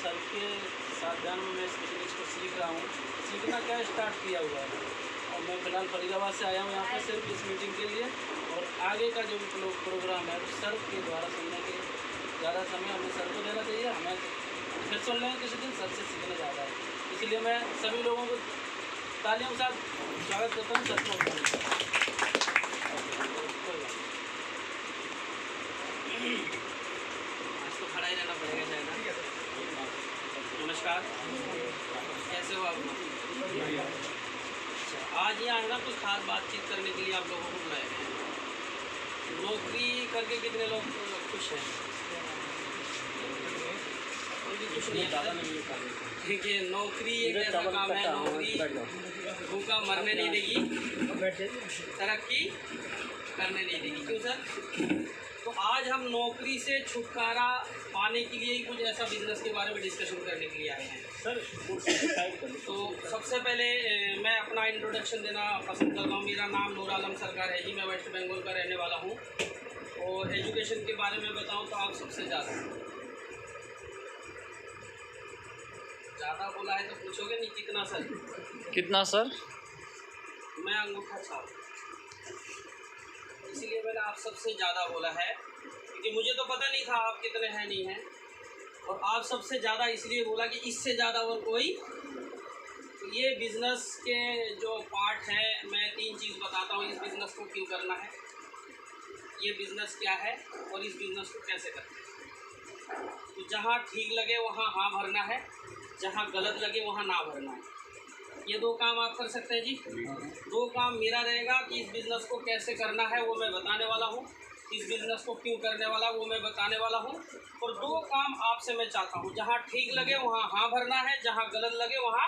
Sir के साथ जान मैं इस बिजनेस को सीख रहा हूँ। सीखना क्या स्टार्ट किया हुआ है और मैं फ़िलहाल फरीदाबाद से आया हूँ यहाँ पर सिर्फ इस मीटिंग के लिए। और आगे का जो भी प्रोग्राम है वो सर के द्वारा सुनने के ज़्यादा समय हमें सर को देना चाहिए। हमें फिर सुन लेंगे किसी दिन, सर से सीखना ज़्यादा है। इसलिए मैं सभी लोगों को तालियों के साथ स्वागत करता हूँ सर को। आज तो खड़ा ही रहना पड़ेगा शायद। नमस्कार, कैसे हो आप लोग? अच्छा, आज यहाँ है ना कुछ खास बातचीत करने के लिए आप लोगों को बुलाए हैं। नौकरी करके कितने लोग खुश हैं? कोई भी खुश नहीं है। ठीक है, नौकरी एक ऐसा काम है, नौकरी भूखा मरने नहीं देगी, तरक्की करने नहीं देगी। क्यों सर? तो आज हम नौकरी से छुटकारा पाने के लिए कुछ ऐसा बिजनेस के बारे में डिस्कशन करने के लिए आए हैं सर। तो सबसे पहले मैं अपना इंट्रोडक्शन देना पसंद करता हूँ। मेरा नाम नूर आलम सरकार है जी, मैं वेस्ट बंगाल का रहने वाला हूँ। और एजुकेशन के बारे में बताऊँ तो आप सबसे ज़्यादा बोला है तो पूछोगे नहीं कितना सर? कितना सर? मैं अंगूठा छाप, इसीलिए मैंने आप सबसे ज़्यादा बोला है, क्योंकि मुझे तो पता नहीं था आप कितने हैं नहीं हैं। और आप सबसे ज़्यादा इसलिए बोला कि इससे ज़्यादा और कोई। तो ये बिज़नेस के जो पार्ट है, मैं 3 चीज़ बताता हूँ इस बिज़नेस को क्यों करना है, ये बिज़नेस क्या है और इस बिज़नेस को कैसे करना है। तो जहाँ ठीक लगे वहाँ हाँ भरना है, जहाँ गलत लगे वहाँ ना भरना है। ये 2 काम आप कर सकते हैं जी। 2 काम मेरा रहेगा कि इस बिज़नेस को कैसे करना है वो मैं बताने वाला हूँ, इस बिज़नेस को क्यों करने वाला वो मैं बताने वाला हूँ। और 2 काम आपसे मैं चाहता हूँ, जहाँ ठीक लगे वहाँ हाँ भरना है, जहाँ गलत लगे वहाँ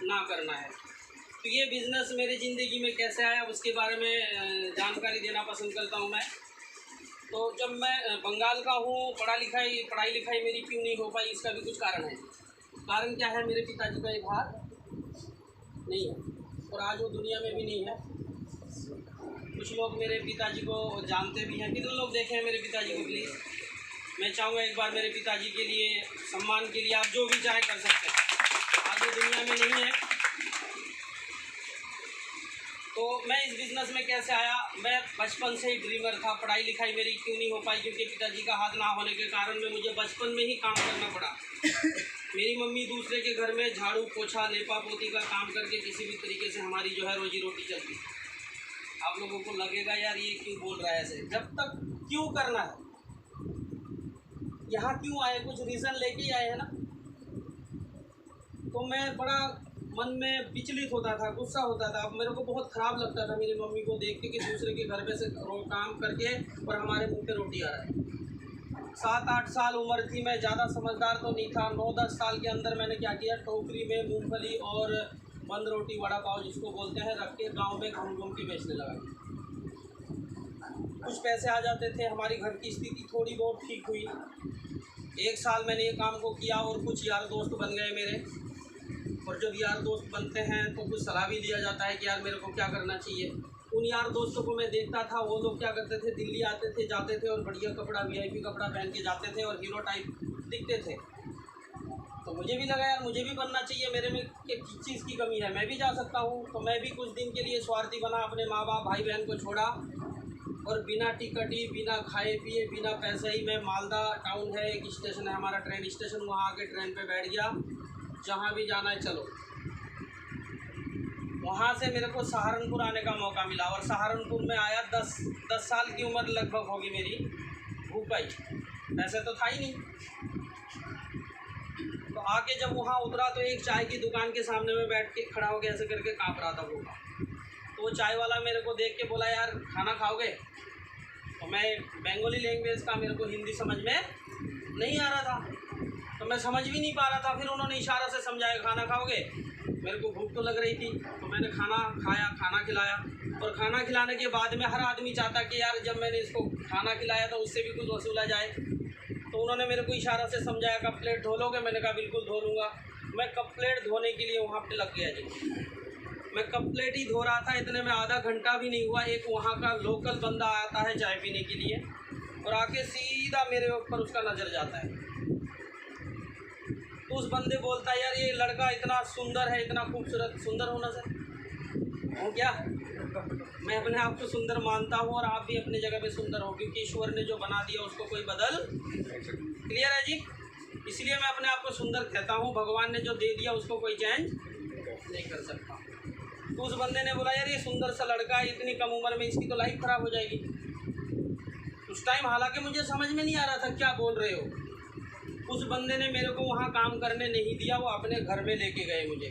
ना करना है। तो ये बिज़नेस मेरी ज़िंदगी में कैसे आया उसके बारे में जानकारी देना पसंद करता हूँ मैं। तो जब मैं बंगाल का हूँ, पढ़ाई लिखाई मेरी क्यों नहीं हो पाई, इसका भी कुछ कारण है। कारण क्या है? मेरे पिताजी का एक हाथ नहीं है और आज वो दुनिया में भी नहीं है। कुछ लोग मेरे पिताजी को जानते भी हैं, कितने लोग देखे हैं मेरे पिताजी को? प्लीज़ मैं चाहूँगा एक बार मेरे पिताजी के लिए, सम्मान के लिए आप जो भी चाहे कर सकते हैं। आज वो दुनिया में नहीं है। तो मैं इस बिज़नेस में कैसे आया? मैं बचपन से ही ड्रीमर था। पढ़ाई लिखाई मेरी क्यों नहीं हो पाई? क्योंकि पिताजी का हाथ ना होने के कारण में मुझे बचपन में ही काम करना पड़ा। मेरी मम्मी दूसरे के घर में झाड़ू पोछा लेपा पोती का काम करके किसी भी तरीके से हमारी जो है रोजी रोटी चलती। आप लोगों को लगेगा यार ये क्यों बोल रहा है ऐसे। जब तक क्यों करना है, यहाँ क्यों आए, कुछ रीज़न लेके ही आए हैं ना। तो मैं बड़ा मन में विचलित होता था, गुस्सा होता था। अब मेरे को बहुत ख़राब लगता था मेरी मम्मी को देख के कि दूसरे के घर में से काम करके और हमारे मुँह पे रोटी आ रहा है। 7-8 साल उम्र थी, मैं ज़्यादा समझदार तो नहीं था। 9-10 साल के अंदर मैंने क्या किया, टोकरी में मूंगफली और बंद रोटी वड़ा पाव जिसको बोलते हैं रख के गाँव में घूम के बेचने लगा। कुछ पैसे आ जाते थे, हमारी घर की स्थिति थोड़ी बहुत ठीक हुई। 1 साल मैंने ये काम को किया और कुछ यार दोस्त बन गए मेरे। और जब यार दोस्त बनते हैं तो कुछ सलाह भी लिया जाता है कि यार मेरे को क्या करना चाहिए। उन यार दोस्तों को मैं देखता था, वो लोग क्या करते थे, दिल्ली आते थे, जाते थे और बढ़िया कपड़ा VIP कपड़ा पहन के जाते थे और हीरो टाइप दिखते थे। तो मुझे भी लगा यार मुझे भी बनना चाहिए, मेरे में किस चीज़ की कमी है, मैं भी जा सकता हूँ। तो मैं भी कुछ दिन के लिए स्वार्थी बना, अपने माँ बाप भाई बहन को छोड़ा और बिना टिकट, बिना खाए पिए, बिना पैसे ही मैं मालदा टाउन है, एक स्टेशन है हमारा ट्रेन स्टेशन, वहाँ आके ट्रेन पर बैठ गया। जहाँ भी जाना है चलो। वहाँ से मेरे को सहारनपुर आने का मौका मिला और सहारनपुर में आया। 10 साल की उम्र लगभग होगी मेरी। भूपाई ऐसे तो था ही नहीं। तो आके जब वहाँ उतरा तो एक चाय की दुकान के सामने में बैठ के खड़ा हो गया, ऐसे करके काँप रहा था भूखा। तो वो चाय वाला मेरे को देख के बोला यार खाना खाओगे? तो मैं बंगाली लैंग्वेज का मेरे को हिंदी समझ में नहीं आ रहा था, तो मैं समझ भी नहीं पा रहा था। फिर उन्होंने इशारा से समझाया खाना खाओगे। मेरे को भूख तो लग रही थी, तो मैंने खाना खाया, खाना खिलाया। और खाना खिलाने के बाद में हर आदमी चाहता कि यार जब मैंने इसको खाना खिलाया तो उससे भी कुछ वसूला जाए। तो उन्होंने मेरे को इशारा से समझाया कप प्लेट धो लोगे? मैंने कहा बिल्कुल धो लूँगा। मैं कप प्लेट धोने के लिए वहाँ पे लग गया जी। मैं कप प्लेट ही धो रहा था, इतने में आधा घंटा भी नहीं हुआ, एक वहाँ का लोकल बंदा आता है चाय पीने के लिए और आके सीधा मेरे ऊपर उसका नज़र जाता है। तो उस बंदे बोलता है यार ये लड़का इतना सुंदर है, इतना खूबसूरत। सुंदर होना सर हूँ क्या? मैं अपने आप को सुंदर मानता हूँ और आप भी अपनी जगह पे सुंदर हो, क्योंकि ईश्वर ने जो बना दिया उसको कोई बदल। क्लियर है जी? इसलिए मैं अपने आप को सुंदर कहता हूँ। भगवान ने जो दे दिया उसको कोई चेंज नहीं कर सकता। तो उस बंदे ने बोला यार ये सुंदर सा लड़का है, इतनी कम उम्र में इसकी तो लाइफ खराब हो जाएगी। उस टाइम हालांकि मुझे समझ में नहीं आ रहा था क्या बोल रहे हो। उस बंदे ने मेरे को वहाँ काम करने नहीं दिया, वो अपने घर में लेके गए मुझे,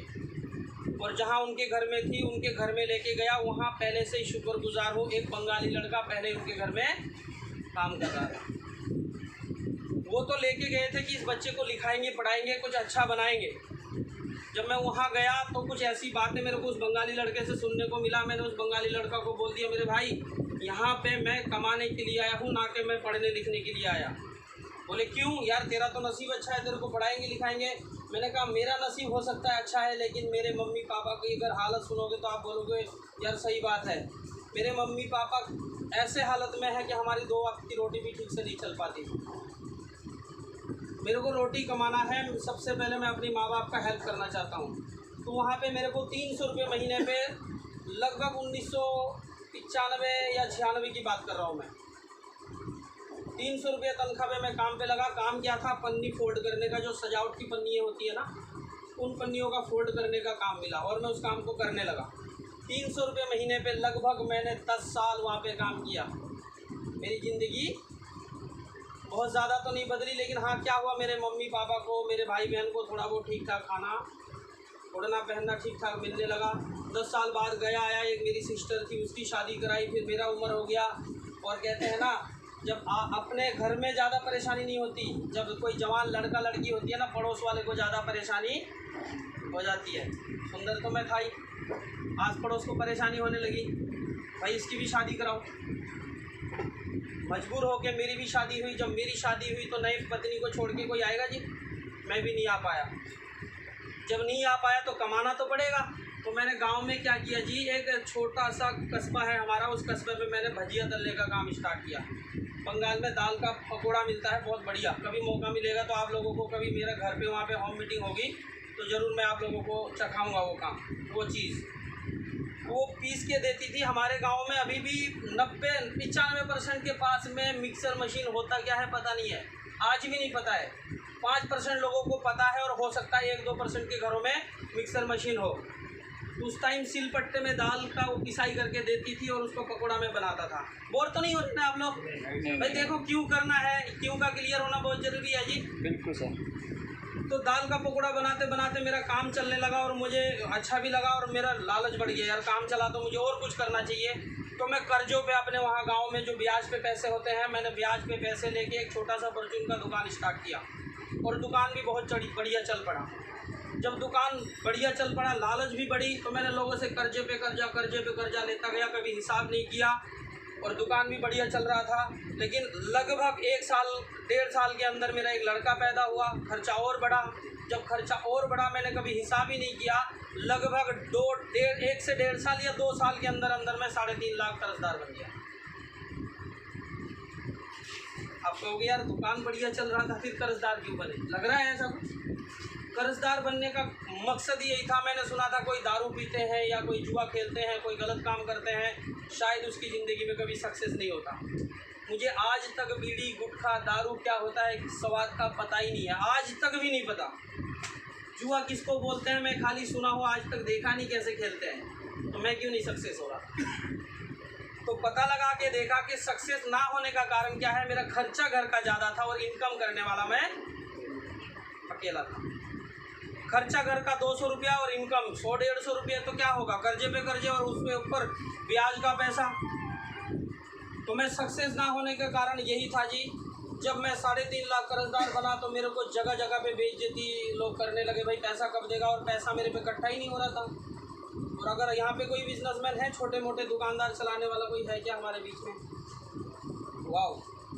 और जहाँ उनके घर में थी उनके घर में लेके गया। वहाँ पहले से ही शुक्रगुजार हूँ, एक बंगाली लड़का पहले उनके घर में काम कर रहा था। वो तो लेके गए थे कि इस बच्चे को लिखाएंगे, पढ़ाएंगे, कुछ अच्छा बनाएंगे। जब मैं वहाँ गया तो कुछ ऐसी बातें मेरे को उस बंगाली लड़के से सुनने को मिला। मैंने उस बंगाली लड़का को बोल दिया मेरे भाई यहाँ पे मैं कमाने के लिए आया हूँ, ना कि मैं पढ़ने लिखने के लिए आया। बोले क्यों? यार तेरा तो नसीब अच्छा है, तेरे को पढ़ाएंगे लिखाएंगे। मैंने कहा मेरा नसीब हो सकता है अच्छा है, लेकिन मेरे मम्मी पापा की अगर हालत सुनोगे तो आप बोलोगे यार सही बात है। मेरे मम्मी पापा ऐसे हालत में है कि हमारी 2 वक्त की रोटी भी ठीक से नहीं चल पाती। मेरे को रोटी कमाना है, सबसे पहले मैं अपनी माँ बाप का हेल्प करना चाहता हूँ। तो वहाँ पे मेरे को 300 रुपये महीने पे, लगभग 1995 या 96 की बात कर रहा हूँ मैं, 300 रुपये तनख्वाह पे मैं काम पे लगा। काम क्या था? पन्नी फोल्ड करने का, जो सजावट की पन्नियाँ होती है ना, उन पन्नियों का फोल्ड करने का काम मिला और मैं उस काम को करने लगा। 300 रुपये महीने पे लगभग मैंने 10 साल वहाँ पे काम किया। मेरी ज़िंदगी बहुत ज़्यादा तो नहीं बदली, लेकिन हाँ क्या हुआ, मेरे मम्मी पापा को, मेरे भाई बहन को थोड़ा बहुत ठीक ठाक खाना ओढ़ना पहनना ठीक ठाक मिलने लगा। 10 साल बाद गया आया, एक मेरी सिस्टर थी उसकी शादी कराई, फिर मेरा उम्र हो गया। और कहते हैं ना जब अपने घर में ज़्यादा परेशानी नहीं होती, जब कोई जवान लड़का लड़की होती है ना, पड़ोस वाले को ज़्यादा परेशानी हो जाती है। सुंदर तो मैं था ही, आस पड़ोस को परेशानी होने लगी, भाई इसकी भी शादी कराओ। मजबूर होके मेरी भी शादी हुई। जब मेरी शादी हुई तो नई पत्नी को छोड़ के कोई आएगा जी? मैं भी नहीं आ पाया। जब नहीं आ पाया तो कमाना तो पड़ेगा। तो मैंने गांव में क्या किया जी, एक छोटा सा कस्बा है हमारा, उस कस्बे पे मैंने भजिया तलने का काम स्टार्ट किया। बंगाल में दाल का पकौड़ा मिलता है, बहुत बढ़िया। कभी मौका मिलेगा तो आप लोगों को, कभी मेरे घर पे वहाँ पे होम मीटिंग होगी तो ज़रूर मैं आप लोगों को चखाऊँगा वो काम, वो चीज़। वो पीस के देती थी। हमारे गांव में अभी भी 90-95% के पास में मिक्सर मशीन होता क्या है पता नहीं है, आज भी नहीं पता है। 5% लोगों को पता है, और हो सकता है 1-2% के घरों में मिक्सर मशीन हो। उस टाइम सिलपट्टे में दाल का वो पिसाई करके देती थी और उसको पकौड़ा में बनाता था। बोर तो नहीं हो रहे ना आप लोग? भाई देखो क्यों करना है, क्यों का क्लियर होना बहुत ज़रूरी है जी। बिल्कुल सर। तो दाल का पकौड़ा बनाते बनाते मेरा काम चलने लगा और मुझे अच्छा भी लगा और मेरा लालच बढ़ गया, यार काम चला तो मुझे और कुछ करना चाहिए। तो मैं कर्जों पे अपने वहाँ गांव में जो ब्याज पे पैसे होते हैं, मैंने ब्याज पे पैसे लेके एक छोटा सा परचून का दुकान स्टार्ट किया और दुकान भी बहुत बढ़िया चल पड़ा। जब दुकान बढ़िया चल पड़ा, लालच भी बढ़ी, तो मैंने लोगों से कर्जे पे कर्जा लेता गया, कभी हिसाब नहीं किया, और दुकान भी बढ़िया चल रहा था। लेकिन लगभग 1-1.5 साल के अंदर मेरा एक लड़का पैदा हुआ, खर्चा और बढ़ा। जब खर्चा और बढ़ा, मैंने कभी हिसाब ही नहीं किया, लगभग 1 से 1.5 साल या 2 साल के अंदर अंदर मैं 3.5 लाख कर्जदार बन गया। आप कहोगे यार दुकान बढ़िया चल रहा था फिर कर्जदार क्यों बने? लग रहा है ऐसा कुछ? कर्जदार बनने का मकसद यही था। मैंने सुना था कोई दारू पीते हैं या कोई जुआ खेलते हैं, कोई गलत काम करते हैं, शायद उसकी ज़िंदगी में कभी सक्सेस नहीं होता। मुझे आज तक बीड़ी गुटखा दारू क्या होता है स्वाद का पता ही नहीं है, आज तक भी नहीं पता। जुआ किसको बोलते हैं मैं खाली सुना हूँ, आज तक देखा नहीं कैसे खेलते हैं। तो मैं क्यों नहीं सक्सेस हो रहा? तो पता लगा के देखा कि सक्सेस ना होने का कारण क्या है, मेरा खर्चा घर का ज़्यादा था और इनकम करने वाला मैं अकेला था। खर्चा घर का 200 रुपया और इनकम 100-150 रुपये, तो क्या होगा? कर्जे पे कर्जे और उसके ऊपर ब्याज का पैसा। तो मैं सक्सेस ना होने का कारण यही था जी। जब मैं 3.5 लाख कर्जदार बना तो मेरे को जगह जगह पे बेइज्जती लोग करने लगे, भाई पैसा कब देगा, और पैसा मेरे पे इकट्ठा ही नहीं हो रहा था। और अगर यहाँ पे कोई बिजनेसमैन है, छोटे मोटे दुकानदार चलाने वाला कोई है क्या हमारे बीच में? वाह,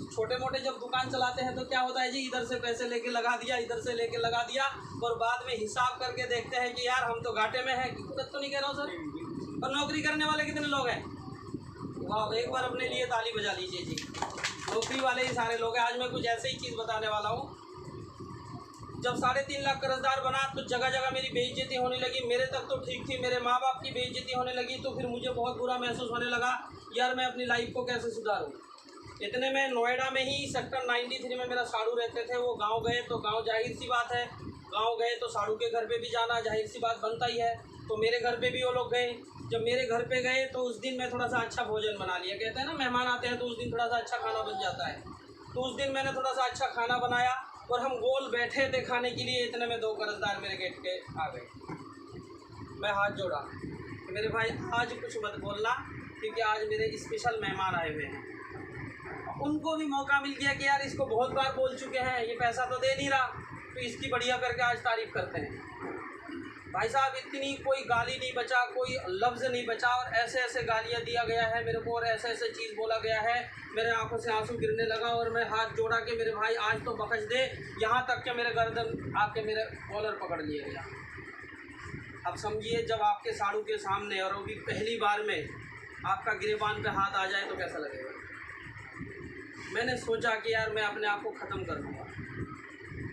छोटे मोटे जब दुकान चलाते हैं तो क्या होता है जी, इधर से पैसे लेके लगा दिया, इधर से लेके लगा दिया, और बाद में हिसाब करके देखते हैं कि यार हम तो घाटे में हैं। गलत तो नहीं कह रहा हूँ सर? और नौकरी करने वाले कितने लोग हैं? वाह, एक बार अपने लिए ताली बजा लीजिए जी। नौकरी वाले ही सारे लोग हैं। आज मैं कुछ ऐसे ही चीज़ बताने वाला हूँ। जब 3.5 लाख कर्जदार बना तो जगह जगह मेरी बेइज्जती होने लगी। मेरे तक तो ठीक थी, मेरे माँ बाप की बेइज्जती होने लगी। तो फिर मुझे बहुत बुरा महसूस होने लगा, यार मैं अपनी लाइफ को कैसे सुधारूँ। इतने में नोएडा में ही सेक्टर 93 में मेरा साड़ू रहते थे, वो गांव गए। तो गांव जाहिर सी बात है, गांव गए तो साड़ू के घर पे भी जाना जाहिर सी बात बनता ही है। तो मेरे घर पे भी वो लोग गए। जब मेरे घर पे गए तो उस दिन मैं थोड़ा सा अच्छा भोजन बना लिया। कहते हैं ना, मेहमान आते हैं तो उस दिन थोड़ा सा अच्छा खाना बन जाता है। तो उस दिन मैंने थोड़ा सा अच्छा खाना बनाया और हम गोल बैठे थे खाने के लिए। इतने में 2 कर्जदार मेरे गेट पे आ गए। मैं हाथ जोड़ा कि मेरे भाई आज कुछ मत बोलना, क्योंकि आज मेरे स्पेशल मेहमान आए हुए हैं। उनको भी मौका मिल गया कि यार इसको बहुत बार बोल चुके हैं, ये पैसा तो दे नहीं रहा, तो इसकी बढ़िया करके आज तारीफ़ करते हैं। भाई साहब इतनी कोई गाली नहीं बचा, कोई लफ्ज़ नहीं बचा, और ऐसे ऐसे गालियाँ दिया गया है मेरे को और ऐसे ऐसे चीज़ बोला गया है। मेरे आंखों से आंसू गिरने लगा और मैं हाथ जोड़ा कि मेरे भाई आज तो बख्श दे। यहाँ तक कि मेरे गर्दन आके मेरे कॉलर पकड़ लिया गया। अब समझिए, जब आपके साड़ू के सामने और वो भी पहली बार में आपका गिरेबान पे हाथ आ जाए तो कैसा लगेगा। मैंने सोचा कि यार मैं अपने आप को ख़त्म कर दूँगा,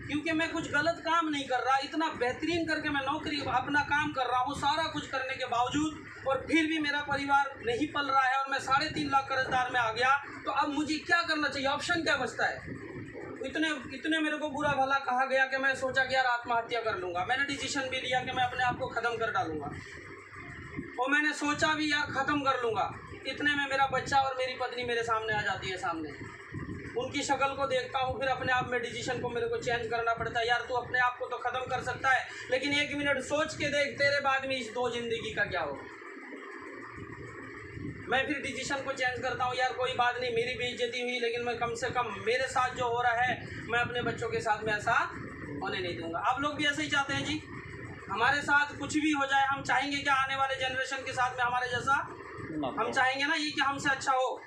क्योंकि मैं कुछ गलत काम नहीं कर रहा। इतना बेहतरीन करके मैं नौकरी अपना काम कर रहा हूँ, सारा कुछ करने के बावजूद, और फिर भी मेरा परिवार नहीं पल रहा है और मैं 3.5 लाख कर्जदार में आ गया। तो अब मुझे क्या करना चाहिए, ऑप्शन क्या बचता है। इतने मेरे को बुरा भला कहा गया कि मैं सोचा कि यार आत्महत्या कर लूँगा। मैंने डिसीजन भी लिया कि मैं अपने आप को ख़त्म कर डालूँगा, और मैंने सोचा भी यार ख़त्म कर लूँगा। इतने में मेरा बच्चा और मेरी पत्नी मेरे सामने आ जाती है। सामने उनकी शक्ल को देखता हूँ, फिर अपने आप में डिसीजन को मेरे को चेंज करना पड़ता है। यार तू अपने आप को तो ख़त्म कर सकता है, लेकिन 1 मिनट सोच के देख, तेरे बाद में इस 2 ज़िंदगी का क्या होगा। मैं फिर डिसीजन को चेंज करता हूँ, यार कोई बात नहीं, मेरी बेइज्जती हुई, लेकिन मैं कम से कम मेरे साथ जो हो रहा है मैं अपने बच्चों के साथ में ऐसा होने नहीं दूँगा। आप लोग भी ऐसे ही चाहते हैं जी, हमारे साथ कुछ भी हो जाए, हम चाहेंगे क्या आने वाले जनरेशन के साथ में हमारे जैसा, हम चाहेंगे ना ये कि हमसे अच्छा हो।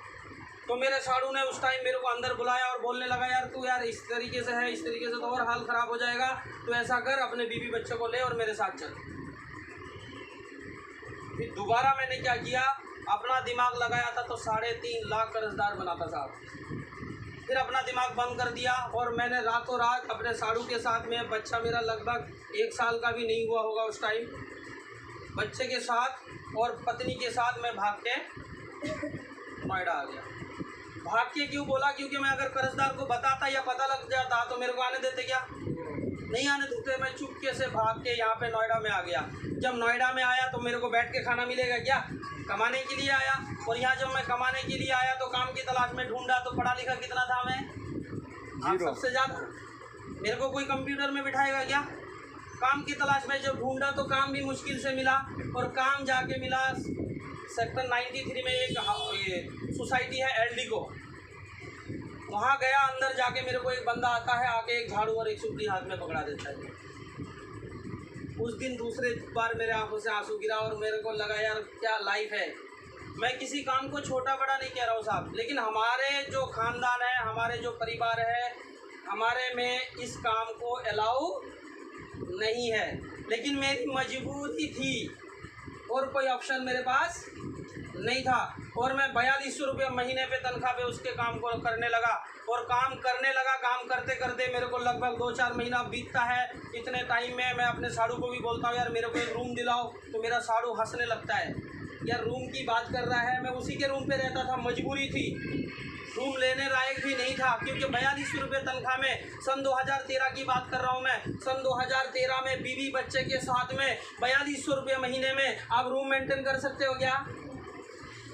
तो मेरे साड़ू ने उस टाइम मेरे को अंदर बुलाया और बोलने लगा, यार तू यार इस तरीके से है, इस तरीके से तो और हाल ख़राब हो जाएगा, तो ऐसा कर अपने बीवी बच्चे को ले और मेरे साथ चल। फिर दोबारा मैंने क्या किया, अपना दिमाग लगाया था तो 3.5 लाख कर्जदार बनाता साहब। फिर अपना दिमाग बंद कर दिया और मैंने रातों रात अपने साड़ू के साथ में, बच्चा मेरा लगभग 1 साल का भी नहीं हुआ होगा उस टाइम, बच्चे के साथ और पत्नी के साथ मैं भाग के नोएडा आ गया। भाग के क्यों बोला, क्योंकि मैं अगर कर्जदार को बताता या पता लग जाता तो मेरे को आने देते क्या, नहीं आने देते। मैं चुपके से भाग के यहाँ पे नोएडा में आ गया। जब नोएडा में आया तो मेरे को बैठ के खाना मिलेगा क्या, कमाने के लिए आया। और यहाँ जब मैं कमाने के लिए आया तो काम की तलाश में ढूंढा, तो पढ़ा लिखा कितना था मैं, आप सबसे ज़्यादा। मेरे को कोई कंप्यूटर में बिठाएगा क्या। काम की तलाश में जब ढूंढा तो काम भी मुश्किल से मिला, और काम जाके मिला सेक्टर 93 में एक सोसाइटी है एलडी को। वहाँ गया, अंदर जाके मेरे को एक बंदा आता है, आके एक झाड़ू और एक सुपली हाथ में पकड़ा देता है। उस दिन दूसरे बार मेरे आंखों से आंसू गिरा और मेरे को लगा यार क्या लाइफ है। मैं किसी काम को छोटा बड़ा नहीं कह रहा हूँ साहब, लेकिन हमारे जो ख़ानदान है, हमारे जो परिवार है, हमारे में इस काम को अलाउ नहीं है। लेकिन मेरी मजबूरी थी और कोई ऑप्शन मेरे पास नहीं था, और मैं 4200 रुपये महीने पे तनख्वाह पे उसके काम को करने लगा और काम करने लगा। काम करते करते मेरे को लगभग 2-4 महीना बीतता है। इतने टाइम में मैं अपने साड़ू को भी बोलता हूँ यार मेरे को एक रूम दिलाओ, तो मेरा साड़ू हंसने लगता है, यार रूम की बात कर रहा है। मैं उसी के रूम पे रहता था, मजबूरी थी, रूम लेने लायक भी नहीं था, क्योंकि 4200 रुपये तनख्वाह में, सन 2013 की बात कर रहा हूँ मैं, सन 2013 में बीवी बच्चे के साथ में 4200 रुपये महीने में आप रूम मेंटेन कर सकते हो क्या।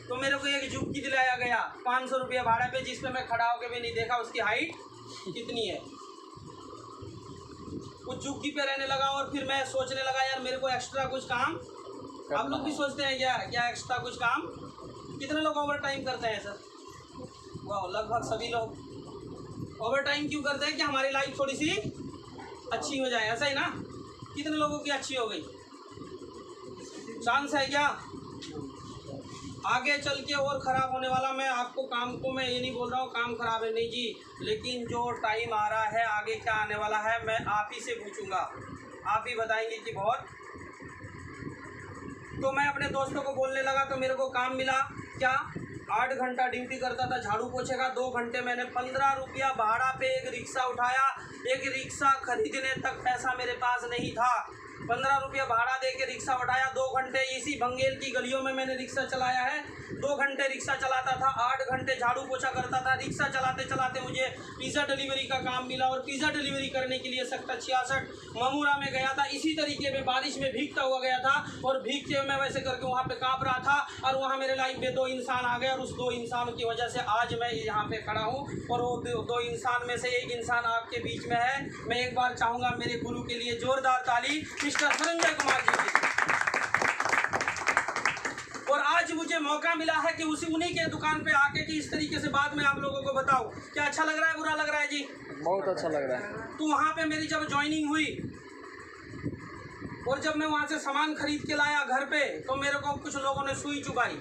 तो मेरे को एक झुग्गी दिलाया गया 500 रुपये भाड़े पे, जिस पे मैं खड़ा होकर भी नहीं देखा उसकी हाइट कितनी है। उस झुग्गी पे रहने लगा और फिर मैं सोचने लगा यार मेरे को एक्स्ट्रा कुछ काम, आप लोग भी सोचते हैं क्या एक्स्ट्रा कुछ काम। कितने लोग ओवर टाइम करते हैं सर, वाह लगभग सभी लोग ओवर टाइम क्यों करते हैं कि हमारी लाइफ थोड़ी सी अच्छी हो जाए, ऐसा ही ना। कितने लोगों की अच्छी हो गई, चांस है क्या आगे चल के और ख़राब होने वाला। मैं आपको काम को मैं ये नहीं बोल रहा हूँ काम ख़राब है, नहीं जी, लेकिन जो टाइम आ रहा है आगे क्या आने वाला है मैं आप ही से पूछूंगा, आप ही बताएंगे कि बहुत। तो मैं अपने दोस्तों को बोलने लगा तो मेरे को काम मिला क्या, 8 घंटा ड्यूटी करता था झाड़ू पोछे का, 2 घंटे मैंने 15 रुपया भाड़ा पे एक रिक्शा उठाया, एक रिक्शा खरीदने तक पैसा मेरे पास नहीं था। 15 रुपये भाड़ा दे के रिक्शा उठाया। 2 घंटे इसी भंगेल की गलियों में मैंने रिक्शा चलाया है। 2 घंटे रिक्शा चलाता था, 8 घंटे झाड़ू पोछा करता था। रिक्शा चलाते चलाते मुझे पिज़्ज़ा डिलीवरी का काम मिला और पिज़्ज़ा डिलीवरी करने के लिए सेक्टर 66 ममूरा में गया था। इसी तरीके में बारिश में भीगता हुआ गया था और भीगते हुए मैं वैसे करके वहाँ पे काँप रहा था और वहाँ मेरे लाइफ में 2 इंसान आ गए और उस 2 इंसानों की वजह से आज मैं यहाँ पे खड़ा हूँ। और वो 2 इंसान में से एक इंसान आपके बीच में है। मैं एक बार चाहूँगा मेरे गुरु के लिए जोरदार ताली मिस्टर संजय कुमार जी की। और आज मुझे मौका मिला है कि उन्हीं के दुकान पे आके कि इस तरीके से बात मैं आप लोगों को बताऊं। क्या अच्छा लग रहा है, बुरा लग रहा है जी? बहुत अच्छा लग रहा है। तो वहाँ पे मेरी जब ज्वाइनिंग हुई और जब मैं वहाँ से सामान खरीद के लाया घर पे तो मेरे को कुछ लोगों ने सुई चुभाई।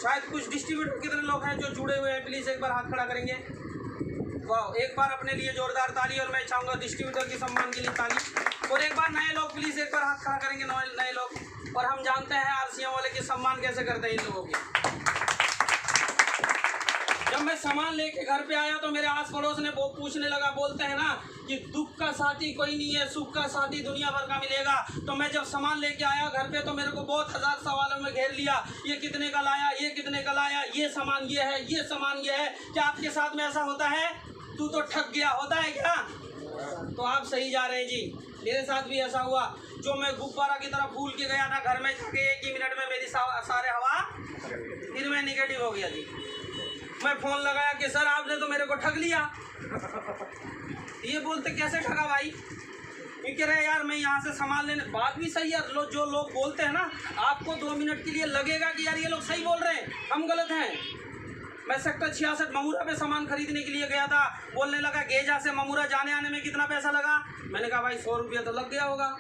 शायद कुछ डिस्ट्रीब्यूटर कितने लोग हैं जो जुड़े हुए हैं, प्लीज़ एक बार हाथ खड़ा करेंगे। वाह, एक बार अपने लिए जोरदार ताली। और मैं चाहूँगा डिस्ट्रीब्यूटर के सम्मान के लिए ताली। और एक बार नए लोग प्लीज़ एक बार हाथ खड़ा करेंगे, नए लोग। और हम जानते हैं आरसीएम वाले के सम्मान कैसे करते हैं इन लोगों के। जब मैं सामान लेके घर पे आया तो मेरे आस पड़ोस ने पूछने लगा, बोलते हैं ना कि दुख का साथी कोई नहीं है, सुख का साथी दुनिया भर का मिलेगा। तो मैं जब सामान लेके आया घर पे तो मेरे को बहुत 1000 सवालों में घेर लिया। ये कितने का लाया, ये कितने का लाया, ये सामान ये है, ये सामान ये है। क्या आपके साथ में ऐसा होता है? तू तो ठग गया, होता है क्या? तो आप सही जा रहे हैं जी। मेरे साथ भी ऐसा हुआ। जो मैं गुब्बारा की तरह फूल के गया था घर में जाके 1 ही मिनट में मेरी सारे हवा फिर मैं निगेटिव हो गया जी। मैं फ़ोन लगाया कि सर आपने तो मेरे को ठग लिया। ये बोलते कैसे ठगा भाई? ये कह रहे यार मैं यहाँ से सामान लेने, बात भी सही है। जो लोग बोलते हैं ना, आपको 2 मिनट के लिए लगेगा कि यार ये लोग सही बोल रहे हैं, हम गलत हैं। मैं सेक्टर 66 ममूरा पे सामान खरीदने के लिए गया था। बोलने लगा गेजा से ममूरा जाने आने में कितना पैसा लगा? मैंने कहा भाई 100 रुपया तो लग गया होगा।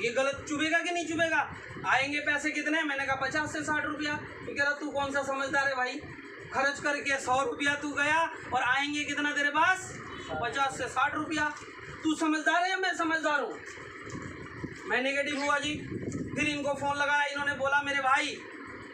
ये गलत चुभेगा कि नहीं चुभेगा? आएंगे पैसे कितने? मैंने कहा 50 से 60 रुपया। तो कह रहा तू कौन सा समझदार है भाई, खर्च करके 100 रुपया तू गया और आएंगे कितना तेरे पास? 50 से 60 रुपया। तू समझदार है या मैं समझदार हूँ? मैं नेगेटिव हुआ जी। फिर इनको फ़ोन लगाया, इन्होंने बोला मेरे भाई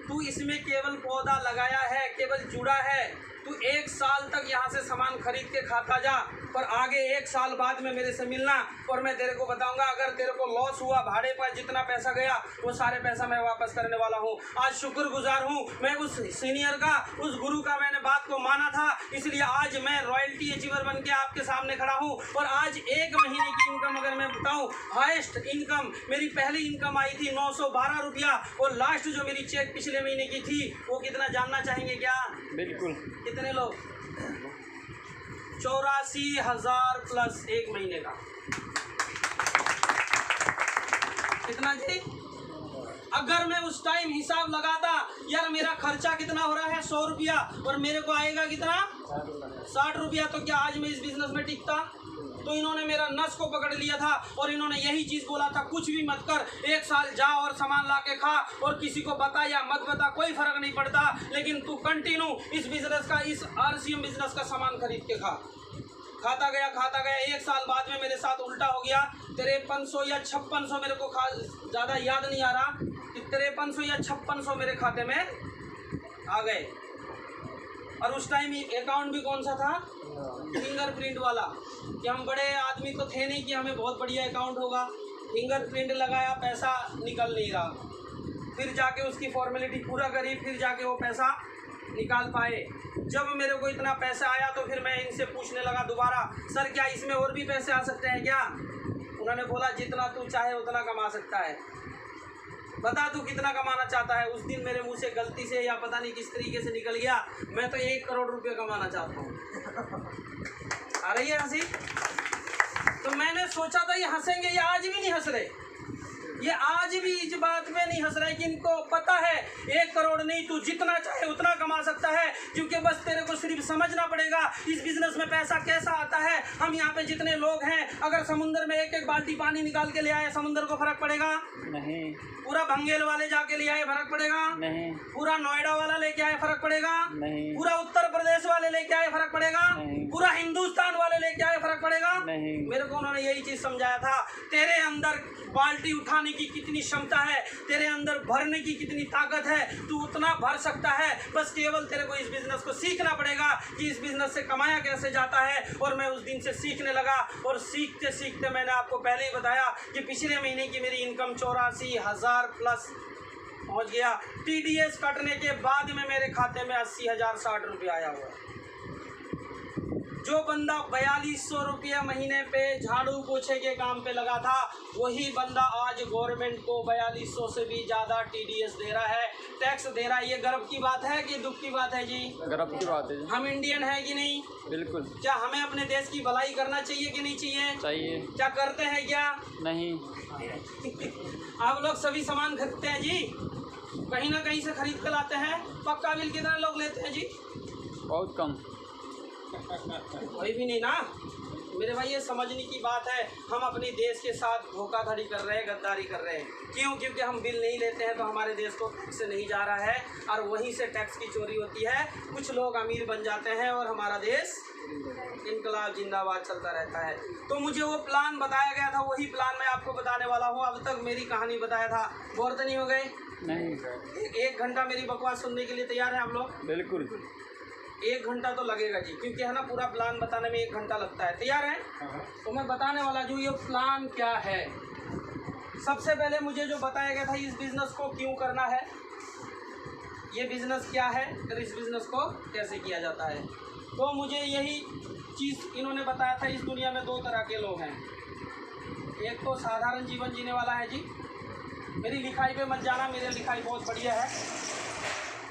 तू इसमें केवल पौधा लगाया है, केवल जुड़ा है। तू 1 साल तक यहाँ से सामान खरीद के खाता जा, पर आगे 1 साल बाद में मेरे से मिलना और मैं तेरे को बताऊंगा। अगर तेरे को लॉस हुआ, भाड़े पर जितना पैसा गया वो सारे पैसा मैं वापस करने वाला हूँ। आज शुक्रगुजार हूँ मैं उस सीनियर का, उस गुरु का। मैंने बात को माना था, इसलिए आज मैं रॉयल्टी अचीवर बन के आपके सामने खड़ा हूँ। और आज 1 महीने की इनकम अगर मैं बताऊँ, हाईएस्ट इनकम मेरी पहली इनकम आई थी 912 रुपया। और लास्ट जो मेरी चेक पिछले महीने की थी वो कितना जानना चाहेंगे क्या? बिल्कुल। कितने लोग? 84,000 प्लस 1 महीने का। कितना जी? अगर मैं उस टाइम हिसाब लगाता यार मेरा खर्चा कितना हो रहा है 100 रुपया और मेरे को आएगा कितना 60 रुपया, तो क्या आज मैं इस बिजनेस में टिकता? तो इन्होंने मेरा नस को पकड़ लिया था और इन्होंने यही चीज़ बोला था, कुछ भी मत कर, 1 साल जा और सामान ला के खा और किसी को बता या मत बता कोई फर्क नहीं पड़ता, लेकिन तू कंटिन्यू इस बिजनेस का, इस आरसीएम बिजनेस का सामान खरीद के खा। खाता गया 1 साल बाद में मेरे साथ उल्टा हो गया। 5300 या 5600 मेरे को ज़्यादा याद नहीं आ रहा कि 5300 या 5600 मेरे खाते में आ गए। और उस टाइम अकाउंट भी कौन सा था? फिंगरप्रिंट वाला। कि हम बड़े आदमी तो थे नहीं कि हमें बहुत बढ़िया अकाउंट होगा। फिंगरप्रिंट लगाया, पैसा निकल नहीं रहा। फिर जाके उसकी फॉर्मेलिटी पूरा करी, फिर जाके वो पैसा निकाल पाए। जब मेरे को इतना पैसा आया तो फिर मैं इनसे पूछने लगा दोबारा, सर क्या इसमें और भी पैसे आ सकते हैं क्या? उन्होंने बोला जितना तू चाहे उतना कमा सकता है, बता तू कितना कमाना चाहता है। उस दिन मेरे मुंह से गलती से या पता नहीं किस तरीके से निकल गया, मैं तो 1 करोड़ रुपये कमाना चाहता हूँ। आ रही है हंसी? तो मैंने सोचा था ये हंसेंगे, ये आज भी नहीं हंस रहे। ये आज भी इस बात पे नहीं हंस रहे कि इनको पता है 1 करोड़ नहीं, तू जितना चाहे उतना कमा सकता है, क्योंकि बस तेरे को सिर्फ समझना पड़ेगा इस बिजनेस में पैसा कैसा आता है। हम यहाँ पे जितने लोग हैं, अगर समुंदर में 1-1 बाल्टी पानी निकाल के ले आए, समुंदर को फर्क पड़ेगा? नहीं। पूरा भंगेल वाले जाके ले आए, फर्क पड़ेगा? नहीं। पूरा नोएडा वाला लेके आए, फर्क पड़ेगा? नहीं। पूरा उत्तर प्रदेश वाले लेके आए, फर्क पड़ेगा? नहीं। पूरा हिंदुस्तान वाले लेके आए, फर्क पड़ेगा? नहीं। मेरे को उन्होंने यही चीज़ समझाया था, तेरे अंदर बाल्टी उठाने की कितनी क्षमता है, तेरे अंदर भरने की कितनी ताकत है, तू उतना भर सकता है, बस केवल तेरे को इस बिज़नेस को सीखना पड़ेगा कि इस बिज़नेस से कमाया कैसे जाता है। और मैं उस दिन से सीखने लगा और सीखते सीखते मैंने आपको पहले ही बताया कि पिछले महीने की मेरी इनकम 84,000 प्लस पहुंच गया। TDS कटने के बाद में मेरे खाते में 80,060 रुपये आया हुआ। जो बंदा 4200 रुपये महीने पे झाड़ू पोछे के काम पे लगा था, वही बंदा आज गवर्नमेंट को 4200 से भी ज़्यादा TDS दे रहा है, टैक्स दे रहा है। ये गर्व की बात है कि दुख की बात है जी? गर्व की बात है जी। हम इंडियन है कि नहीं? बिल्कुल। क्या हमें अपने देश की भलाई करना चाहिए कि नहीं चाहिए? चाहिए। क्या करते हैं क्या? नहीं। आप लोग सभी सामान खरीदते हैं जी, कहीं ना कहीं से खरीद कर लाते हैं। पक्का बिल कितना लोग लेते हैं जी? बहुत कम। कोई भी नहीं ना मेरे भाई, ये समझने की बात है। हम अपने देश के साथ धोखाधड़ी कर रहे हैं, गद्दारी कर रहे हैं। क्यों? क्योंकि हम बिल नहीं लेते हैं तो हमारे देश को टैक्स नहीं जा रहा है और वहीं से टैक्स की चोरी होती है। कुछ लोग अमीर बन जाते हैं और हमारा देश इनकलाब जिंदाबाद चलता रहता है। तो मुझे वो प्लान बताया गया था, वही प्लान मैं आपको बताने वाला हूँ। अब तक मेरी कहानी बताया था, बोर तो नहीं हो गए? नहीं। एक घंटा मेरी बकवास सुनने के लिए तैयार हैं आप लोग? बिल्कुल। 1 घंटा तो लगेगा जी, क्योंकि है ना पूरा प्लान बताने में 1 घंटा लगता है। तैयार है? तो मैं बताने वाला जो ये प्लान क्या है। सबसे पहले मुझे जो बताया गया था, इस बिज़नेस को क्यों करना है, ये बिज़नेस क्या है और इस बिज़नेस को कैसे किया जाता है। तो मुझे यही चीज़ इन्होंने बताया था। इस दुनिया में 2 तरह के लोग हैं। एक तो साधारण जीवन जीने वाला है जी, मेरी लिखाई पे मत जाना, मेरी लिखाई बहुत बढ़िया है।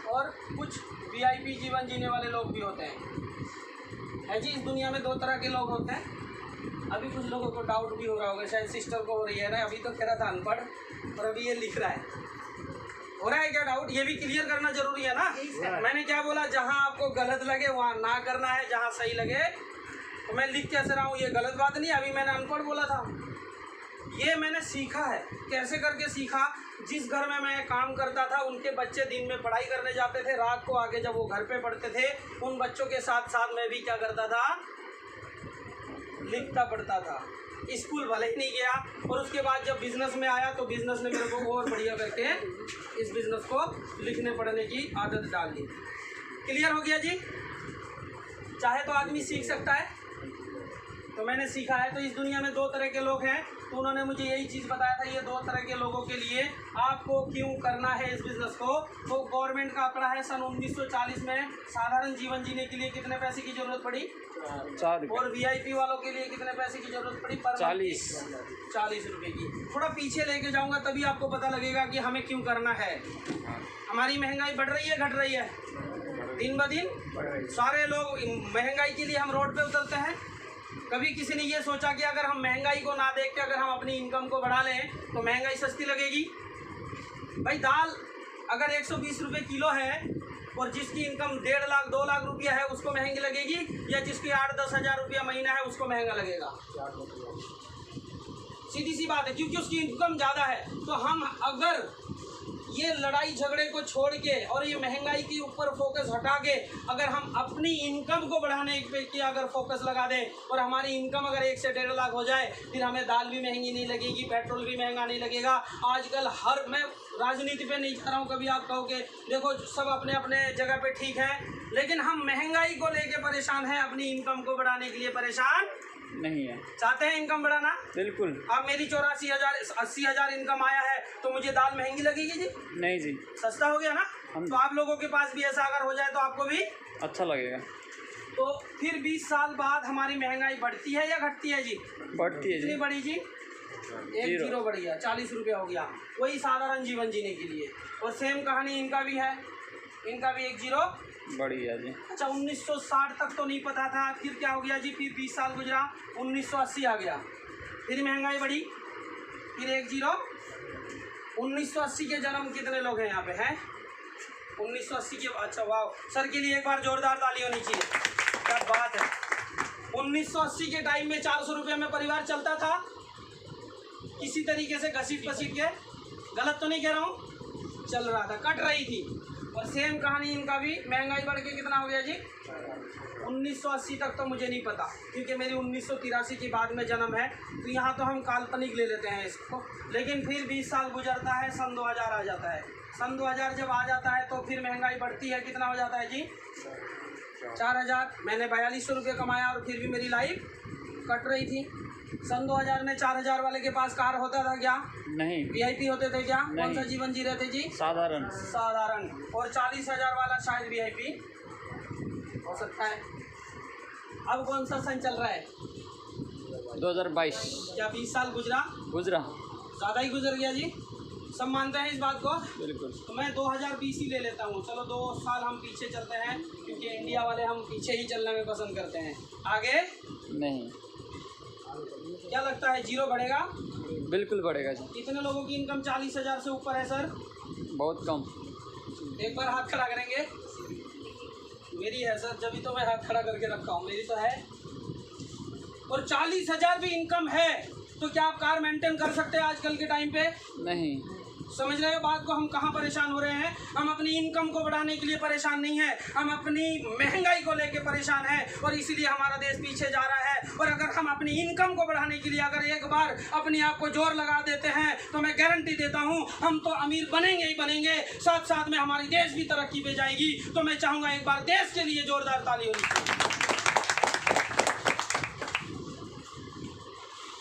और कुछ VIP जीवन जीने वाले लोग भी होते हैं जी। इस दुनिया में 2 तरह के लोग होते हैं। अभी कुछ लोगों को डाउट भी हो रहा होगा, शायद सिस्टर को हो रही है ना, अभी तो कह रहा था अनपढ़ और अभी ये लिख रहा है। हो रहा है क्या डाउट? ये भी क्लियर करना जरूरी है ना। मैंने क्या बोला, जहाँ आपको गलत लगे वहाँ ना करना है, जहाँ सही लगे। तो मैं लिख कैसे रहा हूँ, ये गलत बात नहीं। अभी मैंने अनपढ़ बोला था, ये मैंने सीखा है। कैसे करके सीखा? जिस घर में मैं काम करता था, उनके बच्चे दिन में पढ़ाई करने जाते थे, रात को आके जब वो घर पे पढ़ते थे, उन बच्चों के साथ साथ मैं भी क्या करता था, लिखता पढ़ता था। स्कूल भले ही नहीं गया। और उसके बाद जब बिज़नेस में आया तो बिज़नेस ने मेरे को और बढ़िया करके इस बिज़नेस को लिखने पढ़ने की आदत डाल दी। क्लियर हो गया जी? चाहे तो आदमी सीख सकता है। तो मैंने सीखा है। तो इस दुनिया में 2 तरह के लोग हैं। तो उन्होंने मुझे यही चीज़ बताया था, ये 2 तरह के लोगों के लिए आपको क्यों करना है इस बिज़नेस को। तो गवर्नमेंट का आंकड़ा है, सन 1940 में साधारण जीवन जीने के लिए कितने पैसे की ज़रूरत पड़ी? 4 रुपये। और VIP वालों के लिए कितने पैसे की ज़रूरत पड़ी? पर 40 रुपये की। थोड़ा पीछे लेके जाऊँगा तभी आपको पता लगेगा कि हमें क्यों करना है। हमारी महंगाई बढ़ रही है, घट रही है? दिन ब दिन सारे लोग महंगाई के लिए हम रोड पे उतरते हैं। कभी किसी ने ये सोचा कि अगर हम महंगाई को ना देख के अगर हम अपनी इनकम को बढ़ा लें तो महंगाई सस्ती लगेगी? भाई दाल अगर 120 रुपये किलो है और जिसकी इनकम 1.5 लाख 2 लाख रुपया है उसको महंगी लगेगी, या जिसकी 8-10 हज़ार रुपया महीना है उसको महंगा लगेगा? सीधी सी बात है, क्योंकि उसकी इनकम ज़्यादा है। तो हम अगर ये लड़ाई झगड़े को छोड़ के और ये महंगाई के ऊपर फोकस हटा के अगर हम अपनी इनकम को बढ़ाने पे की अगर फोकस लगा दें और हमारी इनकम अगर 1 से 1.5 लाख हो जाए, फिर हमें दाल भी महंगी नहीं लगेगी, पेट्रोल भी महंगा नहीं लगेगा। आजकल मैं राजनीति पे नहीं जा रहा हूँ, कभी आप कहोगे देखो सब अपने अपने जगह पे ठीक है, लेकिन हम महंगाई को लेके परेशान हैं, अपनी इनकम को बढ़ाने के लिए परेशान नहीं है। चाहते हैं इनकम बढ़ाना? बिल्कुल। अब मेरी 80,000 इनकम आया है तो मुझे दाल महंगी लगेगी जी? नहीं जी, सस्ता हो गया ना। तो आप लोगों के पास भी ऐसा अगर हो जाए तो आपको भी अच्छा लगेगा। तो फिर 20 साल बाद हमारी महंगाई बढ़ती है या घटती है जी? बढ़ती है। कितनी बढ़ी जी? 1 0 बढ़ गया, 40 रुपया हो गया, वही साधारण जीवन जीने के लिए। और सेम कहानी इनका भी है, इनका भी 1 0 बढ़िया जी। अच्छा 1960 तक तो नहीं पता था, फिर क्या हो गया जी? फिर 20 साल गुजरा, 1980 आ गया, फिर महंगाई बढ़ी, फिर 1 0। 1980 के जन्म कितने लोग हैं यहाँ पे हैं? 1980 के, अच्छा वाह, सर के लिए एक बार जोरदार ताली होनी चाहिए, क्या बात है। 1980 के टाइम में 400 रुपये में परिवार चलता था, किसी तरीके से घसीट पसीट के, गलत तो नहीं कह रहा हूँ, चल रहा था, कट रही थी। और सेम कहानी इनका भी, महंगाई बढ़ के कितना हो गया जी 1980 तक तो मुझे नहीं पता, क्योंकि मेरी 1983 की बाद में जन्म है, तो यहाँ तो हम काल्पनिक ले लेते हैं इसको। लेकिन फिर 20 साल गुजरता है, सन 2000 आ जाता है। सन 2000 जब आ जाता है तो फिर महंगाई बढ़ती है, कितना हो जाता है जी 4000। मैंने 4200 रुपये कमाया और फिर भी मेरी लाइफ कट रही थी। सन 2000 में 4000 वाले के पास कार होता था क्या? नहीं। वीआईपी होते थे क्या? कौन सा जीवन जी रहे थे जी? साधारण। साधारण। और 40,000 वाला शायद वीआईपी हो सकता है। अब कौन सा सन चल रहा है? 2022। क्या 20 साल गुजरा? ज़्यादा ही गुजर गया जी, सब मानते हैं इस बात को? बिल्कुल। तो मैं 2020 ही ले लेता हूँ। चलो 2 साल हम पीछे चलते हैं, क्योंकि इंडिया वाले हम पीछे ही चलने में पसंद करते हैं, आगे नहीं। क्या लगता है जीरो बढ़ेगा? बिल्कुल बढ़ेगा जी। कितने लोगों की इनकम 40,000 से ऊपर है सर? बहुत कम। एक बार हाथ खड़ा करेंगे। मेरी है सर, जब भी तो मैं हाथ खड़ा करके रखा हूँ, मेरी तो है। और 40,000 भी इनकम है तो क्या आप कार मेंटेन कर सकते हैं आजकल के टाइम पे? नहीं। समझ रहे हो बात को? हम कहाँ परेशान हो रहे हैं? हम अपनी इनकम को बढ़ाने के लिए परेशान नहीं है, हम अपनी महंगाई को लेके परेशान हैं, और इसीलिए हमारा देश पीछे जा रहा है। और अगर हम अपनी इनकम को बढ़ाने के लिए अगर एक बार अपने आप को जोर लगा देते हैं तो मैं गारंटी देता हूँ हम तो अमीर बनेंगे ही बनेंगे, साथ साथ में हमारी देश भी तरक्की पे जाएगी। तो मैं चाहूँगा एक बार देश के लिए जोरदार ताली होनी चाहिए।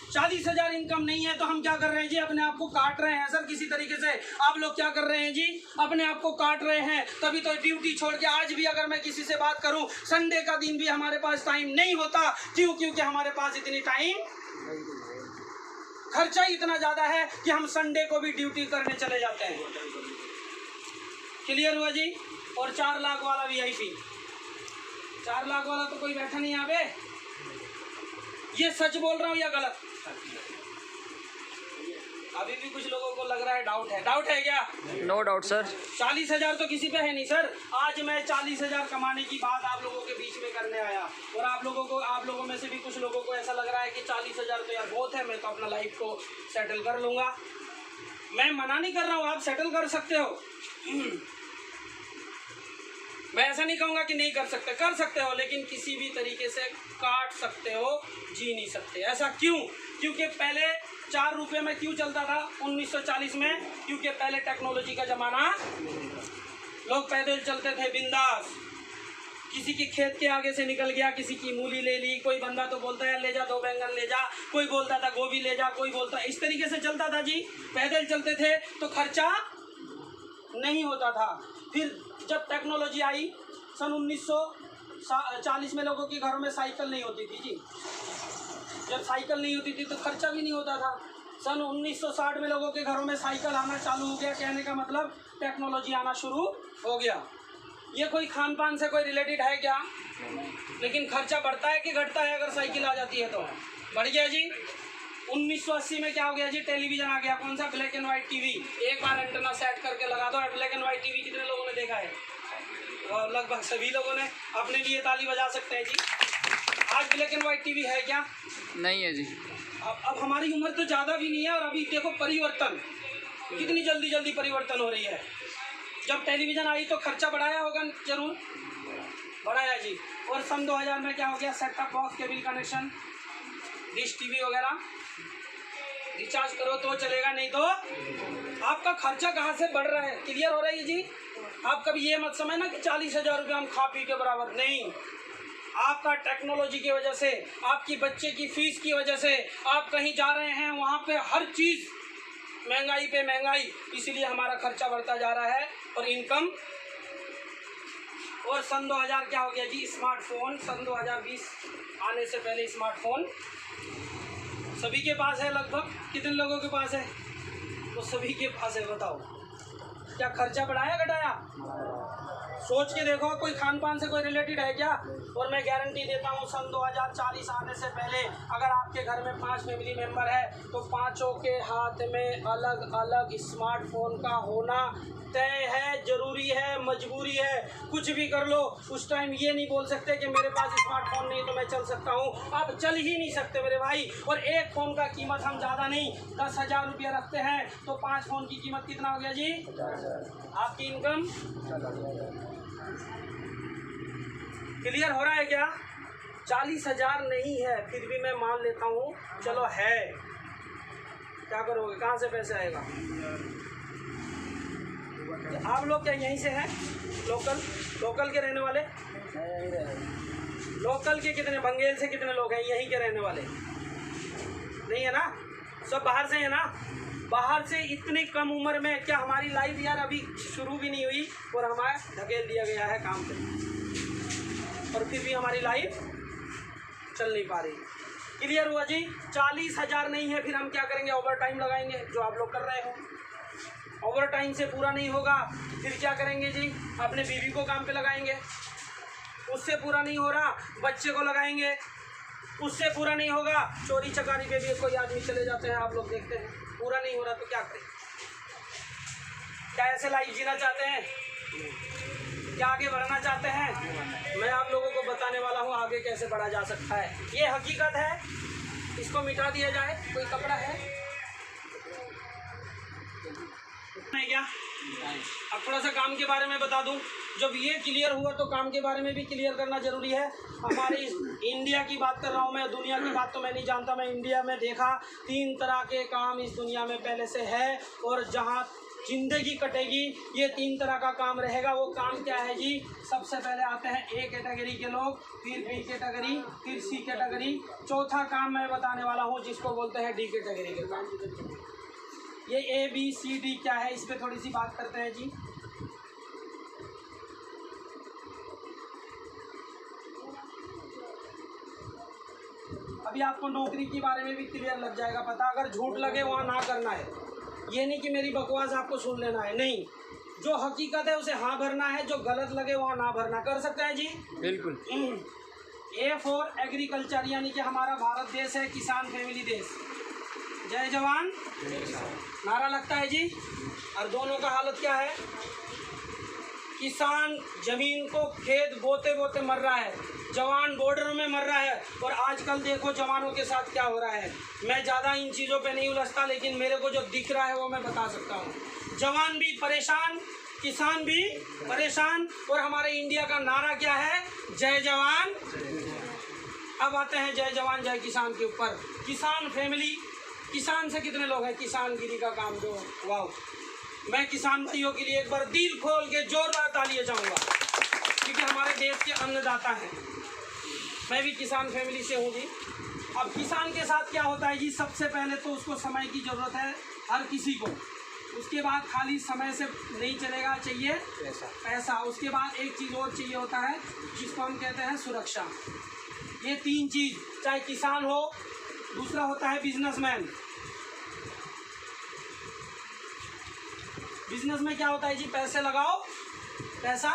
40,000 इनकम नहीं है तो हम क्या कर रहे हैं जी? अपने आप को काट रहे हैं सर किसी तरीके से। आप लोग क्या कर रहे हैं जी? अपने आप को काट रहे हैं। तभी तो ड्यूटी छोड़ के आज भी अगर मैं किसी से बात करूं, संडे का दिन भी हमारे पास टाइम नहीं होता। क्यों? क्योंकि हमारे पास इतनी टाइम, खर्चा ही इतना ज़्यादा है कि हम संडे को भी ड्यूटी करने चले जाते हैं। क्लियर हुआ जी? और 4 लाख वाला वीआईपी, 4 लाख वाला तो कोई बैठा नहीं यहाँ पे। ये सच बोल रहा हूँ या गलत? अभी भी कुछ लोगों को लग रहा है डाउट है क्या? No doubt sir. 40,000 तो किसी पे है नहीं सर। आज मैं 40,000 कमाने की बात आप लोगों के बीच में करने आया, और आप लोगों में से भी कुछ लोगों को ऐसा लग रहा है कि 40,000 तो यार बहुत है, मैं तो अपना लाइफ को सेटल कर लूँगा। मैं मना नहीं कर रहा हूँ, आप सेटल कर सकते हो। मैं ऐसा नहीं कहूँगा कि नहीं कर सकते हो, लेकिन किसी भी तरीके से काट सकते हो, जी नहीं सकते। ऐसा क्यों? क्योंकि पहले 4 रुपये में क्यों चलता था 1940 में? क्योंकि पहले टेक्नोलॉजी का ज़माना, लोग पैदल चलते थे बिंदास। किसी की खेत के आगे से निकल गया, किसी की मूली ले ली, कोई बंदा तो बोलता है ले जा 2 बैंगन ले जा, कोई बोलता था गोभी ले जा, कोई बोलता, इस तरीके से चलता था जी। पैदल चलते थे तो खर्चा नहीं होता था। फिर जब टेक्नोलॉजी आई सन 1940 में, लोगों के घरों में साइकिल नहीं होती थी जी। जब साइकिल नहीं होती थी तो खर्चा भी नहीं होता था। सन 1960 में लोगों के घरों में साइकिल आना चालू हो गया। कहने का मतलब टेक्नोलॉजी आना शुरू हो गया। ये कोई खान पान से कोई रिलेटेड है क्या? लेकिन खर्चा बढ़ता है कि घटता है अगर साइकिल आ जाती है तो? बढ़ गया जी। 1980 में क्या हो गया जी? टेलीविज़न आ गया। कौन सा? Black and white TV. एक बार एंटेना सेट करके लगा दो, ब्लैक एंड वाइट टीवी कितने लोगों ने देखा है? और लगभग सभी लोगों ने। अपने लिए ताली बजा सकते हैं जी। आज ब्लैक एंड वाइट टीवी है क्या? नहीं है जी। अब हमारी उम्र तो ज़्यादा भी नहीं है, और अभी देखो परिवर्तन कितनी जल्दी परिवर्तन हो रही है। जब टेलीविज़न आई तो खर्चा बढ़ाया होगा, जरूर बढ़ाया जी। और सन 2000 में क्या हो गया? Set top box, cable connection, dish TV वगैरह। रिचार्ज करो तो चलेगा, नहीं तो आपका खर्चा कहाँ से बढ़ रहा है? क्लियर हो रहा है जी? आप कभी ये मत समझना कि 40,000 रुपये हम खा पी के बराबर नहीं। आपका टेक्नोलॉजी की वजह से, आपकी बच्चे की फीस की वजह से, आप कहीं जा रहे हैं वहाँ पे हर चीज़ महंगाई पे महंगाई, इसलिए हमारा खर्चा बढ़ता जा रहा है और इनकम। और सन 2000 क्या हो गया जी? स्मार्टफोन। सन 2020 आने से पहले स्मार्टफोन सभी के पास है। लगभग कितने लोगों के पास है? तो सभी के पास है। बताओ क्या खर्चा बढ़ाया घटाया? सोच के देखो, कोई खान पान से कोई रिलेटेड है क्या? और मैं गारंटी देता हूँ सन 2040 आने से पहले अगर आपके घर में 5 फैमिली मेम्बर है तो 5 के हाथ में अलग अलग स्मार्टफोन का होना तय है, जरूरी है, मजबूरी है, कुछ भी कर लो। उस टाइम ये नहीं बोल सकते कि मेरे पास स्मार्टफोन नहीं तो मैं चल सकता हूँ। आप चल ही नहीं सकते मेरे भाई। और एक फ़ोन का कीमत हम ज़्यादा नहीं 10,000 रुपये रखते हैं, तो 5 फ़ोन की कीमत कितना हो गया जी? आपकी इनकम क्लियर हो रहा है क्या? 40,000 नहीं है, फिर भी मैं मान लेता हूँ, चलो है, क्या करोगे? कहाँ से पैसे आएगा? आप लोग क्या यहीं से हैं? लोकल के रहने वाले? लोकल के कितने, बंगेल से कितने लोग हैं यहीं के रहने वाले? नहीं है ना, सब बाहर से है ना? बाहर से इतनी कम उम्र में, क्या हमारी लाइफ यार अभी शुरू भी नहीं हुई और हमारा धकेल दिया गया है काम पे, और फिर भी हमारी लाइफ चल नहीं पा रही। क्लियर हुआ जी? 40,000 नहीं है, फिर हम क्या करेंगे? ओवर टाइम लगाएंगे, जो आप लोग कर रहे हो। ओवर टाइम से पूरा नहीं होगा, फिर क्या करेंगे जी? अपने बीवी को काम पे लगाएंगे, उससे पूरा नहीं हो रहा, बच्चे को लगाएंगे, उससे पूरा नहीं होगा, चोरी चकारी पे भी कोई आदमी चले जाते हैं, आप लोग देखते हैं। पूरा नहीं हो रहा तो क्या करें? क्या ऐसे लाइफ जीना चाहते हैं? क्या आगे बढ़ना चाहते हैं? मैं आप लोगों को बताने वाला हूँ आगे कैसे बढ़ा जा सकता है। ये हकीकत है, इसको मिटा दिया जाए। कोई कपड़ा है क्या? अब थोड़ा सा काम के बारे में बता दूं। जब ये क्लियर हुआ तो काम के बारे में भी क्लियर करना जरूरी है। हमारी इंडिया की बात कर रहा हूँ मैं, दुनिया की बात तो मैं नहीं जानता। मैं इंडिया में देखा 3 तरह के काम इस दुनिया में पहले से है, और जहाँ जिंदगी कटेगी ये 3 तरह का काम रहेगा। वो काम क्या है जी? सबसे पहले आते हैं ए कैटेगरी के लोग, फिर बी कैटेगरी, फिर सी कैटेगरी। चौथा काम मैं बताने वाला हूँ जिसको बोलते हैं डी कैटेगरी के काम। ये ए बी सी डी क्या है, इस पर थोड़ी सी बात करते हैं जी। अभी आपको नौकरी के बारे में भी क्लियर लग जाएगा पता। अगर झूठ लगे वहाँ ना करना है, ये नहीं कि मेरी बकवास आपको सुन लेना है, नहीं। जो हकीकत है उसे हाँ भरना है, जो गलत लगे वहाँ ना भरना। कर सकते हैं जी? बिल्कुल। ए फॉर एग्रीकल्चर, यानी कि हमारा भारत देश है किसान फैमिली देश। जय जवान नारा लगता है जी। और दोनों का हालत क्या है? किसान जमीन को खेत बोते बोते मर रहा है, जवान बॉर्डर में मर रहा है। और आजकल देखो जवानों के साथ क्या हो रहा है। मैं ज़्यादा इन चीज़ों पे नहीं उलझता, लेकिन मेरे को जो दिख रहा है वो मैं बता सकता हूँ। जवान भी परेशान, किसान भी परेशान, और हमारे इंडिया का नारा क्या है? जय जवान। अब आते हैं जय जवान जय किसान के ऊपर। किसान फैमिली, किसान से कितने लोग हैं? किसानगिरी का काम जो, वाह। मैं किसान भाइयों के लिए एक बार दिल खोल के जोरदार तालियां चाहूँगा, क्योंकि हमारे देश के अन्नदाता हैं। मैं भी किसान फैमिली से हूँ जी। अब किसान के साथ क्या होता है जी? सबसे पहले तो उसको समय की ज़रूरत है, हर किसी को। उसके बाद खाली समय से नहीं चलेगा, चाहिए पैसा। उसके बाद एक चीज़ और चाहिए होता है जिसको हम कहते हैं सुरक्षा। ये 3 चीज़, चाहे किसान हो, दूसरा होता है बिजनेसमैन। बिजनेस में क्या होता है जी? पैसे लगाओ, पैसा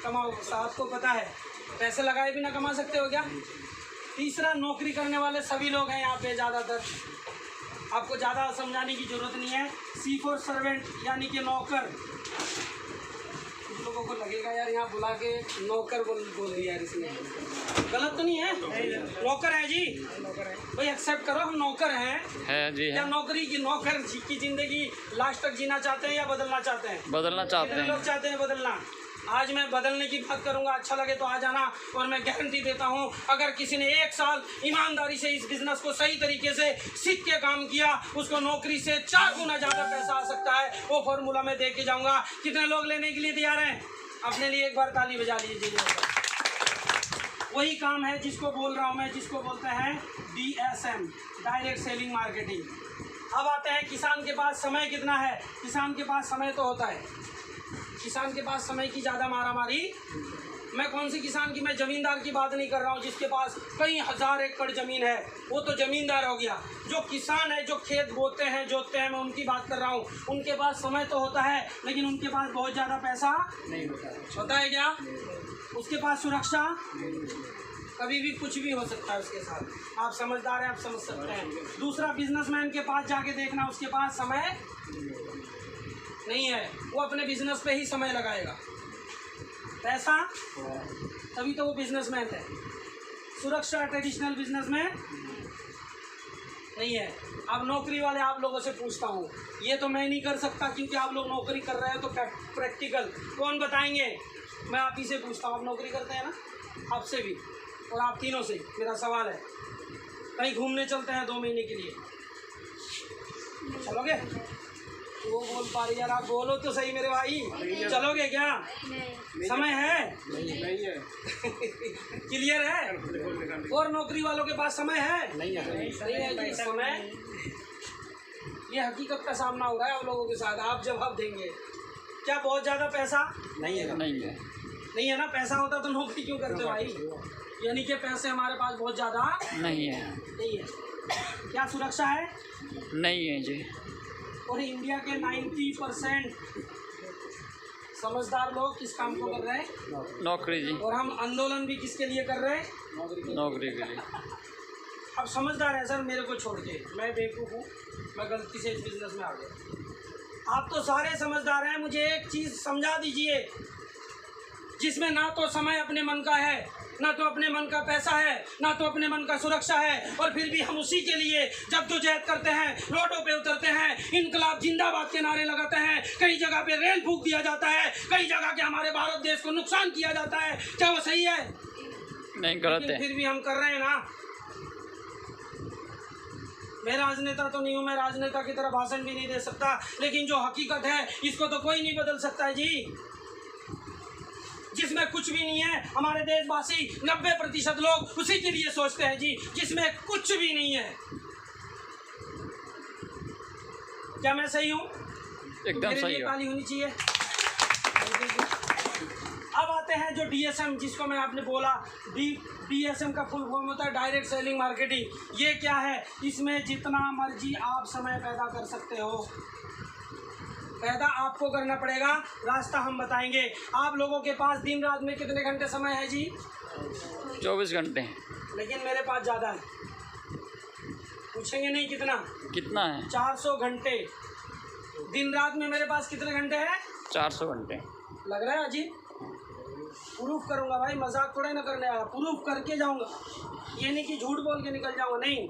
कमाओ। आपको पता है पैसे लगाए बिना कमा सकते हो क्या? तीसरा, नौकरी करने वाले सभी लोग हैं यहाँ पे ज़्यादातर, आपको ज़्यादा समझाने की ज़रूरत नहीं है। सी फॉर सर्वेंट, यानी कि नौकर। कुछ लोगों को लगेगा यार यहाँ बुला के नौकर बोल दिया यार, इसने गलत तो नहीं है? नौकर है जी, भाई एक्सेप्ट करो, हम नौकर हैं जी। क्या नौकरी की, नौकर की जिंदगी लास्ट तक जीना चाहते हैं या बदलना चाहते हैं? बदलना चाहते हैं। लोग चाहते हैं बदलना। आज मैं बदलने की बात करूंगा, अच्छा लगे तो आ जाना। और मैं गारंटी देता हूं, अगर किसी ने 1 साल ईमानदारी से इस बिज़नेस को सही तरीके से सीख के काम किया, उसको नौकरी से 4 गुना ज़्यादा पैसा आ सकता है। वो फॉर्मूला मैं दे के जाऊंगा। कितने लोग लेने के लिए तैयार हैं? अपने लिए एक बार ताली बजा लीजिए। वही काम है जिसको बोल रहा हूँ मैं, जिसको बोलते हैं DSM, डायरेक्ट सेलिंग मार्केटिंग। अब आते हैं किसान के पास समय कितना है? किसान के पास समय तो होता है, किसान के पास समय की ज़्यादा मारामारी। मैं कौन से किसान की, मैं ज़मींदार की बात नहीं कर रहा हूँ जिसके पास कई हज़ार एकड़ ज़मीन है, वो तो ज़मींदार हो गया। जो किसान है, जो खेत बोते हैं, जोतते हैं, मैं उनकी बात कर रहा हूँ। उनके पास समय तो होता है, लेकिन उनके पास बहुत ज़्यादा पैसा नहीं होता है। होता है क्या? उसके पास सुरक्षा, कभी भी कुछ भी हो सकता है उसके साथ। आप समझदार हैं, आप समझ सकते हैं। दूसरा, बिजनेसमैन के पास जाके देखना, उसके पास समय नहीं है, वो अपने बिजनेस पे ही समय लगाएगा। पैसा तभी तो वो बिजनेसमैन है। सुरक्षा ट्रेडिशनल बिजनेस में नहीं है। अब नौकरी वाले आप लोगों से पूछता हूँ, ये तो मैं नहीं कर सकता क्योंकि आप लोग नौकरी कर रहे हैं, तो प्रैक्टिकल कौन बताएंगे? मैं आप ही से पूछता हूँ, आप नौकरी करते हैं ना? आपसे भी और आप तीनों से मेरा सवाल है, कहीं घूमने चलते हैं 2 महीने के लिए, चलोगे? वो बोल पा रही यार, आप बोलो तो सही मेरे भाई, चलोगे क्या? समय है? नहीं है। क्लियर है? और नौकरी वालों के पास समय है? नहीं है जी, समय। ये हकीकत का सामना हो रहा है आप लोगों के साथ। आप जवाब देंगे क्या बहुत ज़्यादा पैसा नहीं है? नहीं है ना? पैसा होता तो नौकरी क्यों करते भाई? यानी कि पैसे हमारे पास बहुत ज़्यादा नहीं है। क्या सुरक्षा है? नहीं है जी। और इंडिया के 90% समझदार लोग किस काम को कर रहे हैं? नौकरी जी। और हम आंदोलन भी किसके लिए कर रहे हैं? नौकरी के लिए। अब समझदार है सर, मेरे को छोड़ के, मैं बेवकूफ़ हूँ, मैं गलती से इस बिजनेस में आ गया। आप तो सारे समझदार हैं, मुझे एक चीज़ समझा दीजिए जिसमें ना तो समय अपने मन का है, ना तो अपने मन का पैसा है, ना तो अपने मन का सुरक्षा है, और फिर भी हम उसी के लिए जद्दोजहद करते हैं, रोडों पे उतरते हैं, इनकलाब जिंदाबाद के नारे लगाते हैं, कई जगह पे रेल फूंक दिया जाता है, कई जगह के हमारे भारत देश को नुकसान किया जाता है। क्या वो सही है? नहीं, गलत है। फिर भी हम कर रहे हैं ना। मैं राजनेता तो नहीं हूँ, मैं राजनेता की तरह भाषण भी नहीं दे सकता, लेकिन जो हकीकत है इसको तो कोई नहीं बदल सकता है जी। जिसमें कुछ भी नहीं है, हमारे देशवासी 90% लोग उसी के लिए सोचते हैं जी, जिसमें कुछ भी नहीं है। क्या मैं सही हूँ? एकदम सही है। ताली होनी चाहिए। अब आते हैं जो DSM, जिसको मैं आपने बोला, DSM का फुल फॉर्म होता है डायरेक्ट सेलिंग मार्केटिंग। ये क्या है? इसमें जितना मर्जी आप समय पैदा कर सकते हो, पैदा आपको करना पड़ेगा, रास्ता हम बताएंगे। आप लोगों के पास दिन रात में कितने घंटे समय है जी? 24 घंटे। लेकिन मेरे पास ज़्यादा है। पूछेंगे नहीं कितना? कितना है? 400 घंटे। दिन रात में मेरे पास कितने घंटे हैं? 400 घंटे। लग रहा है अजीब? प्रूफ करूंगा भाई, मजाक थोड़ा ना करने आया, प्रूफ करके जाऊंगा। ये नहीं कि झूठ बोल के निकल जाऊंगा, नहीं।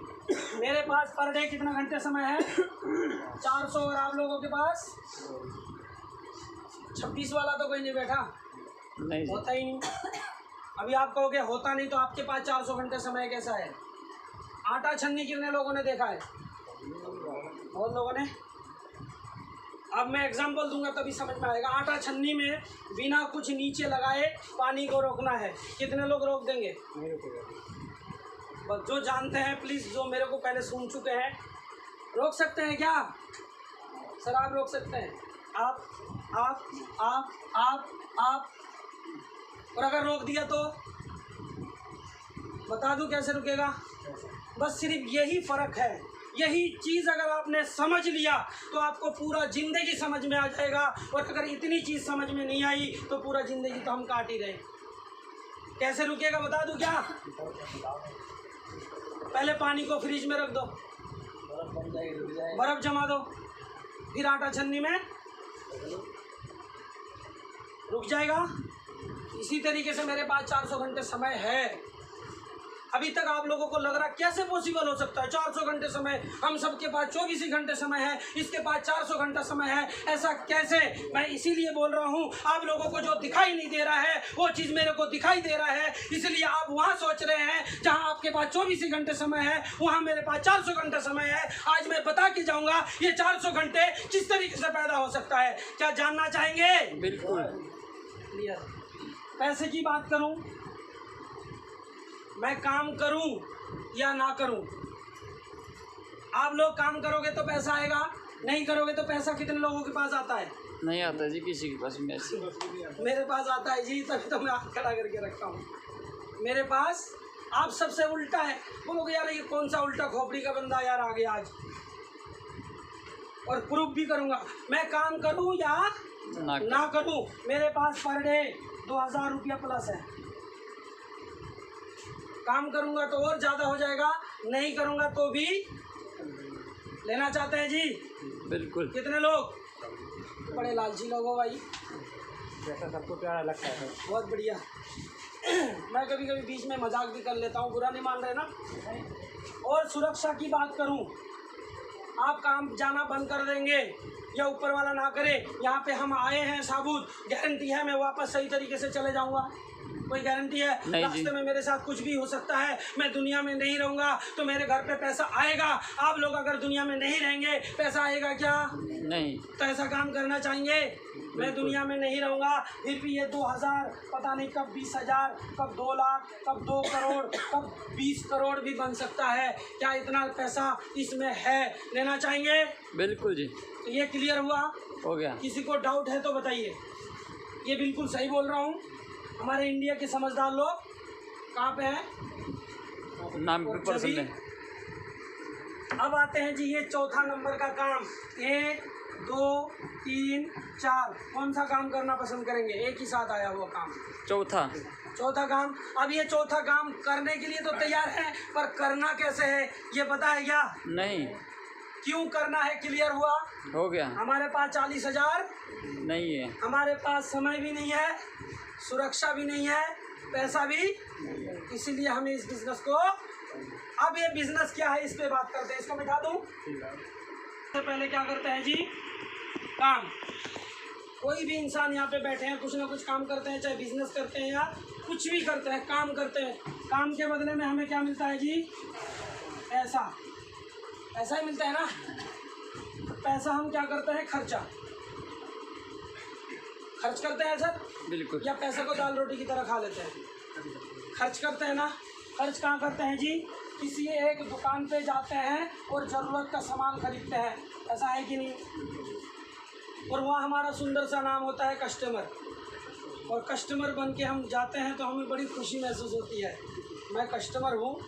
मेरे पास पर डे कितना घंटे समय है? 400। और आप लोगों के पास 26 वाला तो कोई नहीं बैठा, नहीं होता ही नहीं। अभी आप कहोगे होता नहीं, तो आपके पास 400 घंटे समय कैसा है? आटा छन्नी कितने लोगों ने देखा है? बहुत लोगों ने। अब मैं एग्जांपल दूंगा तभी समझ में आएगा। आटा छन्नी में बिना कुछ नीचे लगाए पानी को रोकना है, कितने लोग रोक देंगे? बस जो जानते हैं प्लीज़, जो मेरे को पहले सुन चुके हैं, रोक सकते हैं क्या? सर आप रोक सकते हैं? आप और अगर रोक दिया तो बता दूं कैसे रुकेगा? बस सिर्फ यही फ़र्क है। यही चीज़ अगर आपने समझ लिया तो आपको पूरा ज़िंदगी समझ में आ जाएगा, और अगर इतनी चीज़ समझ में नहीं आई तो पूरा ज़िंदगी तो हम काट ही रहे। कैसे रुकेगा बता दूं क्या? पहले पानी को फ्रिज में रख दो, बर्फ़ जमा दो, फिर आटा छन्नी में रुक जाएगा। इसी तरीके से मेरे पास 400 घंटे समय है। अभी तक आप लोगों को लग रहा कैसे पॉसिबल हो सकता है? 400 घंटे समय, हम सबके पास 24 ही घंटे समय है, इसके पास 400 घंटा समय है, ऐसा कैसे? मैं इसीलिए बोल रहा हूँ, आप लोगों को जो दिखाई नहीं दे रहा है वो चीज़ मेरे को दिखाई दे रहा है, इसलिए आप वहाँ सोच रहे हैं जहाँ आपके पास 24 ही घंटे समय है, वहाँ मेरे पास 400 घंटा समय है। आज मैं बता के जाऊँगा ये 400 घंटे किस तरीके से पैदा हो सकता है। क्या जानना चाहेंगे? बिल्कुल। पैसे की बात करूँ, मैं काम करूं या ना करूं? आप लोग काम करोगे तो पैसा आएगा, नहीं करोगे तो पैसा कितने लोगों के पास आता है? नहीं आता जी किसी के पास। मेरे पास आता है जी, तभी तो मैं हाथ खड़ा करके रखा हूँ। मेरे पास आप सबसे उल्टा है। बोलोगे यार ये कौन सा उल्टा खोपड़ी का बंदा यार आ गया आज, और प्रूफ भी करूँगा। मैं काम करूँ या ना करूँ, मेरे पास पर डे 2000 रुपया प्लस है। काम करूंगा तो और ज़्यादा हो जाएगा, नहीं करूंगा तो भी। लेना चाहते हैं जी? बिल्कुल। कितने लोग? बड़े लालची लोग हो भाई, जैसा सबको प्यारा लगता है। बहुत बढ़िया। मैं कभी कभी बीच में मजाक भी कर लेता हूँ, बुरा नहीं मान रहे ना। और सुरक्षा की बात करूँ, आप काम जाना बंद कर देंगे या ऊपर वाला ना करे, यहाँ पे हम आए हैं साबुत, गारंटी है मैं वापस सही तरीके से चले जाऊँगा? कोई गारंटी है? रास्ते में मेरे साथ कुछ भी हो सकता है, मैं दुनिया में नहीं रहूँगा तो मेरे घर पे पैसा आएगा। आप लोग अगर दुनिया में नहीं रहेंगे पैसा आएगा क्या? नहीं। तो ऐसा काम करना चाहेंगे? मैं दुनिया में नहीं रहूँगा, फिर भी ये 2000 पता नहीं कब 20,000, कब 2 लाख, कब 2 करोड़, कब 20 करोड़ भी बन सकता है। क्या इतना पैसा इसमें है? लेना चाहेंगे? बिल्कुल जी। तो ये क्लियर हुआ? हो गया। किसी को डाउट है तो बताइए। ये बिल्कुल सही बोल रहा हूँ। हमारे इंडिया के समझदार लोग कहाँ पे हैं? नाम भी पसंद है। अब आते हैं जी ये चौथा नंबर का काम। 1 2 3 4 कौन सा काम करना पसंद करेंगे? एक ही साथ आया हुआ काम, चौथा काम। अब ये चौथा काम करने के लिए तो तैयार है, पर करना कैसे है ये पता है क्या? नहीं। क्यों करना है क्लियर हुआ? हो गया। हमारे पास 40,000 नहीं है, हमारे पास समय भी नहीं है, सुरक्षा भी नहीं है, पैसा भी, इसीलिए हमें इस बिजनेस को, अब ये बिजनेस क्या है इस पे बात करते हैं। इसको मिटा दूं? सबसे पहले क्या करते हैं जी? काम। कोई भी इंसान यहाँ पे बैठे हैं, कुछ ना कुछ काम करते हैं, चाहे बिजनेस करते हैं या कुछ भी करते हैं, काम करते हैं। काम के बदले में हमें क्या मिलता है जी? पैसा। पैसा ही मिलता है ना। पैसा हम क्या करते हैं? खर्च करते हैं सर, बिल्कुल। या पैसे को दाल रोटी की तरह खा लेते हैं? खर्च करते हैं ना। खर्च कहाँ करते हैं जी? किसी एक दुकान पे जाते हैं और ज़रूरत का सामान खरीदते हैं, ऐसा है कि नहीं? और वहाँ हमारा सुंदर सा नाम होता है कस्टमर, और कस्टमर बन के हम जाते हैं तो हमें बड़ी खुशी महसूस होती है, मैं कस्टमर हूँ।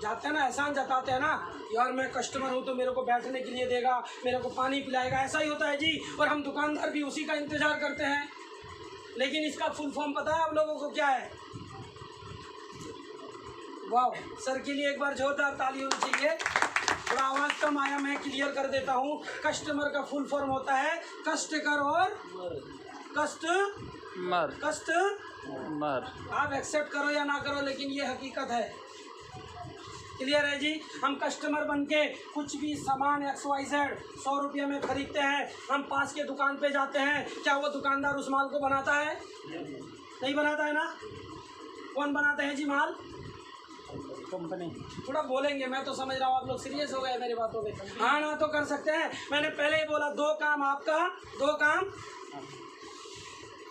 जाते हैं ना, एहसान जताते हैं ना, यार मैं कस्टमर हूँ तो मेरे को बैठने के लिए देगा, मेरे को पानी पिलाएगा, ऐसा ही होता है जी। और हम दुकानदार भी उसी का इंतज़ार करते हैं। लेकिन इसका फुल फॉर्म पता है आप लोगों को क्या है? वाह, सर के लिए एक बार जोरदार ताली होनी चाहिए। थोड़ा आवाज़ कम आया, मैं क्लियर कर देता हूँ। कस्टमर का फुल फॉर्म होता है कष्ट कर और कस्टमर। आप एक्सेप्ट करो या ना करो, लेकिन ये हकीकत है। क्लियर है जी? हम कस्टमर बन के कुछ भी सामान XYZ 100 रुपये में खरीदते हैं, हम पास के दुकान पे जाते हैं, क्या वो दुकानदार उस माल को बनाता है? नहीं बनाता है ना। कौन बनाते हैं जी माल? कंपनी। थोड़ा बोलेंगे, मैं तो समझ रहा हूँ आप लोग सीरियस हो गए मेरी बातों पे। हाँ ना तो कर सकते हैं। मैंने पहले ही बोला 2 काम आपका, 2 काम।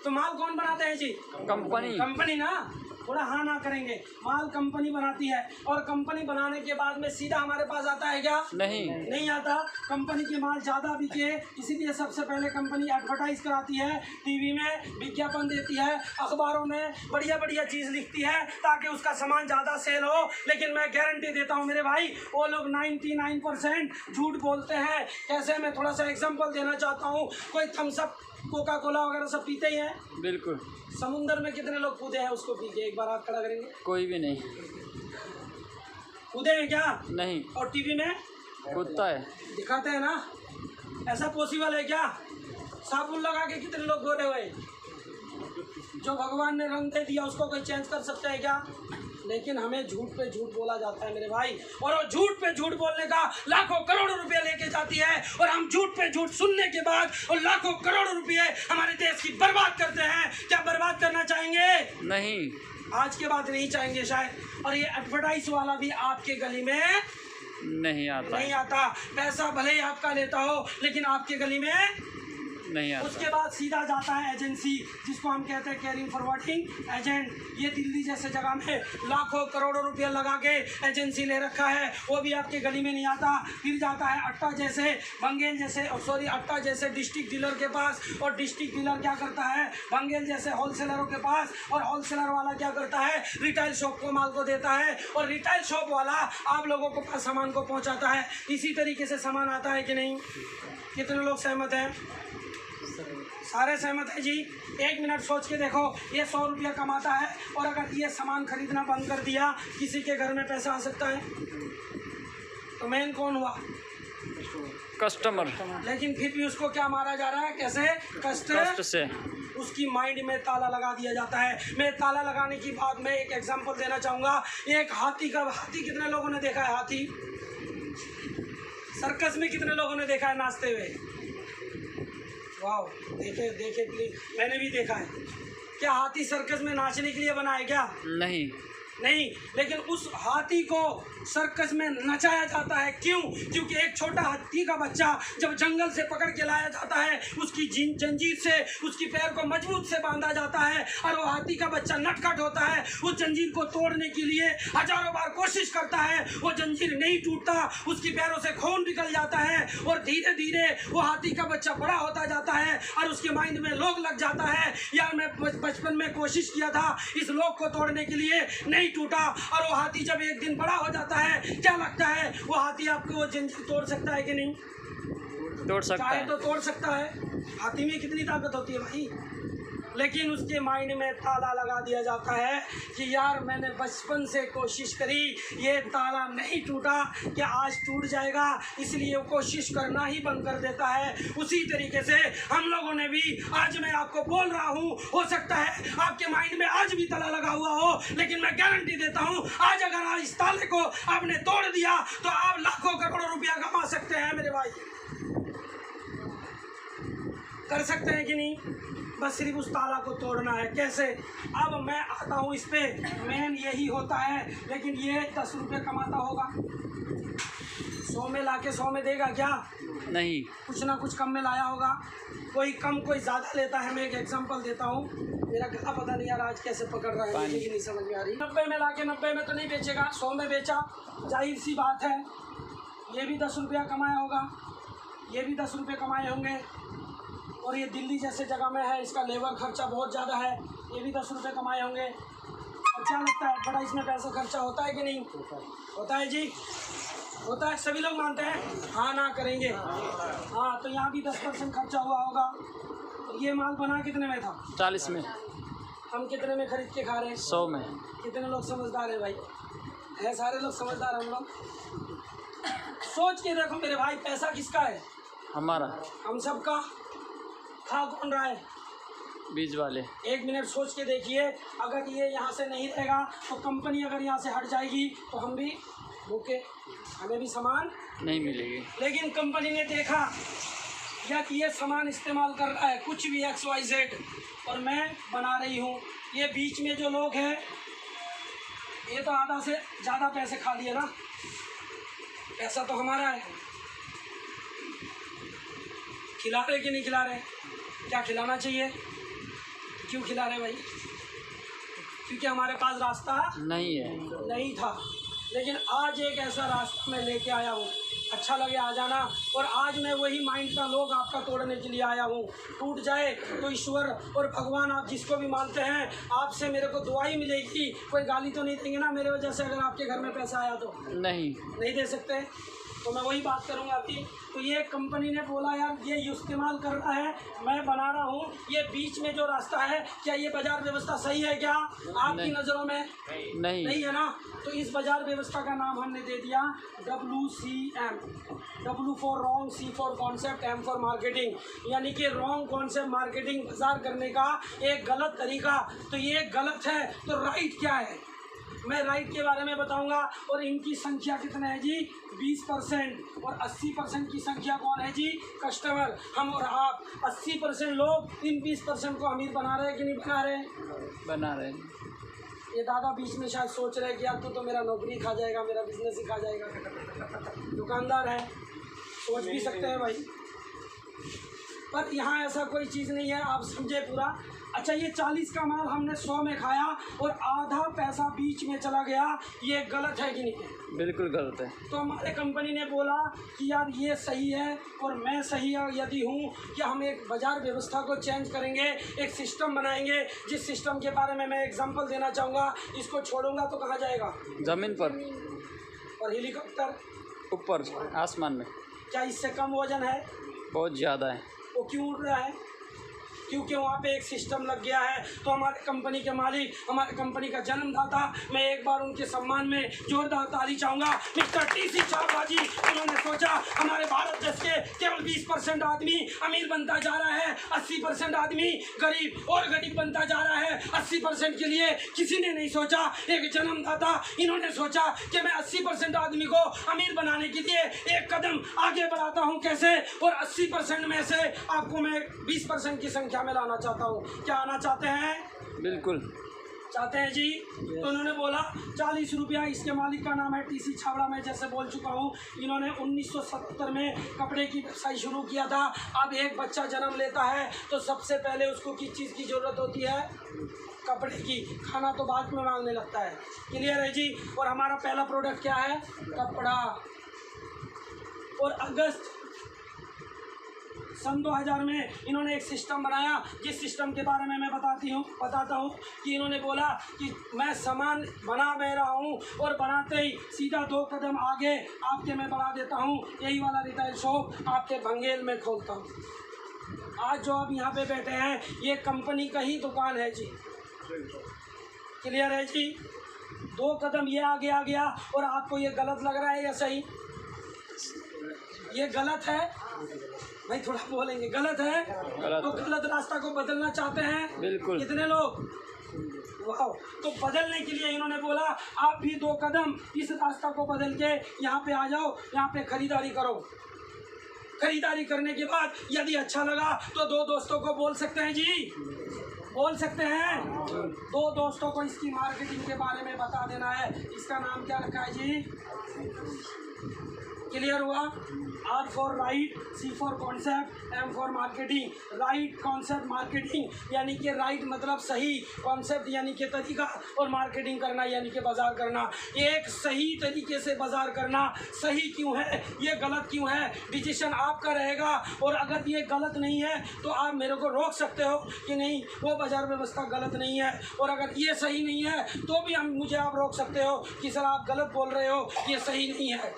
तो माल कौन बनाते हैं जी? कंपनी ना। थोड़ा हाँ ना करेंगे। माल कंपनी बनाती है, और कंपनी बनाने के बाद में सीधा हमारे पास आता है क्या? नहीं आता। कंपनी की माल ज़्यादा बिके, इसीलिए सबसे पहले कंपनी एडवर्टाइज कराती है, टीवी में विज्ञापन देती है, अखबारों में बढ़िया बढ़िया चीज़ लिखती है ताकि उसका सामान ज़्यादा सेल हो। लेकिन मैं गारंटी देता हूँ मेरे भाई, वो लोग 99% झूठ बोलते हैं। कैसे? मैं थोड़ा सा एग्जाम्पल देना चाहता हूँ। कोई थम्स अप, कोका कोला वगैरह सब पीते ही हैं। बिल्कुल। समुंदर में कितने लोग कूदे हैं उसको पी के? एक बार हाथ खड़ा करेंगे। कोई भी नहीं। कूदे हैं क्या? नहीं। और टीवी में कूदता है, दिखाते हैं ना। ऐसा पॉसिबल है क्या? साबुन लगा के कितने लोग गोरे हुए? जो भगवान ने रंग दे दिया उसको कोई चेंज कर सकता है क्या? लेकिन हमें झूठ पे झूठ बोला जाता है मेरे भाई, और वो झूठ पे झूठ बोलने का लाखों करोड़ों रुपए लेके जाती है, और हम झूठ पे झूठ सुनने के बाद और लाखों करोड़ों रुपए हमारे देश की बर्बाद करते हैं। क्या बर्बाद करना चाहेंगे? नहीं। आज के बाद नहीं चाहेंगे शायद। और ये एडवर्टाइज वाला भी आपके गली में नहीं आता। पैसा भले ही आपका लेता हो, लेकिन आपके गली में नहीं आता। उसके बाद सीधा जाता है एजेंसी, जिसको हम कहते हैं कैरिंग फॉरवर्डिंग एजेंट। ये दिल्ली जैसे जगह में लाखों करोड़ों रुपया लगा के एजेंसी ले रखा है, वो भी आपके गली में नहीं आता। फिर जाता है अट्टा जैसे, बंगेल जैसे, अट्टा जैसे डिस्ट्रिक्ट डीलर के पास, और डिस्ट्रिक्ट डीलर क्या करता है? बंगेल जैसे होलसेलरों के पास, और होलसेलर वाला क्या करता है? रिटेल शॉप को माल को देता है, और रिटेल शॉप वाला आप लोगों को पास सामान को पहुँचाता है। इसी तरीके से सामान आता है कि नहीं? कितने लोग सहमत हैं? सारे सहमत है जी। 1 मिनट सोच के देखो, ये 100 रुपया कमाता है, और अगर ये सामान खरीदना बंद कर दिया, किसी के घर में पैसा आ सकता है? तो मेन कौन हुआ? कस्टमर लेकिन फिर भी उसको क्या मारा जा रहा है, कैसे? कष्ट से। उसकी माइंड में ताला लगा दिया जाता है। मैं ताला लगाने की बात में एक एग्जांपल देना चाहूँगा। एक हाथी कितने लोगों ने देखा है? हाथी सर्कस में कितने लोगों ने देखा है नाचते हुए? वाह, देखे प्लीज, मैंने भी देखा है। क्या हाथी सर्कस में नाचने के लिए बना है क्या? नहीं, लेकिन उस हाथी को सर्कस में नचाया जाता है। क्यों? क्योंकि एक छोटा हाथी का बच्चा जब जंगल से पकड़ के लाया जाता है, उसकी जंजीर से उसकी पैर को मजबूत से बांधा जाता है और वो हाथी का बच्चा नटखट होता है। उस जंजीर को तोड़ने के लिए हजारों बार कोशिश करता है, वो जंजीर नहीं टूटता, उसकी पैरों से खून निकल जाता है और धीरे धीरे वो हाथी का बच्चा बड़ा होता जाता है और उसके माइंड में लोग लग जाता है, यार मैं बचपन में कोशिश किया था इस लोग को तोड़ने के लिए, नहीं टूटा। और वो हाथी जब एक दिन बड़ा हो जाता है, क्या लगता है वो हाथी आपको वो जंजीर तोड़ सकता है कि नहीं? तोड़ सकता है। चाहे तो तोड़ सकता है। हाथी में कितनी ताकत होती है भाई। लेकिन उसके माइंड में ताला लगा दिया जाता है कि यार मैंने बचपन से कोशिश करी, ये ताला नहीं टूटा, कि आज टूट जाएगा, इसलिए वो कोशिश करना ही बंद कर देता है। उसी तरीके से हम लोगों ने भी, आज मैं आपको बोल रहा हूँ, हो सकता है आपके माइंड में आज भी ताला लगा हुआ हो, लेकिन मैं गारंटी देता हूँ आज अगर आज इस ताले को आपने तोड़ दिया तो आप लाखों करोड़ों रुपया कमा सकते हैं मेरे भाई। कर सकते हैं कि नहीं? बस सिर्फ उस ताला को तोड़ना है। कैसे? अब मैं आता हूँ इस पे। मेन यही होता है। लेकिन ये 10 रुपये कमाता होगा, 100 में लाके 100 में देगा क्या? नहीं। कुछ ना कुछ कम में लाया होगा। कोई कम कोई ज़्यादा लेता है। मैं एक एग्जांपल देता हूँ। मेरा गला पता नहीं यार आज कैसे पकड़ रहा है, मुझे भी नहीं समझ में आ रही। 90 में लाके 90 में तो नहीं बेचेगा, 100 में बेचा, जाहिर सी बात है। ये भी 10 रुपया कमाया होगा, ये भी 10 रुपये कमाए होंगे। और ये दिल्ली जैसे जगह में है, इसका लेबर खर्चा बहुत ज़्यादा है, ये भी 10 रुपये कमाए होंगे। और क्या लगता है बड़ा इसमें पैसा खर्चा होता है कि नहीं होता है? जी होता है। सभी लोग मानते हैं, हाँ ना करेंगे। हाँ, तो यहाँ भी 10% खर्चा हुआ होगा। तो ये माल बना कितने में था? 40 में। हम कितने में खरीद के खा रहे हैं? 100 में। कितने लोग समझदार हैं भाई? है सारे लोग समझदार हम लोग। सोच के देखो मेरे भाई, पैसा किसका है? हमारा। हम सबका। खा कौन रहा है? बीज वाले। 1 मिनट सोच के देखिए, अगर ये यहाँ से नहीं रहेगा तो कंपनी अगर यहाँ से हट जाएगी तो हम भी भूखे, हमें भी सामान नहीं मिलेगी। लेकिन कंपनी ने देखा या कि ये सामान इस्तेमाल कर रहा है कुछ भी XYZ और मैं बना रही हूँ, ये बीच में जो लोग हैं ये तो आधा से ज़्यादा पैसे खा लिए ना। पैसा तो हमारा है। खिला रहे कि नहीं खिला रहे? क्या खिलाना चाहिए? क्यों खिला रहे भाई? क्योंकि हमारे पास रास्ता नहीं था। लेकिन आज एक ऐसा रास्ता मैं लेके आया हूँ, अच्छा लगे आ जाना। और आज मैं वही माइंड का लोग आपका तोड़ने के लिए आया हूँ। टूट जाए तो ईश्वर और भगवान आप जिसको भी मानते हैं, आपसे मेरे को दुआ ही मिलेगी। कोई गाली तो नहीं देंगे ना मेरे वजह से अगर आपके घर में पैसा आया तो? नहीं दे सकते। तो मैं वही बात करूँगा अभी। तो ये कंपनी ने बोला यार ये इस्तेमाल कर रहा है, मैं बना रहा हूँ, ये बीच में जो रास्ता है, क्या ये बाजार व्यवस्था सही है क्या आपकी नज़रों में? नहीं है ना। तो इस बाजार व्यवस्था का नाम हमने दे दिया WCM। W for wrong, C for concept, M for marketing. यानी कि रॉन्ग कॉन्सेप्ट मार्केटिंग बाजार करने का एक गलत तरीका। तो ये गलत है तो राइट क्या है? मैं राइट के बारे में बताऊंगा। और इनकी संख्या कितना है जी? 20%। और 80% की संख्या कौन है जी? कस्टमर, हम और आप। 80% लोग इन 20% को अमीर बना रहे हैं कि नहीं बना रहे? बना रहे। ये दादा बीच में शायद सोच रहे हैं कि यार तू तो मेरा नौकरी खा जाएगा, मेरा बिजनेस ही खा जाएगा। दुकानदार है, सोच भी सकते हैं भाई, पर यहाँ ऐसा कोई चीज़ नहीं है। आप समझे पूरा? अच्छा, ये 40 का माल हमने 100 में खाया और आधा पैसा बीच में चला गया, ये गलत है कि नहीं? बिल्कुल गलत है। तो हमारे कंपनी ने बोला कि यार ये सही है और मैं सही यदि हूँ कि हम एक बाजार व्यवस्था को चेंज करेंगे, एक सिस्टम बनाएंगे, जिस सिस्टम के बारे में मैं एग्जांपल देना चाहूँगा। इसको छोड़ूंगा तो कहाँ जाएगा? ज़मीन पर। और हेलीकॉप्टर ऊपर आसमान में। क्या इससे कम वजन है? बहुत ज़्यादा है। वो क्यों उड़ रहा है? क्योंकि वहाँ पे एक सिस्टम लग गया है। तो हमारे कंपनी के मालिक, हमारे कंपनी का जन्मदाता, मैं एक बार उनके सम्मान में जोरदार ताली चाहूँगा। मिस्टर टीसी छाबड़ा जी, उन्होंने सोचा हमारे भारत देश के केवल 20% आदमी अमीर बनता जा रहा है, 80% आदमी गरीब और गरीब बनता जा रहा है। 80% के लिए किसी ने नहीं सोचा। एक जन्मदाता, इन्होंने सोचा कि मैं 80% आदमी को अमीर बनाने के लिए एक कदम आगे बढ़ाता हूं। कैसे? और 80% में से आपको मैं 20% की संख्या में लाना चाहता हूं। क्या आना चाहते हैं? बिल्कुल चाहते हैं जी। तो उन्होंने बोला 40 रुपया। इसके मालिक का नाम है टीसी छाबड़ा। मैं जैसे बोल चुका हूँ, इन्होंने 1970 में कपड़े की व्यवसाय शुरू किया था। अब एक बच्चा जन्म लेता है तो सबसे पहले उसको किस चीज़ की ज़रूरत होती है? कपड़े की। खाना तो बाद में मांगने लगता है। क्लियर है जी। और हमारा पहला प्रोडक्ट क्या है? कपड़ा। और अगस्त सन 2000 में इन्होंने एक सिस्टम बनाया, जिस सिस्टम के बारे में मैं बताता हूँ कि इन्होंने बोला कि मैं सामान बना मैं रहा हूँ और बनाते ही सीधा 2 कदम आगे आपके मैं बढ़ा देता हूँ। यही वाला रिटेल शॉप आपके भंगेल में खोलता हूँ। आज जो आप यहाँ पे बैठे हैं, ये कंपनी का ही दुकान है जी। क्लियर है जी। 2 कदम ये आगे आ गया। और आपको ये गलत लग रहा है या सही? ये गलत है भाई, थोड़ा बोलेंगे। गलत है गलत। तो गलत रास्ता को बदलना चाहते हैं? बिल्कुल। कितने लोग? वाह। तो बदलने के लिए इन्होंने बोला आप भी 2 कदम इस रास्ता को बदल के यहाँ पे आ जाओ, यहाँ पे खरीदारी करो। खरीदारी करने के बाद यदि अच्छा लगा तो 2 दोस्तों को बोल सकते हैं जी, बोल सकते हैं। 2 दोस्तों को इसकी मार्केटिंग के बारे में बता देना है। इसका नाम क्या रखा है जी? क्लियर हुआ? R for right, C for concept, M for marketing. Right concept marketing यानी कि राइट मतलब सही, कॉन्सेप्ट यानी कि तरीका, और मार्केटिंग करना यानी कि बाजार करना। एक सही तरीके से बाजार करना। सही क्यों है, ये गलत क्यों है, डिसीजन आपका रहेगा। और अगर ये गलत नहीं है तो आप मेरे को रोक सकते हो कि नहीं वो बाजार व्यवस्था गलत नहीं है। और अगर ये सही नहीं है तो भी मुझे आप रोक सकते हो कि सर आप गलत बोल रहे हो, ये सही नहीं है।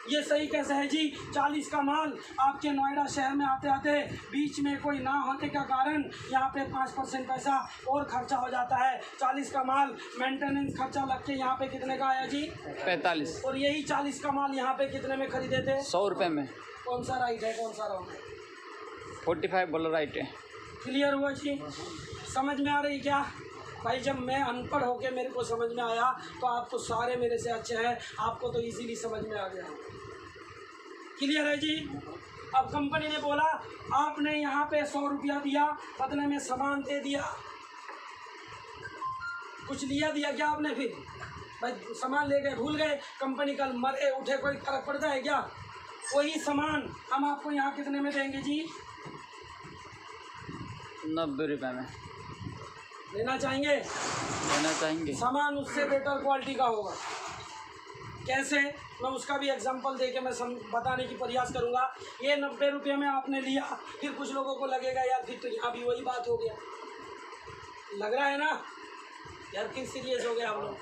ये सही कैसे है जी? 40 का माल आपके नोएडा शहर में आते आते बीच में कोई ना होने का कारण यहाँ पे 5% पैसा और खर्चा हो जाता है। 40 का माल मेंटेनेंस खर्चा लग के यहाँ पे कितने का आया जी? 45। और यही 40 का माल यहाँ पे कितने में खरीदे थे? 100 रुपये में। कौन सा राइट है, कौन सा रॉन्ग है? 45 बोला राइट है। क्लियर हुआ जी? समझ में आ रही क्या भाई? जब मैं अनपढ़ होके मेरे को समझ में आया तो आप तो सारे मेरे से अच्छे हैं, आपको तो इजीली समझ में आ गया। क्लियर है जी? अब कंपनी ने बोला आपने यहाँ पे 100 रुपया दिया, बदले में सामान दे दिया, कुछ लिया दिया क्या आपने? फिर भाई सामान ले गए, भूल गए, कंपनी कल मरे उठे कोई फर्क पड़ता है क्या? वही सामान हम आपको यहाँ कितने में देंगे जी? 90 रुपये में। लेना चाहेंगे? लेना चाहेंगे। सामान उससे बेटर क्वालिटी का होगा। कैसे? मैं उसका भी एग्जांपल देके मैं बताने की प्रयास करूंगा। ये 90 रुपये में आपने लिया, फिर कुछ लोगों को लगेगा यार फिर तो यहाँ भी वही बात हो गया, लग रहा है ना यार? फिर सीरियस हो गए आप लोग,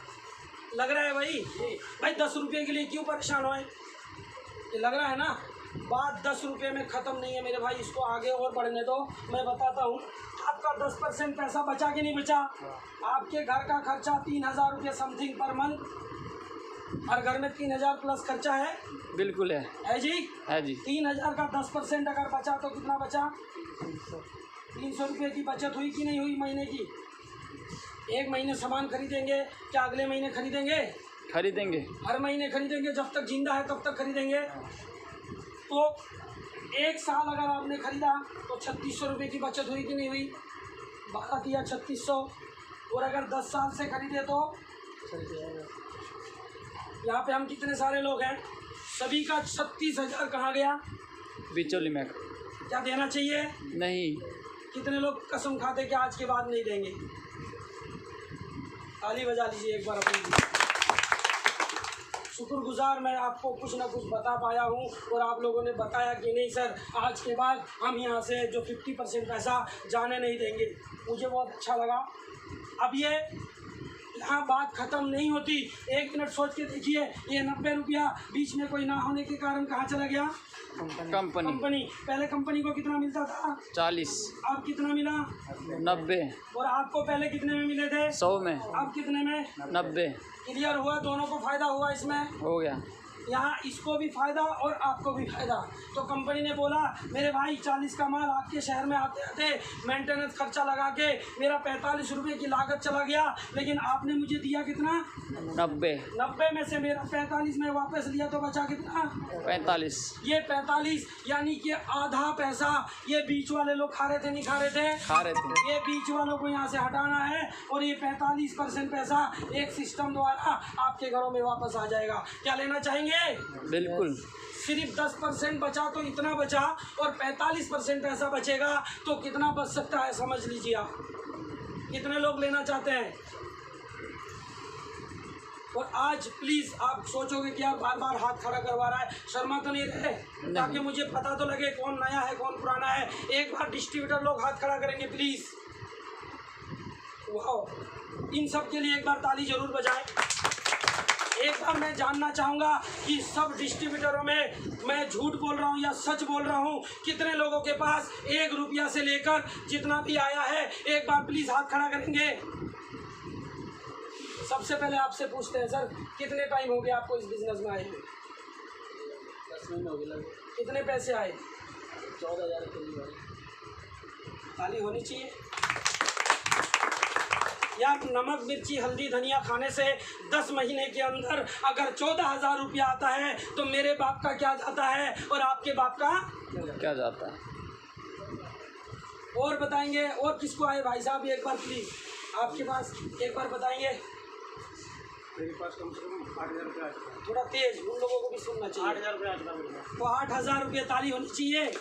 लग रहा है भाई 10 रुपये के लिए क्यों परेशान होए? ये लग रहा है ना? बात 10 रुपये में ख़त्म नहीं है मेरे भाई, इसको आगे और बढ़ने दो। मैं बताता हूँ, आपका 10% पैसा बचा कि नहीं बचा? आपके घर का खर्चा 3000 रुपये समथिंग पर मंथ, हर घर में 3000 प्लस खर्चा है। बिल्कुल है जी? है जी। 3000 का 10% अगर बचा तो कितना बचा? 300 रुपये की बचत हुई कि नहीं हुई महीने की? एक महीने सामान खरीदेंगे, क्या अगले महीने खरीदेंगे? खरीदेंगे। हर महीने खरीदेंगे, जब तक जिंदा है तब तक खरीदेंगे। तो 1 साल अगर आपने खरीदा तो 3600 रुपये की बचत हुई कि नहीं हुई? 12 या 3600। और अगर 10 साल से खरीदे तो यहाँ पे हम कितने सारे लोग हैं, सभी का 36,000 कहाँ गया? बिचौली में। क्या देना चाहिए? नहीं। कितने लोग कसम खाते कि आज के बाद नहीं देंगे? ताली बजा लीजिए एक बार अपनी। शुक्रगुजार मैं आपको कुछ ना कुछ बता पाया हूँ और आप लोगों ने बताया कि नहीं सर आज के बाद हम यहाँ से जो 50% पैसा जाने नहीं देंगे। मुझे बहुत अच्छा लगा। अब ये यहाँ बात खत्म नहीं होती। 1 मिनट सोच के देखिए, ये 90 रुपया बीच में कोई ना होने के कारण कहाँ चला गया? कंपनी। पहले कंपनी को कितना मिलता था? 40, अब कितना मिला? 90, और आपको पहले कितने में मिले थे? 100 में, अब कितने में? 90 क्लियर हुआ? दोनों को फायदा हुआ इसमें। हो गया। यहाँ इसको भी फायदा और आपको भी फायदा। तो कंपनी ने बोला मेरे भाई 40 का माल आपके शहर में आते आते मेंटेनेंस खर्चा लगा के मेरा 45 रुपये की लागत चला गया, लेकिन आपने मुझे दिया कितना? 90 में से मेरा 45 में वापस लिया तो बचा कितना? 45। ये 45 यानी कि आधा पैसा ये बीच वाले लोग खा रहे थे, नहीं खा रहे थे? खा रहे थे। ये बीच वालों को यहाँ से हटाना है और ये 45% पैसा एक सिस्टम द्वारा आपके घरों में वापस आ जाएगा। क्या लेना चाहेंगे? बिल्कुल। सिर्फ 10% बचा तो इतना बचा, और 45% पैसा बचेगा तो कितना बच सकता है समझ लीजिए आप। कितने लोग लेना चाहते हैं? और आज प्लीज आप सोचोगे कि आप बार बार हाथ खड़ा करवा रहा है, शर्मा तो नहीं रहे? ताकि मुझे पता तो लगे कौन नया है कौन पुराना है। एक बार डिस्ट्रीब्यूटर लोग हाथ खड़ा करेंगे प्लीज। वाह, इन सब के लिए एक बार ताली जरूर बजाएं। एक बार मैं जानना चाहूँगा कि सब डिस्ट्रीब्यूटरों में मैं झूठ बोल रहा हूँ या सच बोल रहा हूँ? कितने लोगों के पास 1 रुपया से लेकर जितना भी आया है, एक बार प्लीज़ हाथ खड़ा करेंगे। सबसे पहले आपसे पूछते हैं, सर कितने टाइम हो गया आपको इस बिजनेस में आए हुए? 10 महीने हो गए। कितने पैसे आए? 14,000 के लिए। ताली होनी चाहिए यार। नमक मिर्ची हल्दी धनिया खाने से 10 महीने के अंदर अगर 14,000 रुपया आता है तो मेरे बाप का क्या जाता है और आपके बाप का क्या जाता है? और बताएंगे? और किसको आए भाई साहब एक बार प्लीज आपके पास एक बार बताएंगे। मेरे पास कम से कम 8,000 रुपया आता है। थोड़ा तेज, उन लोगों को भी सुनना चाहिए। 8,000 रुपया आता है मेरे पास। तो 8,000 रुपये ताली होनी चाहिए।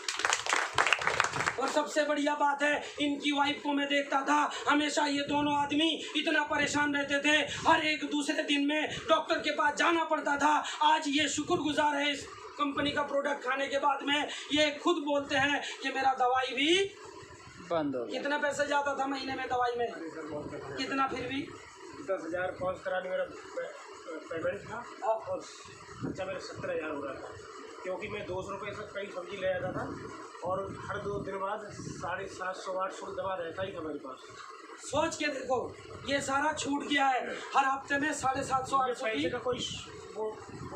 और सबसे बढ़िया बात है, इनकी वाइफ को मैं देखता था हमेशा ये दोनों आदमी इतना परेशान रहते थे, हर एक दूसरे दिन में डॉक्टर के पास जाना पड़ता था। आज ये शुक्रगुजार है इस कंपनी का प्रोडक्ट खाने के बाद में। ये खुद बोलते हैं कि मेरा दवाई भी बंद हो गया। कितना पैसे जाता था महीने में दवाई में? कितना? फिर भी 10,000 कॉल कराने मेरा पेमेंट था और खर्चा मेरा 70,000 हो रहा था, क्योंकि मैं 200 रुपये से कई सब्जी ले आता था और हर 2 दिन बाद 750-800 दवा रहता ही था मेरे पास। सोच के देखो, ये सारा छूट गया है। हर हफ्ते में 750-800 पैसे का कोई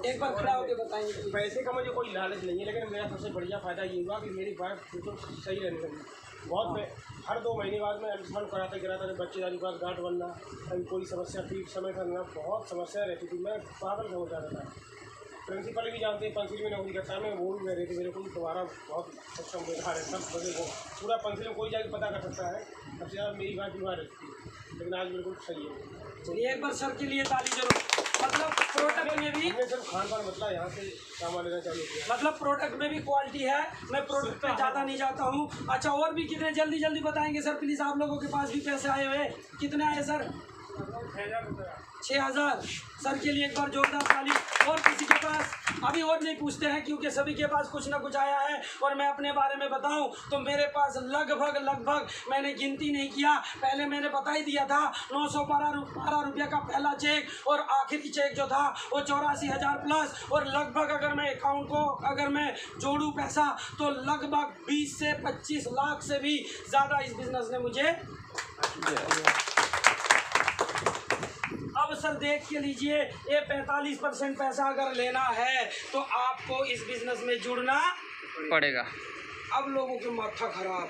एक बार खड़ा होकर बताएंगे। पैसे का मुझे कोई लालच नहीं है, लेकिन मेरा सबसे बढ़िया फ़ायदा ये हुआ कि मेरी वाइफ बिल्कुल सही रहने लगी। बहुत हर 2 महीने बाद में अल्ट्रासाउंड कराते बच्चेदारी के पास गांठ बनना, कभी कोई समस्या ठीक समय पर ना, बहुत समस्या रहती थी। मैं पागल हो जाता था। प्रिंसिपल भी जानते हैं, पंसिल में नौकरी करता है, मैं वो भी कह रहे थे मेरे को दोबारा बहुत सक्षम बेकार है। सब बदले को पूरा पंसिल में कोई जाकर पता कर सकता है, सबसे ज़्यादा मेरी बात बीमार रहती है, लेकिन आज बिल्कुल सही है। चलिए एक बार सर के लिए ताली जरूर। मतलब प्रोडक्ट में भी सिर्फ खान पान मतलब यहाँ से सामान लेना चाहिए, मतलब प्रोडक्ट में भी क्वालिटी है। मैं प्रोडक्ट पे ज़्यादा नहीं जाता हूँ। अच्छा, और भी कितने जल्दी बताएंगे सर प्लीज़? आप लोगों के पास भी पैसे आए हुए, कितने आए सर? 6,000 रुपया। 6,000। सर के लिए एक बार जोरदार ताली। और किसी के पास? अभी और नहीं पूछते हैं क्योंकि सभी के पास कुछ ना कुछ आया है। और मैं अपने बारे में बताऊं तो मेरे पास लगभग मैंने गिनती नहीं किया, पहले मैंने बता ही दिया था 912 रुपया का पहला चेक, और आखिरी चेक जो था वो 84,000 प्लस। और लगभग अगर मैं अकाउंट को अगर मैं जोड़ूँ पैसा तो लगभग 20 से 25 लाख से भी ज़्यादा इस बिज़नेस ने मुझे। अब सर देख के लीजिए, ये 45% पैसा अगर लेना है तो आपको इस बिजनेस में जुड़ना पड़ेगा। अब लोगों के माथा खराब,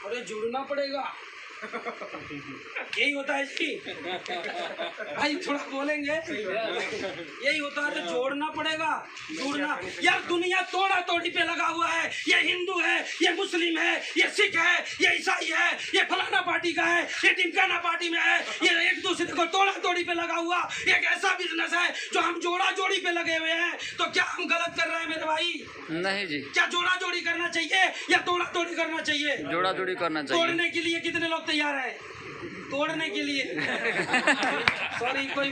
अरे जुड़ना पड़ेगा, यही होता है जी भाई, थोड़ा बोलेंगे, यही होता है। तो जोड़ना पड़ेगा, जुड़ना। यार दुनिया तोड़ा तोड़ी पे लगा हुआ है, ये हिंदू है, ये मुस्लिम है, ये सिख है, ये ईसाई है, ये फलाना पार्टी का है, ये टिमकाना पार्टी में है, ये एक दूसरे को तोड़ा तोड़ी पे लगा हुआ एक ऐसा बिजनेस है जो हम जोड़ा जोड़ी पे लगे हुए हैं। तो क्या हम गलत कर रहे हैं मेरे भाई? नहीं जी। क्या जोड़ा जोड़ी करना चाहिए या तोड़ा तोड़ी करना चाहिए? जोड़ा जोड़ी करना चाहिए। तोड़ने के लिए कितने लोग तैयार हैं? तोड़ने के लिए सॉरी कोई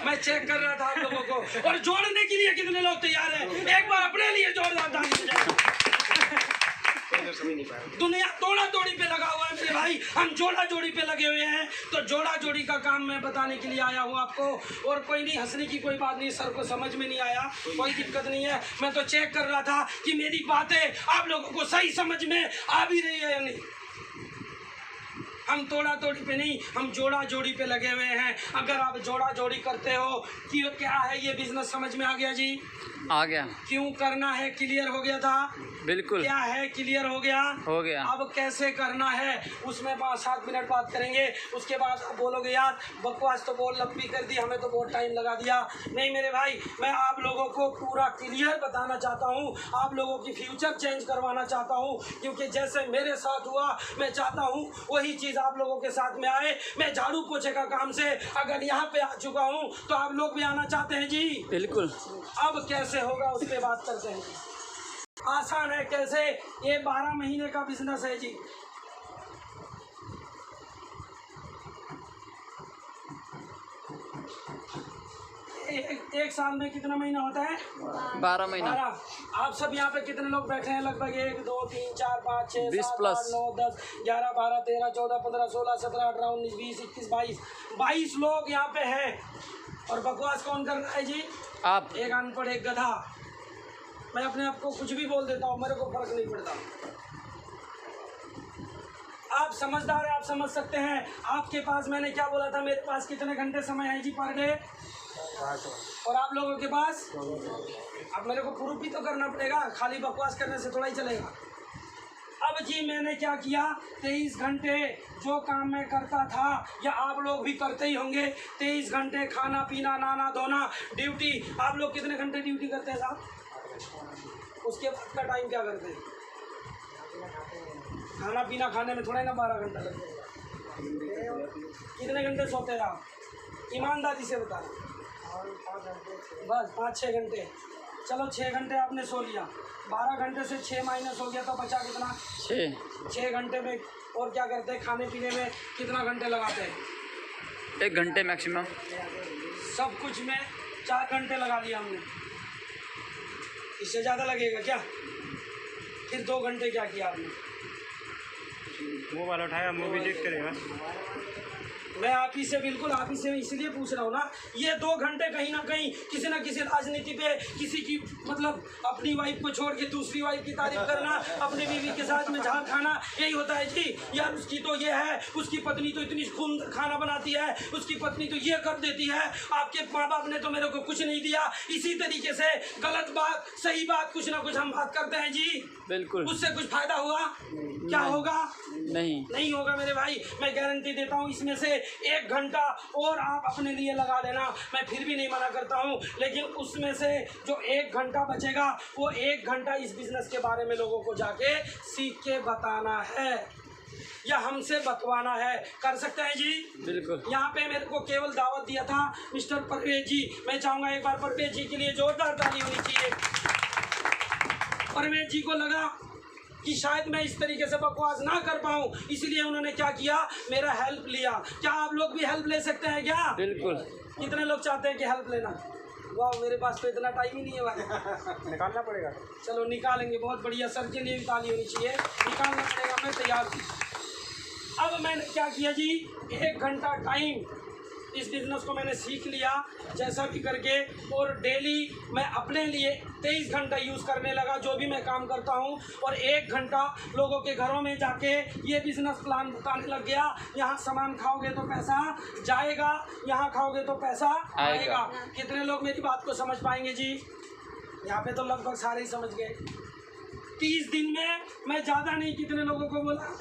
मैं चेक कर रहा था आप लोगों को। और जोड़ने के लिए कितने लोग तैयार हैं? एक बार अपने लिए जोरदार ताली बजाएं। तो समझ नहीं पाया। दुनिया तोड़ा तोड़ी पे लगा हुआ है मेरे भाई, हम जोड़ा जोड़ी पे लगे हुए हैं। तो जोड़ा जोड़ी का काम मैं बताने के लिए आया हूँ आपको, और कोई नहीं, हंसने की कोई बात नहीं। सर को समझ में नहीं आया, कोई दिक्कत नहीं है। मैं तो चेक कर रहा था कि मेरी बातें आप लोगों को सही समझ में आ भी रही है या नहीं। हम तोड़ा तोड़ी पे नहीं, हम जोड़ा जोड़ी पे लगे हुए हैं। अगर आप जोड़ा जोड़ी करते हो कि क्या है ये बिजनेस, समझ में आ गया जी? आ गया। क्यों करना है क्लियर हो गया था? बिल्कुल क्या है क्लियर हो गया? हो गया। अब कैसे करना है उसमें 5-7 मिनट बात करेंगे। उसके बाद आप बोलोगे यार बकवास तो बहुत लंबी कर दी, हमें तो बहुत टाइम लगा दिया। नहीं मेरे भाई, मैं आप लोगों को पूरा क्लियर बताना चाहता हूँ, आप लोगों की फ्यूचर चेंज करवाना चाहता हूँ। क्योंकि जैसे मेरे साथ हुआ, मैं चाहता हूँ वही चीज़ आप लोगों के साथ में आए। मैं झाड़ू पोछे का काम से अगर यहाँ पे आ चुका हूँ तो आप लोग भी आना चाहते हैं जी? बिल्कुल। अब कैसे होगा उस पर बात करते हैं। आसान है कैसे, ये 12 महीने का बिजनेस है जी। एक साल में कितना महीना होता है? 12 महीना। 12। आप सब यहाँ पे कितने लोग बैठे हैं? लगभग 1 2 3 4 5 6 20 7 प्लस। 8 9 10 11 12 13 14 15 16 17 18 19 20 21 22 लोग यहाँ पे हैं। और बकवास कौन कर रहा है जी? आप। एक अनपढ़, एक गधा। मैं अपने आप को कुछ भी बोल देता हूँ, मेरे को फर्क नहीं पड़ता। आप समझदार हैं, आप समझ सकते हैं। आपके पास मैंने क्या बोला था, मेरे पास कितने घंटे समय है जी पर डे? और आप लोगों के पास? अब मेरे को प्रूफ भी तो करना पड़ेगा, खाली बकवास करने से थोड़ा ही चलेगा। अब जी मैंने क्या किया, 23 घंटे जो काम मैं करता था या आप लोग भी करते ही होंगे, 23 घंटे खाना पीना नहाना धोना ड्यूटी। आप लोग कितने घंटे ड्यूटी करते हैं साहब? उसके बाद का टाइम क्या करते हैं? खाना पीना खाने में थोड़ा ही ना 12 घंटा लगता है। कितने घंटे सोते हैं आप? ईमानदारी से बता। बस 5-6 घंटे। चलो 6 घंटे आपने सो लिया, 12 घंटे से 6 माइनस हो गया तो बचा कितना? 6 घंटे में और क्या करते हैं? खाने पीने में कितना घंटे लगाते हैं? 1 घंटे मैक्सिमम। सब कुछ में 4 घंटे लगा दिया हमने। इससे ज़्यादा लगेगा क्या? फिर 2 घंटे क्या किया आपने? मोबाइल उठाया, मूवी देख करेगा। मैं आप ही से बिल्कुल आप ही से इसलिए पूछ रहा हूँ ना, ये 2 घंटे कहीं ना कहीं किसी ना किसी राजनीति पे, किसी की मतलब अपनी वाइफ को छोड़ के दूसरी वाइफ की तारीफ करना, अपनी बीवी के साथ में झाड़ खाना, यही होता है जी। यार उसकी तो ये है, उसकी पत्नी तो इतनी खून खाना बनाती है, उसकी पत्नी तो ये कर देती है, आपके माँ बाप ने तो मेरे को कुछ नहीं दिया। इसी तरीके से गलत बात सही बात कुछ ना कुछ हम बात करते हैं जी। बिल्कुल। उससे कुछ फायदा हुआ? क्या होगा? नहीं होगा मेरे भाई। मैं गारंटी देता हूँ इसमें से 1 घंटा और आप अपने लिए लगा लेना, मैं फिर भी नहीं मना करता हूँ। लेकिन उसमें से जो 1 घंटा बचेगा वो 1 घंटा इस बिजनेस के बारे में लोगों को जाके सीख के बताना है या हमसे बतवाना है। कर सकते हैं जी? बिल्कुल। यहाँ पे मेरे को केवल दावत दिया था मिस्टर परवेज जी। मैं चाहूँगा एक बार परवेज जी के लिए जोरदार ताली होनी चाहिए। परवेज जी को लगा कि शायद मैं इस तरीके से बकवास ना कर पाऊँ, इसलिए उन्होंने क्या किया, मेरा हेल्प लिया। क्या आप लोग भी हेल्प ले सकते हैं क्या? बिल्कुल। कितने लोग चाहते हैं कि हेल्प लेना? वाह, मेरे पास तो इतना टाइम ही नहीं है भाई। निकालना पड़ेगा। चलो निकालेंगे, बहुत बढ़िया। सर के लिए भी ताली होनी चाहिए। निकालना पड़ेगा, मैं तैयार हूँ। अब मैंने क्या किया जी, 1 घंटा टाइम इस बिज़नेस को मैंने सीख लिया जैसा भी करके, और डेली मैं अपने लिए 23 घंटा यूज़ करने लगा जो भी मैं काम करता हूँ। और 1 घंटा लोगों के घरों में जाके ये बिज़नेस प्लान बताने लग गया। यहाँ सामान खाओगे तो पैसा जाएगा, यहाँ खाओगे तो पैसा आएगा। कितने लोग मेरी बात को समझ पाएंगे जी? यहाँ पे तो लगभग सारे ही समझ गए। 30 दिन में मैं ज़्यादा नहीं, कितने लोगों को बोला?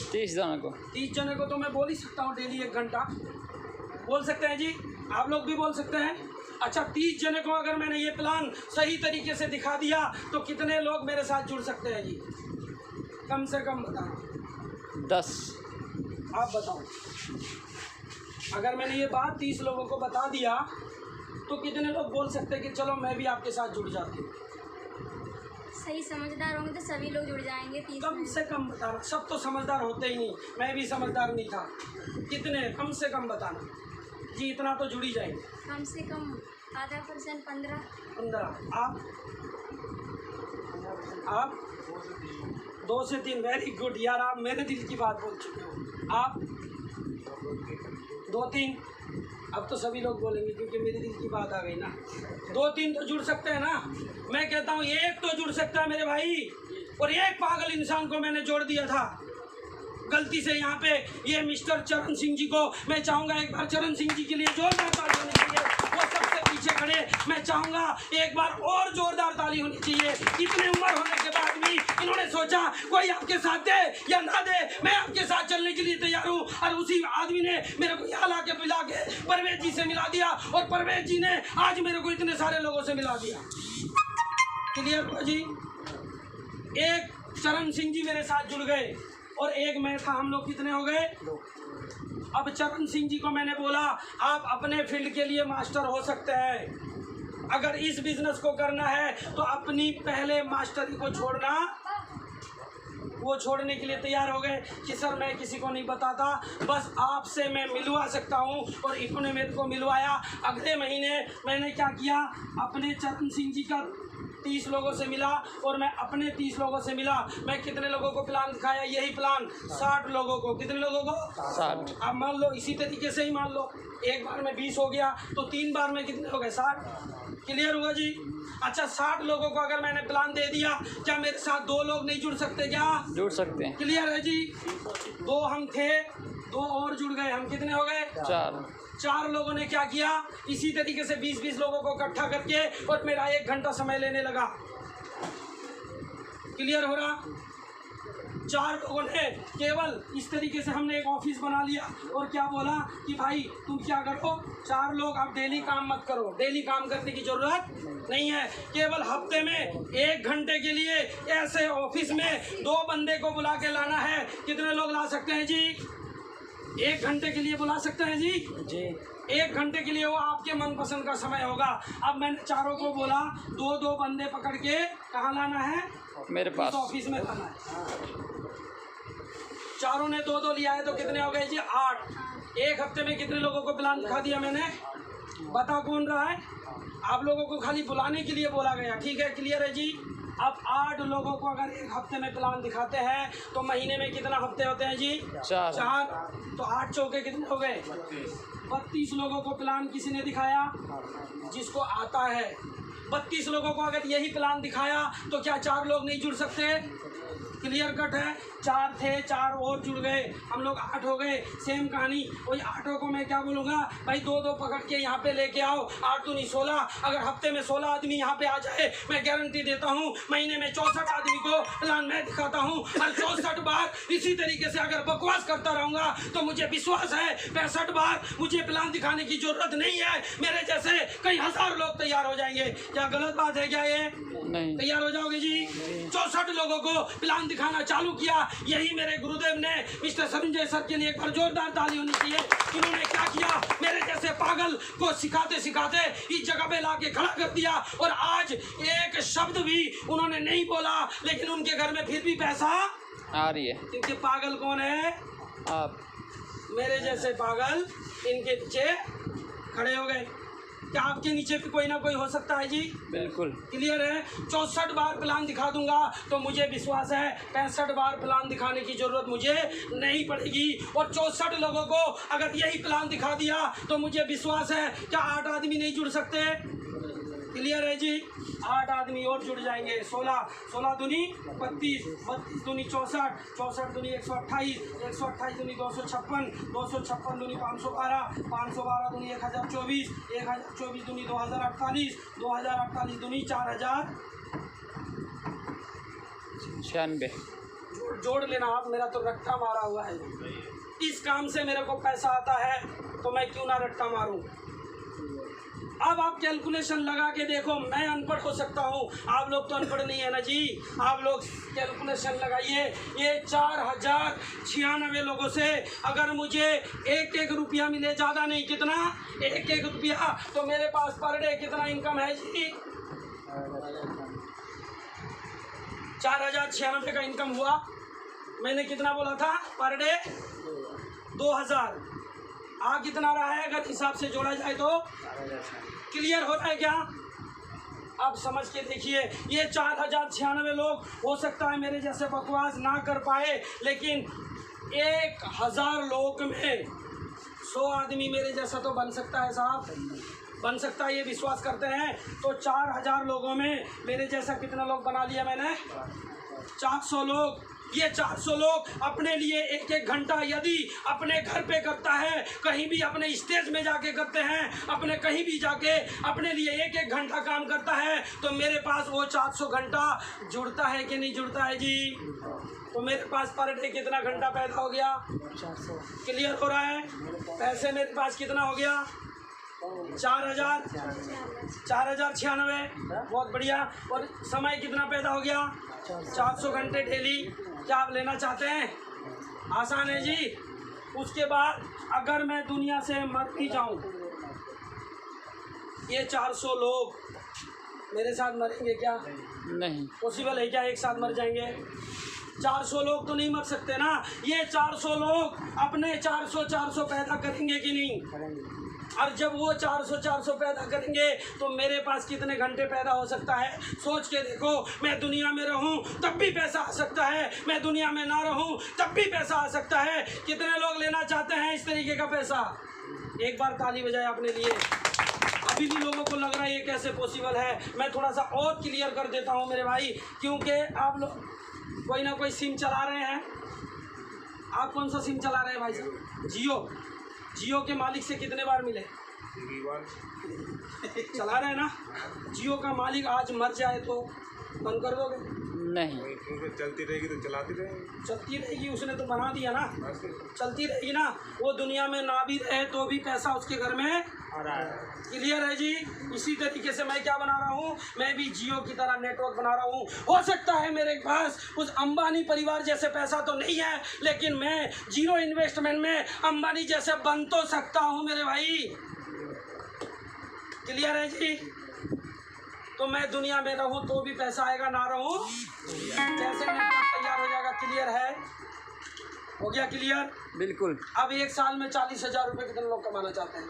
30 जने को। 30 जने को तो मैं बोल ही सकता हूँ डेली 1 घंटा। बोल सकते हैं जी? आप लोग भी बोल सकते हैं? अच्छा, 30 जने को अगर मैंने ये प्लान सही तरीके से दिखा दिया तो कितने लोग मेरे साथ जुड़ सकते हैं जी? कम से कम बताओ। 10। आप बताओ। अगर मैंने ये बात 30 लोगों को बता दिया तो कितने लोग बोल सकते हैं कि चलो मैं भी आपके साथ जुड़ जाती हूँ? सही समझदार होंगे तो सभी लोग जुड़ जाएंगे। 30 कम से कम बताना। सब तो समझदार होते ही नहीं, मैं भी समझदार नहीं था। कितने? कम से कम बताना जी, इतना तो जुड़ ही जाएंगे। कम से कम आधा %, 15। 15। आप? आप 2 से 3, वेरी गुड यार, आप मेरे दिल की बात बोल चुके हो। आप 2-3, अब तो सभी लोग बोलेंगे क्योंकि मेरे दिल की बात आ गई ना। 2-3 तो जुड़ सकते हैं ना। मैं कहता हूँ 1 तो जुड़ सकता है मेरे भाई, और 1 पागल इंसान को मैंने जोड़ दिया था गलती से। यहाँ पे ये मिस्टर चरण सिंह जी को मैं चाहूँगा एक बार चरण सिंह जी के लिए जोरदार ताली होनी चाहिए। वो सबसे पीछे खड़े, मैं चाहूँगा एक बार और जोरदार ताली होनी चाहिए। इतने उम्र होने के बाद भी इन्होंने सोचा कोई आपके साथ दे या ना दे, मैं आपके साथ चलने के लिए तैयार हूँ। और उसी आदमी ने मेरे को यहाँ ला के मिला के परवेज जी से मिला दिया, और परवेज जी ने आज मेरे को इतने सारे लोगों से मिला दिया। क्लियर हुआ जी? एक चरण सिंह जी मेरे साथ जुड़ गए और एक मैं था, हम लोग कितने हो गए? 2। अब चरण सिंह जी को मैंने बोला आप अपने फील्ड के लिए मास्टर हो सकते हैं, अगर इस बिजनेस को करना है तो अपनी पहले मास्टरी को छोड़ना। वो छोड़ने के लिए तैयार हो गए कि सर मैं किसी को नहीं बताता, बस आपसे मैं मिलवा सकता हूँ, और इन्होंने मेरे को मिलवाया। अगले महीने मैंने क्या किया, अपने चरण सिंह जी का 30 लोगों से मिला और मैं अपने 30 लोगों से मिला। मैं कितने लोगों को प्लान दिखाया? यही प्लान 60 लोगों को। कितने लोगों को? 60। अब मान लो इसी तरीके से ही मान लो, एक बार में 20 हो गया तो 3 बार में कितने हो गए? 60। क्लियर हुआ जी? अच्छा, 60 लोगों को अगर मैंने प्लान दे दिया, क्या मेरे साथ 2 लोग नहीं जुड़ सकते? क्या जुड़ सकते हैं? क्लियर है जी? 2 हम थे, 2 और जुड़ गए, हम कितने हो गए? 4 लोगों ने क्या किया, इसी तरीके से 20-20 लोगों को इकट्ठा करके, और मेरा 1 घंटा समय लेने लगा। क्लियर हो रहा? 4 लोगों ने केवल इस तरीके से हमने एक ऑफिस बना लिया और क्या बोला कि भाई तुम क्या करो, 4 लोग आप डेली काम मत करो, डेली काम करने की जरूरत नहीं है, केवल हफ्ते में 1 घंटे के लिए ऐसे ऑफिस में 2 बंदे को बुला के लाना है। कितने लोग ला सकते हैं जी? 1 घंटे के लिए बुला सकते हैं जी? 1 घंटे के लिए, वो आपके मनपसंद का समय होगा। अब मैंने 4 को बोला 2-2 बंदे पकड़ के कहाँ लाना है? मेरे पास ऑफिस में लाना है। 4 ने 2-2 लिया है तो कितने हो गए जी? 8। 1 हफ्ते में कितने लोगों को प्लान दिखा दिया मैंने? बता कौन रहा है? आप लोगों को खाली बुलाने के लिए बोला गया। ठीक है, क्लियर है जी? अब 8 लोगों को अगर 1 हफ्ते में प्लान दिखाते हैं तो महीने में कितना हफ्ते होते हैं जी? 4। तो 8 चौके कितने हो गए? 32 लोगों को प्लान किसी ने दिखाया जिसको आता है। 32 लोगों को अगर यही प्लान दिखाया तो क्या 4 लोग नहीं जुड़ सकते? क्लियर कट है? 4 थे, 4 और जुड़ गए, हम लोग 8 हो गए। सेम कहानी, वही 8 को मैं क्या बोलूँगा, भाई 2-2 पकड़ के यहाँ पे लेके आओ। 8 दूनी 16, अगर हफ्ते में 16 आदमी यहाँ पे आ जाए, मैं गारंटी देता हूँ महीने में 64 आदमी को प्लान मैं दिखाता हूँ। और 64 बार इसी तरीके से अगर बकवास करता रहूँगा तो मुझे विश्वास है 65 बार मुझे प्लान दिखाने की जरूरत नहीं है। मेरे जैसे कई 1000 लोग तैयार हो जाएंगे। क्या गलत बात है क्या ये? नहीं। तैयार हो जाओगे जी? 64 लोगों को प्लान दिखाना चालू किया। यही मेरे गुरुदेव ने मिस्टर संजय सर के लिए एक बार जोरदार ताली होनी चाहिए। इन्होंने क्या किया, मेरे जैसे पागल को सिखाते सिखाते इस जगह पे लाके खड़ा कर दिया, और आज एक शब्द भी उन्होंने नहीं बोला, लेकिन उनके घर में फिर भी पैसा आ रही है। क्योंकि पागल कौन है? आप। मेरे जैसे पागल इनके नीचे खड़े हो गए। क्या आपके नीचे भी कोई ना कोई हो सकता है जी? बिल्कुल। क्लियर है? 64 बार प्लान दिखा दूंगा तो मुझे विश्वास है 65 बार प्लान दिखाने की जरूरत मुझे नहीं पड़ेगी। और 64 लोगों को अगर यही प्लान दिखा दिया तो मुझे विश्वास है क्या 8 आदमी नहीं जुड़ सकते? क्लियर है जी? 8 आदमी और जुड़ जाएंगे। 16 दूनी 32, 32 दूनी 64, 64 दूनी 128, 128 दूनी 256, 256 दूनी 512, 512 दूनी 1024, 1024 दूनी 2048, 2048 दूनी 4096। जोड़ लेना आप, मेरा तो रट्टा मारा हुआ है। इस काम से मेरे को पैसा आता है तो मैं क्यों ना रट्टा मारूं। अब आप कैलकुलेशन लगा के देखो, मैं अनपढ़ हो सकता हूँ, आप लोग तो अनपढ़ नहीं है ना जी। आप लोग कैलकुलेशन लगाइए, ये 4096 लोगों से अगर मुझे 1-1 रुपया मिले, ज़्यादा नहीं, कितना? 1-1 रुपया, तो मेरे पास पर डे कितना इनकम है जी? 4096 का इनकम हुआ। मैंने कितना बोला था पर डे? 2000। आ कितना रहा है अगर हिसाब से जोड़ा जाए तो? क्लियर हो रहा है क्या? आप समझ के देखिए, ये 4096 लोग हो सकता है मेरे जैसे बकवास ना कर पाए, लेकिन 1000 लोग में 100 आदमी मेरे जैसा तो बन सकता है साहब, बन सकता है, ये विश्वास करते हैं। तो 4000 लोगों में मेरे जैसा कितना लोग बना लिया मैंने? 400 लोग। ये 400 लोग अपने लिए 1-1 घंटा यदि अपने घर पे करता है, कहीं भी अपने स्टेज में जाके करते हैं, अपने कहीं भी जाके अपने लिए 1-1 घंटा काम करता है, तो मेरे पास वो 400 घंटा जुड़ता है कि नहीं जुड़ता है जी? तो मेरे पास पर डे कितना घंटा पैदा हो गया? 400। क्लियर हो रहा है? पैसे मेरे पास कितना हो गया? 4096। बहुत बढ़िया। और समय कितना पैदा हो गया? 400 घंटे डेली। क्या आप लेना चाहते हैं? आसान है जी। उसके बाद अगर मैं दुनिया से मर भी जाऊं, ये 400 लोग मेरे साथ मरेंगे क्या? नहीं। पॉसिबल है क्या एक साथ मर जाएंगे? 400 लोग तो नहीं मर सकते ना। ये 400 लोग अपने 400 पैदा करेंगे कि नहीं? और जब वो 400 पैदा करेंगे तो मेरे पास कितने घंटे पैदा हो सकता है? सोच के देखो। मैं दुनिया में रहूं तब भी पैसा आ सकता है, मैं दुनिया में ना रहूं तब भी पैसा आ सकता है। कितने लोग लेना चाहते हैं इस तरीके का पैसा? एक बार ताली बजाए अपने लिए। अभी भी लोगों को लग रहा है ये कैसे पॉसिबल है। मैं थोड़ा सा और क्लियर कर देता हूँ मेरे भाई, क्योंकि आप लोग कोई ना कोई सिम चला रहे हैं। आप कौन सा सिम चला रहे हैं भाई साहब? जियो के मालिक से कितने बार मिले? चला रहे हैं ना। जियो का मालिक आज मर जाए तो बंद कर दोगे? नहीं। चलती रहेगी तो चलाती रहेगी। चलती रहेगी, उसने तो बना दिया ना, चलती रहेगी ना। वो दुनिया में ना भी रहे तो भी पैसा उसके घर में आ रहा है। क्लियर है जी? इसी तरीके से मैं क्या बना रहा हूँ, मैं भी जियो की तरह नेटवर्क बना रहा हूँ। हो सकता है मेरे पास उस अंबानी परिवार जैसे पैसा तो नहीं है, लेकिन मैं जीरो इन्वेस्टमेंट में अंबानी जैसे बन तो सकता हूँ मेरे भाई। क्लियर है जी? तो मैं दुनिया में रहूं तो भी पैसा आएगा, ना रहूं कैसे नेटवर्क तैयार हो जाएगा। क्लियर है? हो गया क्लियर? बिल्कुल। अब एक साल में 40,000 रुपये कितने लोग कमाना चाहते हैं?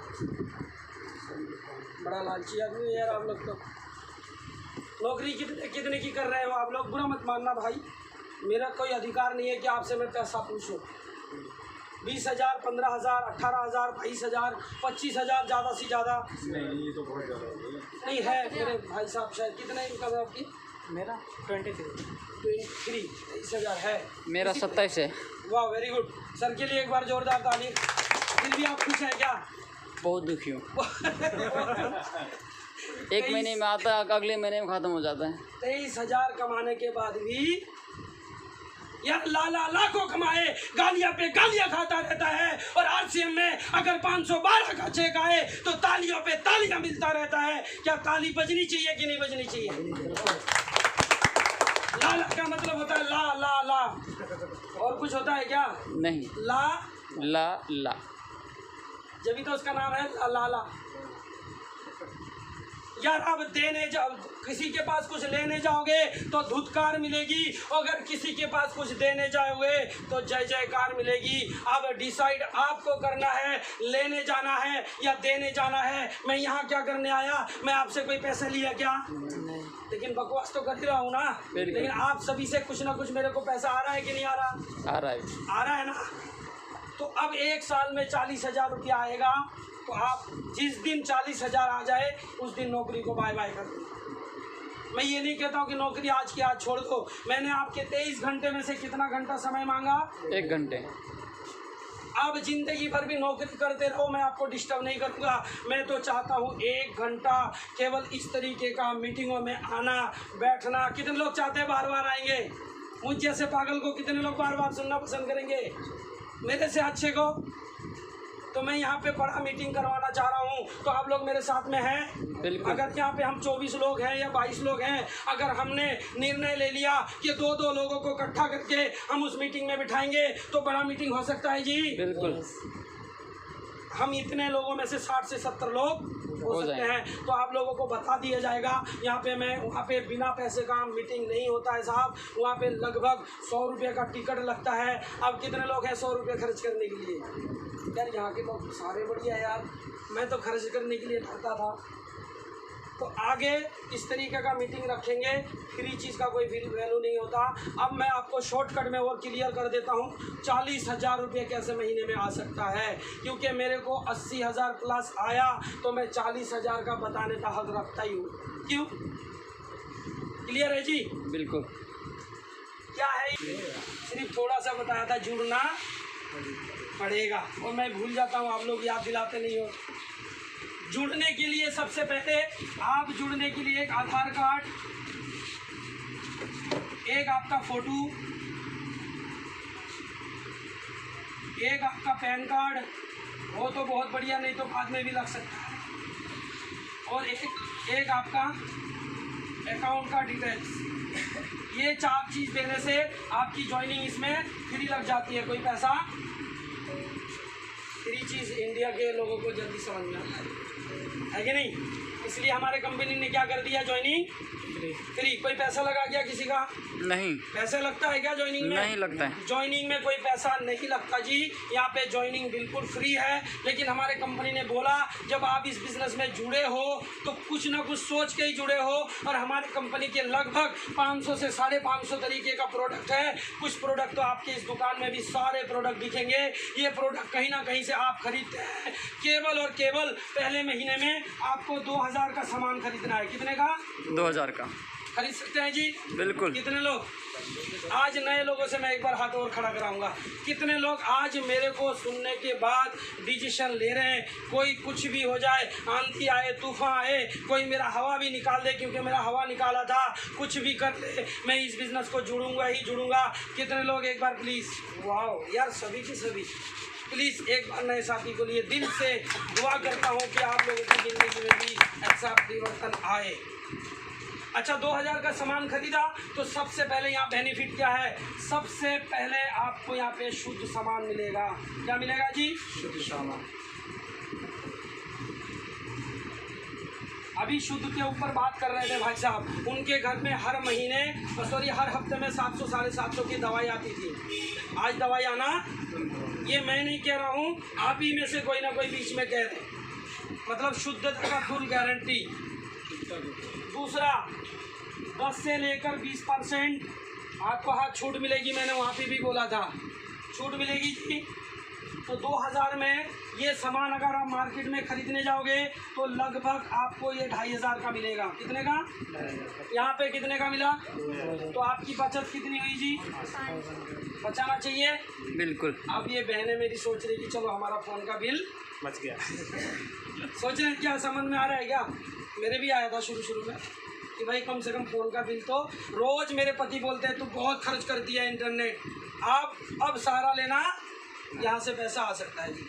बड़ा लालची आदमी है यार आप लोग तो। नौकरी कितने की कर रहे हो आप लोग? बुरा मत मानना भाई, मेरा कोई अधिकार नहीं है कि आपसे मैं पैसा पूछूं। 20,000, 15,000, 18,000, 22,000, 25,000 ज़्यादा से ज़्यादा नहीं, ये तो बहुत ज़्यादा नहीं है मेरे भाई साहब। शायद कितने इनकम है आपकी? मेरा 23 23,000 है। मेरा 27 है। वाह, वेरी गुड। सर के लिए एक बार जोरदार ताली। फिर भी आप खुश हैं क्या? बहुत दुखी हूँ। एक महीने में आता है, अगले महीने में ख़त्म हो जाता है। 23,000 कमाने के बाद भी यार ला को कमाए, गालियां पे गालियां खाता रहता है। और आरसीएम में अगर 512 का चेक आए तो तालियों पे तालियां मिलता रहता है। क्या ताली बजनी चाहिए कि नहीं बजनी चाहिए? ला का मतलब होता है ला। और कुछ होता है क्या? नहीं। ला जब तो उसका नाम है ला। यार अब देने जाओ, किसी के पास कुछ लेने जाओगे तो धुतकार मिलेगी, अगर किसी के पास कुछ देने जाओगे तो जय जयकार मिलेगी। अब डिसाइड आपको करना है, लेने जाना है या देने जाना है। मैं यहाँ क्या करने आया? मैं आपसे कोई पैसे लिया क्या? नहीं। लेकिन बकवास तो कर ही रहा हूँ ना। लेकिन आप सभी से कुछ ना कुछ मेरे को पैसा आ रहा है कि नहीं आ रहा? आ रहा है ना। तो अब एक साल में 40,000 रुपया आएगा, तो आप जिस दिन 40,000 आ जाए उस दिन नौकरी को बाय बाय कर दो। मैं ये नहीं कहता हूँ कि नौकरी आज की आज छोड़ दो। मैंने आपके 23 घंटे में से कितना घंटा समय मांगा? 1 घंटे। अब जिंदगी भर भी नौकरी करते रहो, मैं आपको डिस्टर्ब नहीं करूँगा। मैं तो चाहता हूँ 1 घंटा केवल इस तरीके का मीटिंगों में आना बैठना। कितने लोग चाहते हैं बार बार आएंगे? मुझ जैसे पागल को कितने लोग बार बार सुनना पसंद करेंगे? मेरे से अच्छे को। तो मैं यहाँ पे बड़ा मीटिंग करवाना चाह रहा हूँ, तो आप लोग मेरे साथ में हैं? अगर यहाँ पे हम 24 लोग हैं या 22 लोग हैं, अगर हमने निर्णय ले लिया कि 2-2 लोगों को इकट्ठा करके हम उस मीटिंग में बिठाएंगे तो बड़ा मीटिंग हो सकता है जी। बिल्कुल। हम इतने लोगों में से 60 से 70 लोग हो सकते हैं। तो आप लोगों को बता दिया जाएगा। यहाँ पे वहाँ पे बिना पैसे का मीटिंग नहीं होता है साहब। वहाँ पे लगभग 100 रुपये का टिकट लगता है। अब कितने लोग हैं 100 रुपये खर्च करने के लिए? यार यहाँ के लोग सारे बढ़िया है यार, मैं तो खर्च करने के लिए डरता था। तो आगे इस तरीके का मीटिंग रखेंगे। फ्री चीज़ का कोई वैल्यू नहीं होता। अब मैं आपको शॉर्टकट में और क्लियर कर देता हूँ 40,000 रुपये कैसे महीने में आ सकता है, क्योंकि मेरे को 80,000 प्लस आया तो मैं 40,000 का बताने का हक रखता ही हूँ। क्यों? क्लियर है जी? बिल्कुल। क्या है, सिर्फ थोड़ा सा बताया था, जुड़ना पड़ेगा और मैं भूल जाता हूँ, आप लोग याद दिलाते नहीं हो। जुड़ने के लिए सबसे पहले आप जुड़ने के लिए एक आधार कार्ड, एक आपका फोटो, एक आपका पैन कार्ड हो तो बहुत बढ़िया, नहीं तो बाद में भी लग सकता है, और एक आपका अकाउंट का डिटेल्स। ये 4 चीज़ देने से आपकी ज्वाइनिंग इसमें फ्री लग जाती है। कोई पैसा, फ्री चीज़ इंडिया के लोगों को जल्दी समझ में आता है कि नहीं? इसलिए हमारे कंपनी ने क्या कर दिया, ज्वाइनिंग फ्री। कोई पैसा लगा क्या किसी का? नहीं। पैसा लगता है क्या ज्वाइनिंग में? नहीं लगता है। ज्वाइनिंग में कोई पैसा नहीं लगता जी, यहाँ पे ज्वाइनिंग बिल्कुल फ्री है। लेकिन हमारे कंपनी ने बोला जब आप इस बिज़नेस में जुड़े हो तो कुछ ना कुछ सोच के ही जुड़े हो, और हमारे कंपनी के लगभग 500 से 550 तरीके का प्रोडक्ट है। कुछ प्रोडक्ट तो आपके इस दुकान में भी सारे प्रोडक्ट दिखेंगे। ये प्रोडक्ट कहीं ना कहीं से आप खरीदते हैं। केवल और केवल पहले महीने में आपको 2000 का सामान खरीदना है। कितने का? 2000 का खरीद सकते हैं जी? बिल्कुल। कितने लोग? आज नए लोगों से मैं एक बार हाथ और खड़ा कराऊंगा। कितने लोग आज मेरे को सुनने के बाद डिसीजन ले रहे हैं? कोई कुछ भी हो जाए, आंधी आए, तूफान आए, कोई मेरा हवा भी निकाल दे, क्योंकि मेरा हवा निकाला था, कुछ भी कर ले, मैं इस बिज़नेस को जुड़ूंगा ही जुड़ूंगा। कितने लोग एक बार प्लीज़? वाह यार, सभी की सभी प्लीज़ एक बार नए साथी को लिए दिल से दुआ करता हूँ कि आप लोगों की ज़िंदगी में भी ऐसा परिवर्तन आए। अच्छा, 2000 का सामान खरीदा तो सबसे पहले यहाँ बेनिफिट क्या है? सबसे पहले आपको यहाँ पे शुद्ध सामान मिलेगा। क्या मिलेगा जी? शुद्ध सामान। अभी शुद्ध के ऊपर बात कर रहे थे भाई साहब, उनके घर में हर महीने हर हफ्ते में 700 750 की दवाई आती थी। आज दवाई आना, ये मैं नहीं कह रहा हूँ, आप ही में से कोई ना कोई बीच में कह रहे हैं। मतलब शुद्धता का फुल गारंटी। दूसरा, 10 से लेकर 20% आपको हाथ छूट मिलेगी। मैंने वहाँ पे भी बोला था छूट मिलेगी जी। तो 2000 में ये सामान अगर आप मार्केट में खरीदने जाओगे तो लगभग आपको ये 2500 का मिलेगा। कितने का? यहाँ पे कितने का मिला? तो आपकी बचत कितनी हुई जी? बचाना चाहिए बिल्कुल। अब ये बहनें मेरी सोच रही कि चलो हमारा फ़ोन का बिल बच गया। सोच रहे हैं क्या? समझ में आ रहा है क्या? मेरे भी आया था शुरू में कि भाई कम से कम फ़ोन का बिल तो, रोज़ मेरे पति बोलते हैं तू बहुत खर्च करती है इंटरनेट, आप अब सहारा लेना, यहाँ से पैसा आ सकता है जी।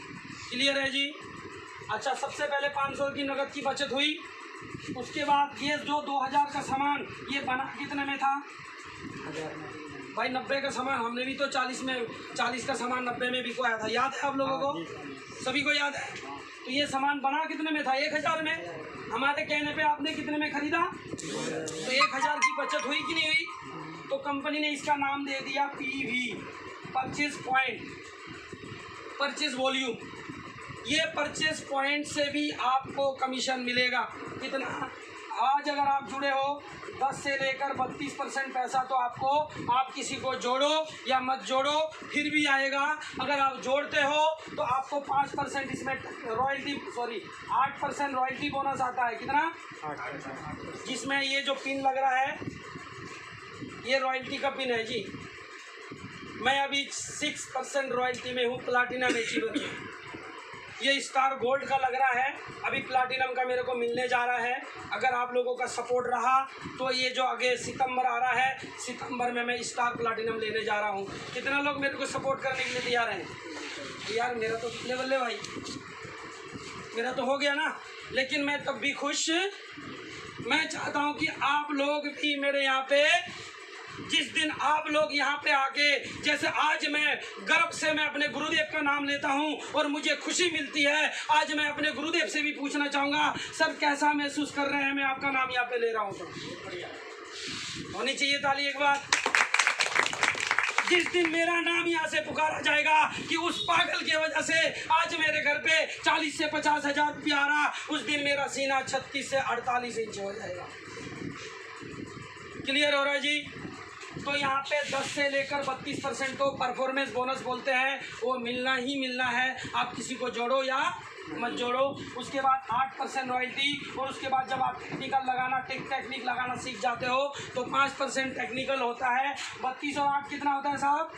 क्लियर है जी? अच्छा, सबसे पहले 500 की नकद की बचत हुई। उसके बाद ये जो 2000 का सामान ये बना कितने में था? 1000 में। भाई 90 का सामान हमने भी तो 40 का सामान 90 में बिकवाया था। याद है आप लोगों को? सभी को याद है? तो ये सामान बना कितने में था? 1000 में। हमारे कहने पे आपने कितने में खरीदा? तो 1000 की बचत हुई कि नहीं हुई? तो कंपनी ने इसका नाम दे दिया PV, purchase point, purchase volume. ये परचेज पॉइंट से भी आपको कमीशन मिलेगा। कितना? आज अगर आप जुड़े हो 10 से लेकर 32% पैसा तो आपको, आप किसी को जोड़ो या मत जोड़ो फिर भी आएगा। अगर आप जोड़ते हो तो आपको 5% इसमें रॉयल्टी, 8% रॉयल्टी बोनस आता है। कितना? 8%। जिसमें ये जो पिन लग रहा है ये रॉयल्टी का पिन है जी। मैं अभी 6% रॉयल्टी में हूँ, प्लाटिनम अचीवर में। ये स्टार गोल्ड का लग रहा है, अभी प्लाटिनम का मेरे को मिलने जा रहा है। अगर आप लोगों का सपोर्ट रहा तो ये जो आगे सितंबर आ रहा है, सितंबर में मैं स्टार प्लाटिनम लेने जा रहा हूँ। कितना लोग मेरे को सपोर्ट करने के लिए तैयार हैं? यार मेरा तो बल्ले भाई, मेरा तो हो गया ना। लेकिन मैं तब भी खुश, मैं चाहता हूँ कि आप लोग भी मेरे यहाँ पे, जिस दिन आप लोग यहाँ पे आके, जैसे आज मैं गर्व से मैं अपने गुरुदेव का नाम लेता हूँ और मुझे खुशी मिलती है, आज मैं अपने गुरुदेव से भी पूछना चाहूँगा सर कैसा महसूस कर रहे हैं, मैं आपका नाम यहाँ पे ले रहा हूँ। तो होनी चाहिए ताली एक बार। जिस दिन मेरा नाम यहाँ से पुकारा जाएगा कि उस पागल की वजह से आज मेरे घर पे 40 से 50 हजार रुपया आ रहा, उस दिन मेरा सीना 36 से 48 इंच हो जाएगा। क्लियर हो रहा है जी? तो यहाँ पे 10 से लेकर 32% तो परफॉर्मेंस बोनस बोलते हैं, वो मिलना ही मिलना है। आप किसी को जोड़ो या मत जोड़ो। उसके बाद 8% रॉयल्टी, और उसके बाद जब आप टेक्निकल लगाना टेक्निक लगाना सीख जाते हो तो 5% टेक्निकल होता है। 32 और 8 कितना होता है साहब?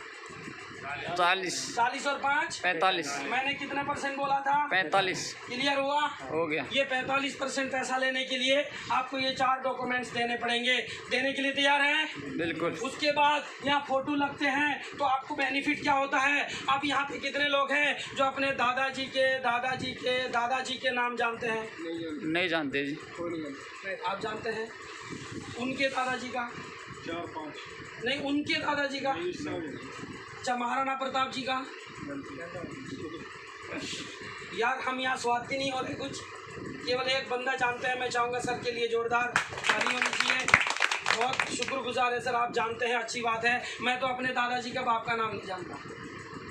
40 40 और 5 45 मैंने कितने परसेंट बोला था? 45 क्लियर हुआ? हो गया। ये 45% पैसा लेने के लिए आपको ये 4 डॉक्यूमेंट्स देने पड़ेंगे। देने के लिए तैयार हैं? बिल्कुल। उसके बाद यहाँ फोटो लगते हैं तो आपको बेनिफिट क्या होता है? आप यहाँ पे कितने लोग हैं जो अपने दादाजी के नाम जानते हैं? नहीं जानते जी। आप जानते हैं? उनके दादाजी का? 4-5 नहीं, उनके दादाजी का? अच्छा, महाराणा प्रताप जी का? यार हम यहाँ स्वार्थी नहीं हो रहे कुछ, केवल एक बंदा जानते हैं। मैं चाहूँगा सर के लिए जोरदार ताली होनी चाहिए। बहुत शुक्रगुजार है सर, आप जानते हैं, अच्छी बात है। मैं तो अपने दादाजी का बाप का नाम नहीं जानता,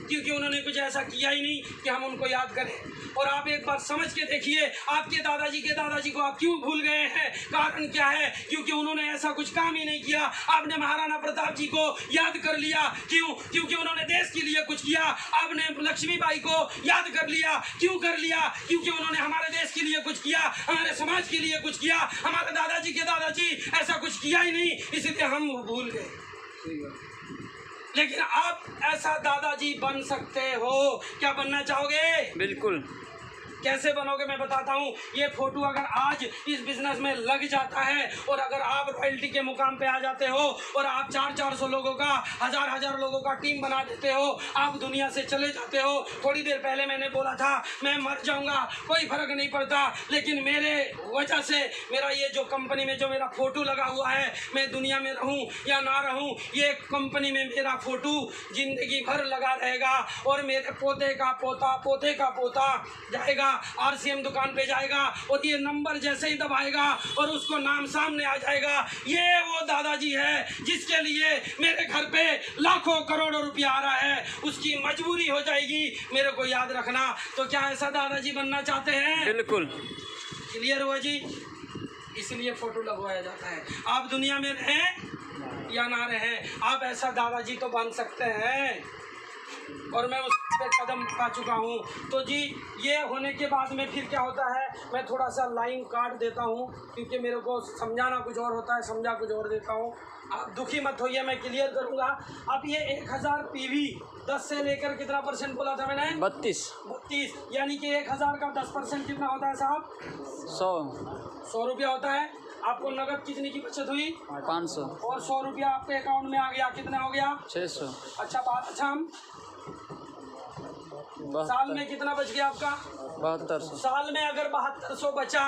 क्योंकि उन्होंने कुछ ऐसा किया ही नहीं कि हम उनको याद करें। और आप एक बार समझ के देखिए, आपके दादाजी को आप क्यों भूल गए हैं? कारण क्या है? क्योंकि उन्होंने ऐसा कुछ काम ही नहीं किया। आपने महाराणा प्रताप जी को याद कर लिया, क्यों? क्योंकि उन्होंने देश के लिए कुछ किया। आपने लक्ष्मीबाई को याद कर लिया, क्यों कर लिया? क्योंकि उन्होंने हमारे देश के लिए कुछ किया, हमारे समाज के लिए कुछ किया। हमारे दादाजी के दादाजी ऐसा कुछ किया ही नहीं, इसलिए हम भूल गए। लेकिन आप ऐसा दादाजी बन सकते हो। क्या बनना चाहोगे? बिल्कुल। कैसे बनोगे मैं बताता हूँ। ये फोटो अगर आज इस बिजनेस में लग जाता है और अगर आप रॉयल्टी के मुकाम पे आ जाते हो और आप 400 लोगों का 1000 लोगों का टीम बना देते हो, आप दुनिया से चले जाते हो। थोड़ी देर पहले मैंने बोला था मैं मर जाऊंगा, कोई फर्क नहीं पड़ता, लेकिन मेरे वजह से मेरा ये जो कंपनी में जो मेरा फोटो लगा हुआ है, मैं दुनिया में रहूं या ना रहूं, ये कंपनी में मेरा फोटो जिंदगी भर लगा रहेगा। और मेरे पोते का पोता जाएगा, आरसीएम दुकान पे जाएगा और ये नंबर जैसे ही दबाएगा और उसको नाम सामने आ जाएगा, ये वो दादाजी है जिसके लिए मेरे घर पे लाखों करोड़ों रुपया आ रहा है। उसकी मजबूरी हो जाएगी मेरे को याद रखना। तो क्या ऐसा दादाजी बनना चाहते हैं? बिल्कुल। क्लियर हुआ जी? इसलिए फोटो लगवाया जाता है। आप दुनिया में रहें या ना रहें, आप ऐसा दादाजी तो बन सकते हैं, और मैं उस पे कदम उठा चुका हूँ। तो जी ये होने के बाद में फिर क्या होता है, मैं थोड़ा सा लाइन काट देता हूँ क्योंकि मेरे को समझाना कुछ और होता है, समझा कुछ और देता हूँ। आप दुखी मत होइए, मैं क्लियर करूँगा। अब ये 1000 पीवी 10 से लेकर कितना परसेंट बोला था मैंने? 32 यानी कि 1000 का 10% कितना होता है साहब? 100 रुपया होता है। आपको नगद कितनी की बचत हुई? 500। और 100 रुपया आपके अकाउंट में आ गया, कितना हो गया? 600। अच्छा बात, अच्छा हम साल में कितना बच गया आपका? 7200। साल में अगर 7200 बचा,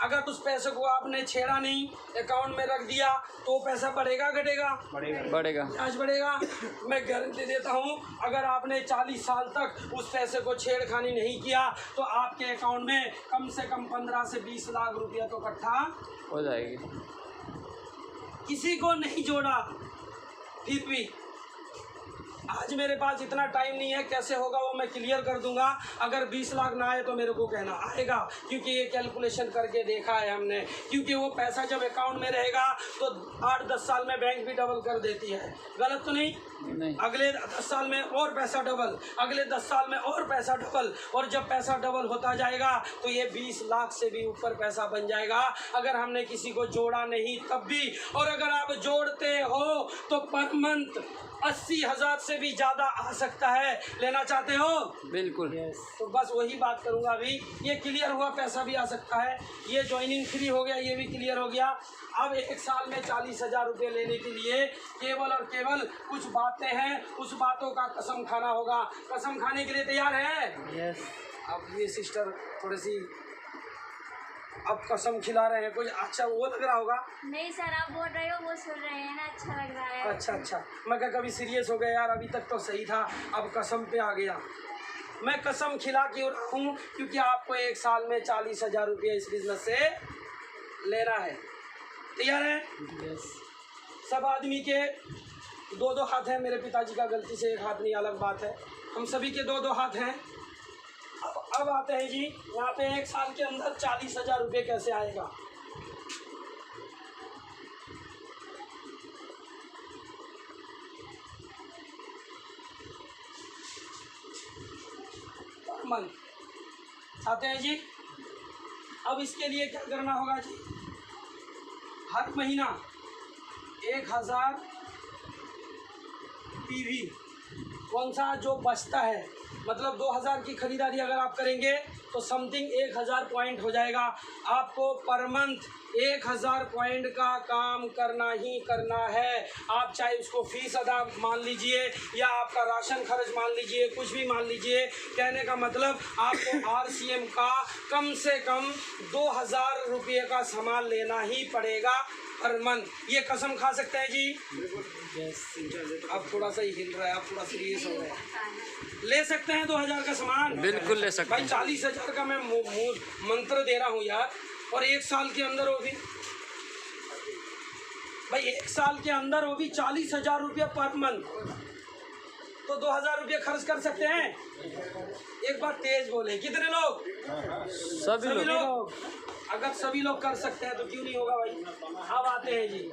अगर उस पैसे को आपने छेड़ा नहीं, अकाउंट में रख दिया, तो पैसा बढ़ेगा घटेगा? बढ़ेगा। आज बढ़ेगा। मैं गारंटी देता हूँ, अगर आपने 40 साल तक उस पैसे को छेड़खानी नहीं किया तो आपके अकाउंट में कम से कम 15 से 20 लाख रुपया तो इकट्ठा हो जाएगी। किसी को नहीं जोड़ा, फिर भी आज मेरे पास इतना टाइम नहीं है, कैसे होगा वो मैं क्लियर कर दूंगा। अगर 20 लाख ना आए तो मेरे को कहना आएगा, क्योंकि ये कैलकुलेशन करके देखा है हमने। क्योंकि वो पैसा जब अकाउंट में रहेगा तो 8-10 साल में बैंक भी डबल कर देती है, गलत तो नहीं? अगले 10 साल में और पैसा डबल, अगले 10 साल में और पैसा डबल, और जब पैसा डबल होता जाएगा तो ये 20 लाख से भी ऊपर पैसा बन जाएगा, अगर हमने किसी को जोड़ा नहीं तब भी। और अगर आप जोड़ते हो तो पर मंथ 80,000 से भी ज़्यादा आ सकता है। लेना चाहते हो? बिल्कुल। तो बस वही बात करूंगा अभी। ये क्लियर हुआ, पैसा भी आ सकता है। ये ज्वाइनिंग फ्री हो गया, ये भी क्लियर हो गया। अब 1 साल में 40,000 रुपये लेने के लिए केवल और केवल कुछ बातें हैं, उस बातों का कसम खाना होगा। कसम खाने के लिए तैयार है? यस। अब ये सिस्टर थोड़ी सी अब कसम खिला रहे हैं, कुछ अच्छा वो लग रहा होगा? नहीं सर, आप बोल रहे हो वो सुन रहे हैं ना, अच्छा लग रहा है। अच्छा, मैं क्या कभी सीरियस हो गया यार, अभी तक तो सही था, अब कसम पे आ गया। मैं कसम खिला क्यों रहा हूँ? क्योंकि आपको 1 साल में 40,000 रुपये इस बिजनेस से लेना है। तैयार है? यस। सब आदमी के दो दो हाथ हैं मेरे पिताजी का, गलती से एक हाथ नहीं, अलग बात है। हम सभी के दो दो हाथ हैं। अब आते हैं जी यहाँ पे 1 साल के अंदर 40,000 रुपये कैसे आएगा। मंथ आते हैं जी। अब इसके लिए क्या करना होगा जी, हर महीना 1,000 PV कौन सा जो बचता है, मतलब 2,000 की खरीदारी अगर आप करेंगे तो समथिंग 1,000 पॉइंट हो जाएगा। आपको पर मंथ 1,000 पॉइंट का काम करना ही करना है। आप चाहे उसको फीस अदा मान लीजिए या आपका राशन खर्च मान लीजिए, कुछ भी मान लीजिए। कहने का मतलब आपको RCM का कम से कम 2,000 रुपये का सामान लेना ही पड़ेगा हर मंथ। ये कसम खा सकते हैं जी। अब थोड़ा सा ही हिल रहा है, अब थोड़ा सीरियस हो रहा है। ले सकते हैं 2,000 का सामान, बिल्कुल ले सकते भाई। हैं। 40,000 का मैं मंत्र दे रहा हूँ यार, और 1 साल के अंदर वो भी भाई 1 साल के अंदर वो भी 40,000 रुपये पर मंथ, तो 2,000 रुपये खर्च कर सकते हैं। एक बार तेज बोले, कितने लोग? सभी लोग। अगर सभी लोग कर सकते हैं तो क्यों नहीं होगा भाई। अब आते हैं जी,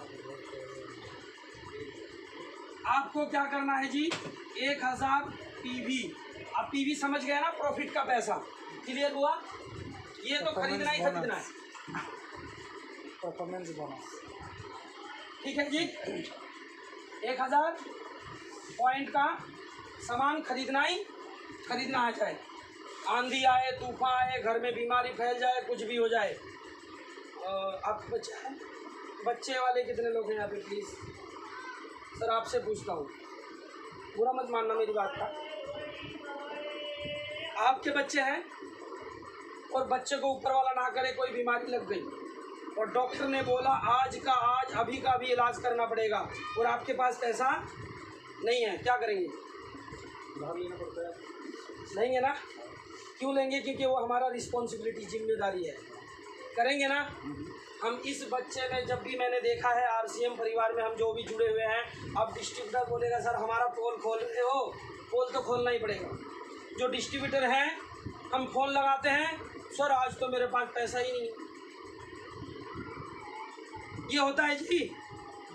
आपको क्या करना है जी, 1,000 PV। आप PV समझ गए ना, प्रॉफिट का पैसा। क्लियर हुआ? ये तो खरीदना ही खरीदना है, परफॉर्मेंस बोनस। ठीक है जी। 1,000 पॉइंट का सामान खरीदना ही खरीदना है, चाहे आंधी आए, तूफान आए, घर में बीमारी फैल जाए, कुछ भी हो जाए। आपके बच्चे हैं? बच्चे वाले कितने लोग हैं यहाँ पे प्लीज़? सर आपसे पूछता हूँ, बुरा मत मानना मेरी बात का। आपके बच्चे हैं और बच्चे को ऊपर वाला ना करे कोई बीमारी लग गई और डॉक्टर ने बोला आज का आज, अभी का भी इलाज करना पड़ेगा, और आपके पास पैसा नहीं है, क्या करेंगे? उधार लेना पड़ता है। लेंगे ना? क्यों लेंगे? क्योंकि वो हमारा रिस्पॉन्सिबिलिटी, जिम्मेदारी है। करेंगे ना? हम इस बच्चे में जब भी मैंने देखा है RCM परिवार में हम जो भी जुड़े हुए हैं, अब डिस्ट्रीब्यूटर बोलेगा सर हमारा पोल खोल रहे हो, पोल तो खोलना ही पड़ेगा। जो डिस्ट्रीब्यूटर हैं हम फ़ोन लगाते हैं, सर आज तो मेरे पास पैसा ही नहीं। ये होता है जी,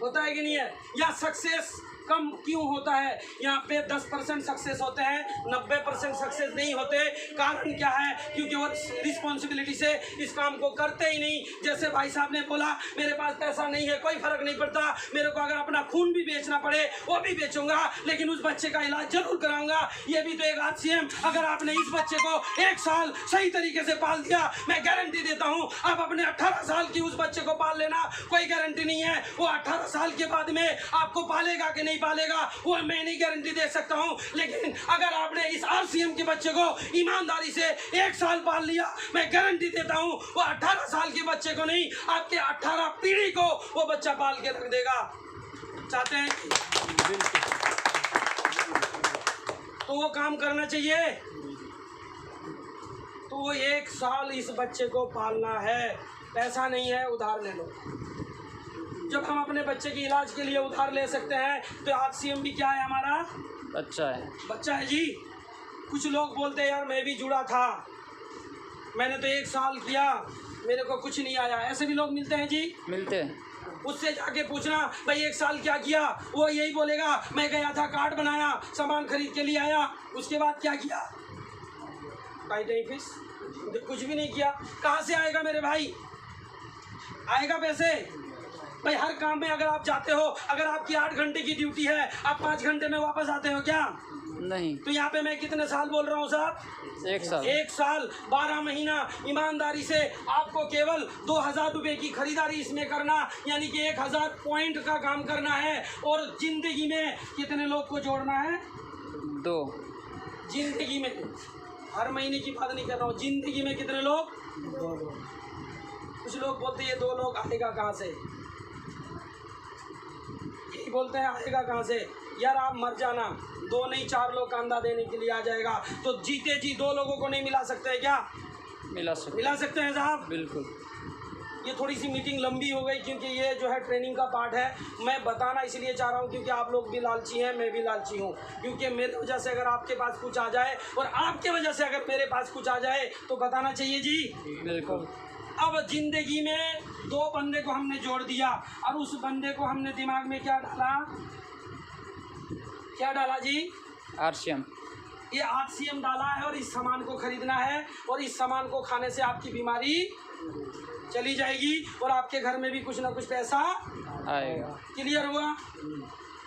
होता है कि नहीं है? या सक्सेस कम क्यों होता है? यहाँ पे 10% सक्सेस होते हैं, 90% सक्सेस नहीं होते। कारण क्या है? क्योंकि वो रिस्पॉन्सिबिलिटी से इस काम को करते ही नहीं। जैसे भाई साहब ने बोला मेरे पास पैसा नहीं है, कोई फ़र्क नहीं पड़ता, मेरे को अगर अपना खून भी बेचना पड़े वो भी बेचूंगा, लेकिन उस बच्चे का इलाज जरूर कराऊंगा। ये भी तो एक RCM। अगर आपने इस बच्चे को 1 साल सही तरीके से पाल दिया, मैं गारंटी देता हूँ आप अपने 18 साल की उस बच्चे को पाल लेना, कोई गारंटी नहीं है वो 18 साल के बाद में आपको पालेगा कि नहीं पालेगा, वो मैं नहीं गारंटी दे सकता हूं। लेकिन अगर आपने इस RCM के बच्चे को ईमानदारी से 1 साल पाल लिया, मैं गारंटी देता हूं वो 18 साल के बच्चे को नहीं, आपके 18 पीढ़ी को वो बच्चा पाल के रख देगा। चाहते हैं तो वो काम करना चाहिए। तो वो 1 साल इस बच्चे को पालना है, पैसा नहीं है उधार ले लो। जब हम अपने बच्चे के इलाज के लिए उधार ले सकते हैं तो RCM भी क्या है हमारा? बच्चा है जी। कुछ लोग बोलते हैं यार मैं भी जुड़ा था, मैंने तो 1 साल किया, मेरे को कुछ नहीं आया। ऐसे भी लोग मिलते हैं जी, मिलते हैं। उससे जाके पूछना भाई 1 साल क्या किया, वो यही बोलेगा मैं गया था, कार्ड बनाया, सामान खरीद के लिए आया, उसके बाद क्या किया? फिस कुछ भी नहीं किया। कहाँ से आएगा मेरे भाई? आएगा पैसे? भाई हर काम में अगर आप जाते हो, अगर आपकी 8 घंटे की ड्यूटी है, आप 5 घंटे में वापस आते हो क्या? नहीं। तो यहाँ पे मैं कितने साल बोल रहा हूँ साहब? 1 साल। 1 साल 12 महीना ईमानदारी से आपको केवल 2,000 रुपये की खरीदारी इसमें करना, यानी कि 1,000 पॉइंट का काम करना है। और जिंदगी में कितने लोग को जोड़ना है? 2। जिंदगी में, हर महीने की बात नहीं कर रहा हूँ, जिंदगी में कितने लोग? 2 लोग। कुछ लोग बोलते हैं ये 2 लोग आएगा कहाँ से? यही बोलते हैं आएगा कहाँ से? यार आप मर जाना, 2 नहीं 4 लोग कांदा देने के लिए आ जाएगा, तो जीते जी 2 लोगों को नहीं मिला सकते हैं क्या? मिला सकते हैं साहब। बिल्कुल। ये थोड़ी सी मीटिंग लंबी हो गई क्योंकि ये जो है ट्रेनिंग का पार्ट है। मैं बताना इसलिए चाह रहा हूँ क्योंकि आप लोग भी लालची हैं, मैं भी लालची हूँ। क्योंकि मेरी वजह से अगर आपके पास कुछ आ जाए और आपके वजह से अगर मेरे पास कुछ आ जाए तो बताना चाहिए जी। बिल्कुल। अब जिंदगी में दो बंदे को हमने जोड़ दिया और उस बंदे को हमने दिमाग में क्या डाला, क्या डाला जी? RCM। ये RCM डाला है और इस सामान को खरीदना है और इस सामान को खाने से आपकी बीमारी चली जाएगी और आपके घर में भी कुछ ना कुछ पैसा आएगा। क्लियर हुआ?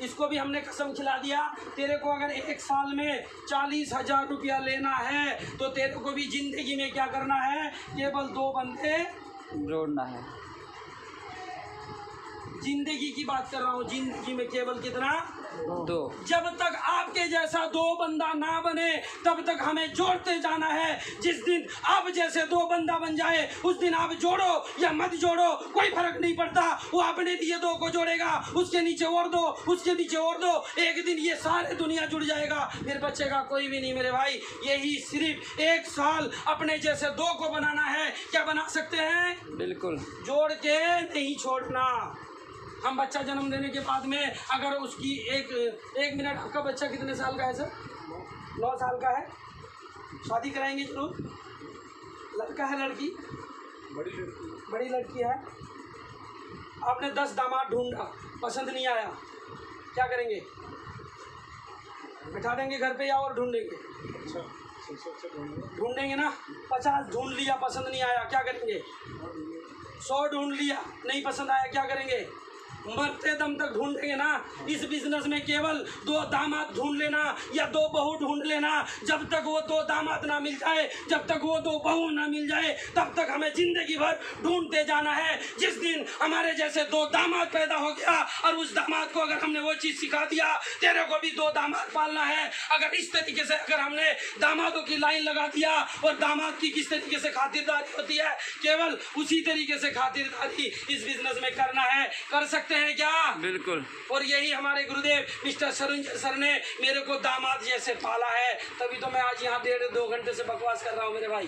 इसको भी हमने कसम खिला दिया, तेरे को अगर 1 साल में 40,000 रुपया लेना है तो तेरे को भी जिंदगी में क्या करना है, केवल 2 बंदे जोड़ना है। जिंदगी की बात कर रहा हूँ, जिंदगी में केवल कितना? 2। जब तक आपके जैसा 2 बंदा ना बने तब तक हमें जोड़ते जाना है। जिस दिन आप जैसे 2 बंदा बन जाए उस दिन आप जोड़ो या मत जोड़ो कोई फर्क नहीं पड़ता। वो अपने लिए 2 को जोड़ेगा, उसके नीचे और 2, उसके नीचे और 2, एक दिन ये सारे दुनिया जुड़ जाएगा, फिर बचेगा कोई भी नहीं मेरे भाई। यही सिर्फ 1 साल अपने जैसे 2 को बनाना है। क्या बना सकते हैं? बिल्कुल। जोड़ के नहीं छोड़ना। हम बच्चा जन्म देने के बाद में अगर उसकी एक मिनट, आपका बच्चा कितने साल का है सर? 9 साल का है। शादी कराएंगे जरूर? लड़का है लड़की? बड़ी लड़की है। आपने 10 दामाद ढूंढा, पसंद नहीं आया, क्या करेंगे? बिठा देंगे घर पे या और ढूंढेंगे? ढूंढेंगे ना। 50 ढूंढ लिया, पसंद नहीं आया, क्या करेंगे? 100 ढूंढ लिया, नहीं पसंद आया, क्या करेंगे? मरते दम तक ढूंढेंगे ना। इस बिजनेस में केवल 2 दामाद ढूंढ लेना या 2 बहू ढूंढ लेना। जब तक वो 2 दामाद ना मिल जाए, जब तक वो 2 बहू ना मिल जाए, तब तक हमें जिंदगी भर ढूंढते जाना है। जिस दिन हमारे जैसे 2 दामाद पैदा हो गया और उस दामाद को अगर हमने वो चीज़ सिखा दिया, तेरे को भी 2 दामाद पालना है। अगर इस तरीके से अगर हमने दामादों की लाइन लगा दिया और दामाद की किस तरीके से खातिरदारी होती है, केवल उसी तरीके से खातिरदारी इस बिजनेस में करना है। कर सकते हैं क्या? बिल्कुल। और यही हमारे गुरुदेव मिस्टर सरुंजय सर ने मेरे को दामाद जैसे पाला है, तभी तो मैं आज यहाँ 1.5-2 घंटे से बकवास कर रहा हूँ मेरे भाई।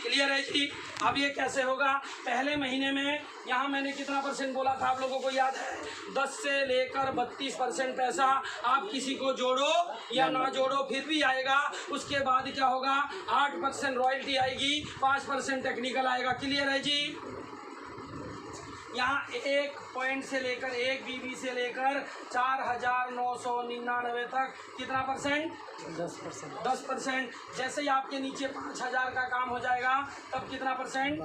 क्लियर है जी? अब ये कैसे होगा? पहले महीने में यहाँ मैंने कितना % बोला था आप लोगों को याद है? 10 से लेकर 32% पैसा आप किसी को जोड़ो या ना जोड़ो फिर भी आएगा। उसके बाद क्या होगा? 8% रॉयल्टी आएगी, 5% टेक्निकल आएगा। क्लियर है जी? यहाँ 1 पॉइंट से लेकर 1 BB से लेकर 4,999 तक कितना %? 10%। जैसे ही आपके नीचे 5,000 का काम हो जाएगा तब कितना %?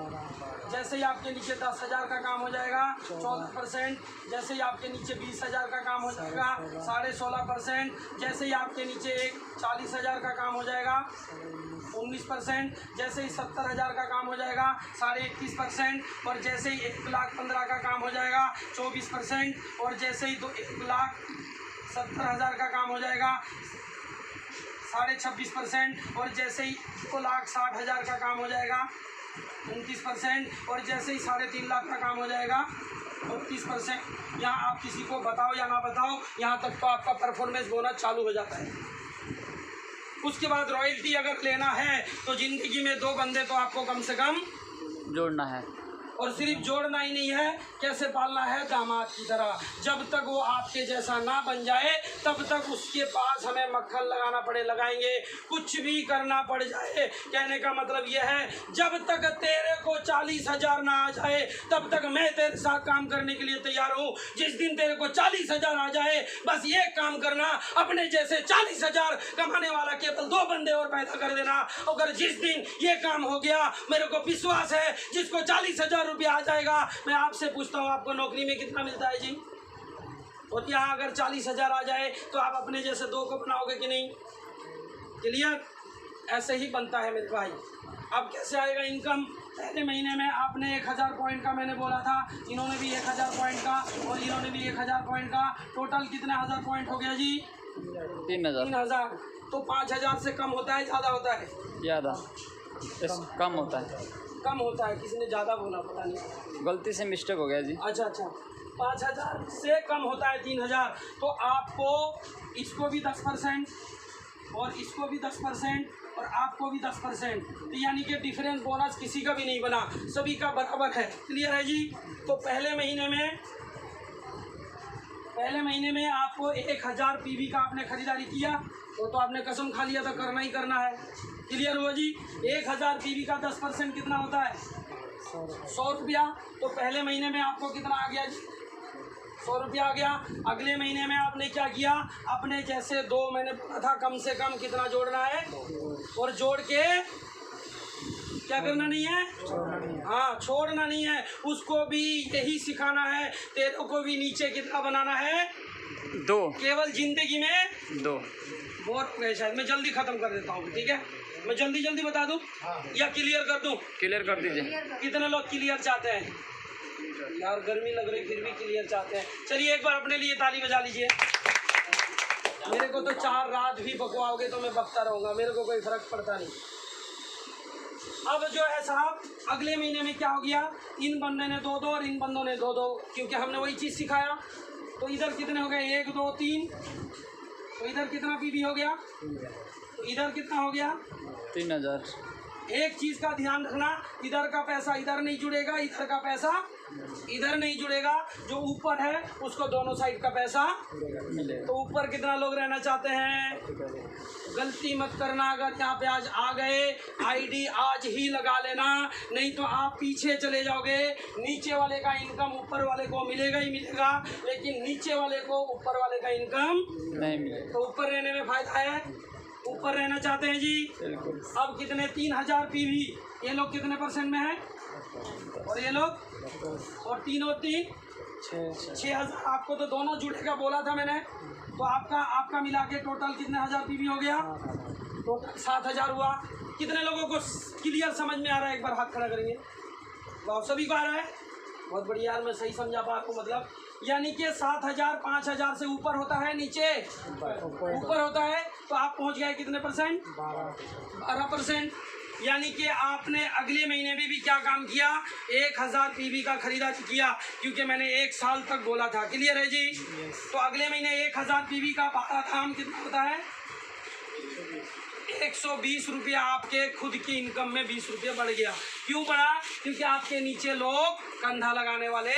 जैसे ही आपके नीचे 10,000 का काम हो जाएगा 14%। जैसे ही आपके नीचे 20,000 का काम हो जाएगा 16.5%। जैसे ही आपके नीचे 40,000 का काम हो जाएगा 19%। जैसे ही 70,000 का काम हो जाएगा 31.5%। और जैसे ही 1,15,000 का काम हो जाएगा 24%। और जैसे ही 1,70,000 का काम हो जाएगा 26.5%। और जैसे ही 1,60,000 का काम हो जाएगा 29%। और जैसे ही 3.5 लाख का काम हो जाएगा 32%। यहाँ आप किसी को बताओ या ना बताओ, यहाँ तक तो आपका परफॉर्मेंस बोनस चालू हो जाता है। उसके बाद रॉयल्टी अगर लेना है तो जिंदगी में 2 बंदे तो आपको कम से कम जोड़ना है। और सिर्फ जोड़ना ही नहीं है, कैसे पालना है? दामाद की तरह। जब तक वो आपके जैसा ना बन जाए तब तक उसके पास हमें मक्खन लगाना पड़े, लगाएंगे, कुछ भी करना पड़ जाए। कहने का मतलब यह है, जब तक तेरे को 40,000 ना आ जाए तब तक मैं तेरे साथ काम करने के लिए तैयार हूँ। जिस दिन तेरे को 40,000 आ जाए बस ये काम करना, अपने जैसे 40,000 कमाने वाला केवल 2 बंदे और पैदा कर देना। अगर जिस दिन ये काम हो गया, मेरे को विश्वास है जिसको 40,000 रुपया आ जाएगा, मैं आपसे पूछता हूँ आपको नौकरी में कितना मिलता है जी? और यहाँ अगर 40,000 आ जाए तो आप अपने जैसे 2 को बनाओगे कि नहीं? क्लियर? ऐसे ही बनता है मेरे भाई। अब कैसे आएगा इनकम? पहले महीने में आपने 1,000 पॉइंट का मैंने बोला था, इन्होंने भी 1,000 पॉइंट का और इन्होंने भी 1,000 पॉइंट का। टोटल कितने 1,000 पॉइंट हो गया जी? 3,000। तो 5,000 से कम होता है, ज़्यादा होता है? ज़्यादा। कम होता है। कम होता है। किसी ने ज़्यादा बोला, पता नहीं, गलती से मिस्टेक हो गया जी। अच्छा 5,000 से कम होता है 3,000। तो आपको इसको भी 10% और इसको भी 10% और आपको भी 10%। तो यानी कि डिफरेंस बोनस किसी का भी नहीं बना, सभी का बराबर है। क्लियर है जी। तो पहले महीने में आपको 1000 पीवी का आपने खरीदारी किया, तो आपने कसम खा लिया था करना ही करना है। क्लियर हुआ जी। 1000 पीवी का 10% कितना होता है? 100 रुपया। तो पहले महीने में आपको कितना आ गया जी? 100 रुपया आ गया। अगले महीने में आपने क्या किया? अपने जैसे 2 मैंने बोला था कम से कम कितना जोड़ना है, और जोड़ के क्या करना नहीं है? हाँ, छोड़ना नहीं है। उसको भी यही सिखाना है, तेरे को भी नीचे कितना बनाना है? 2। केवल जिंदगी में 2। बहुत हो गए शायद, मैं जल्दी खत्म कर देता हूँ। ठीक है, मैं जल्दी बता दूँ या क्लियर कर दूँ? क्लियर कर दीजिए। कितने लोग क्लियर चाहते हैं? यार गर्मी लग रही फिर भी क्लियर चाहते हैं। चलिए एक बार अपने लिए ताली बजा लीजिए। मेरे को तो 4 रात भी बकवाओगे तो मैं बकता रहूँगा, मेरे को कोई फर्क पड़ता नहीं। अब जो है साहब, अगले महीने में क्या हो गया? इन बंदे ने 2 और इन बंदों ने 2, क्योंकि हमने वही चीज़ सिखाया। तो इधर कितने हो गए? 1 2 3। तो इधर कितना पीवी हो गया? तो इधर कितना हो गया? 3000। एक चीज़ का ध्यान रखना, इधर का पैसा इधर नहीं जुड़ेगा, इधर का पैसा इधर नहीं जुड़ेगा। जो ऊपर है उसको दोनों साइड का पैसा मिलेगा। तो ऊपर कितना लोग रहना चाहते हैं? गलती मत करना, अगर यहाँ पे आज आ गए आईडी आज ही लगा लेना, नहीं तो आप पीछे चले जाओगे। नीचे वाले का इनकम ऊपर वाले को मिलेगा ही मिलेगा, लेकिन नीचे वाले को ऊपर वाले का इनकम नहीं मिलेगा। तो ऊपर रहने में फायदा है। ऊपर रहना चाहते हैं जी। बिल्कुल। अब कितने? 3000 पीवी। ये लोग कितने % में है? और ये लोग? और 3 और 3 6000। आपको तो दोनों जुड़ेगा बोला था मैंने। तो आपका मिला के टोटल कितने हजार पीवी हो गया? टोटल 7000 हुआ। कितने लोगों को क्लियर समझ में आ रहा है? एक बार हाथ खड़ा करेंगे। वाह, सभी को आ रहा है? बहुत बढ़िया यार, मैं सही समझा पा आपको। मतलब यानी कि 7000 5000 से ऊपर होता है, नीचे ऊपर होता है। तो आप पहुंच गए कितने %? 12%। यानी कि आपने अगले महीने में भी क्या काम किया? 1000 पीवी का खरीदारी किया, क्योंकि मैंने 1 साल तक बोला था। क्लियर है जी। तो अगले महीने 1000 पीवी का 12 दाम कितना होता है? 120 रुपया। आपके खुद की इनकम में 20 रुपया बढ़ गया। क्यों बढ़ा? क्योंकि आपके नीचे लोग कंधा लगाने वाले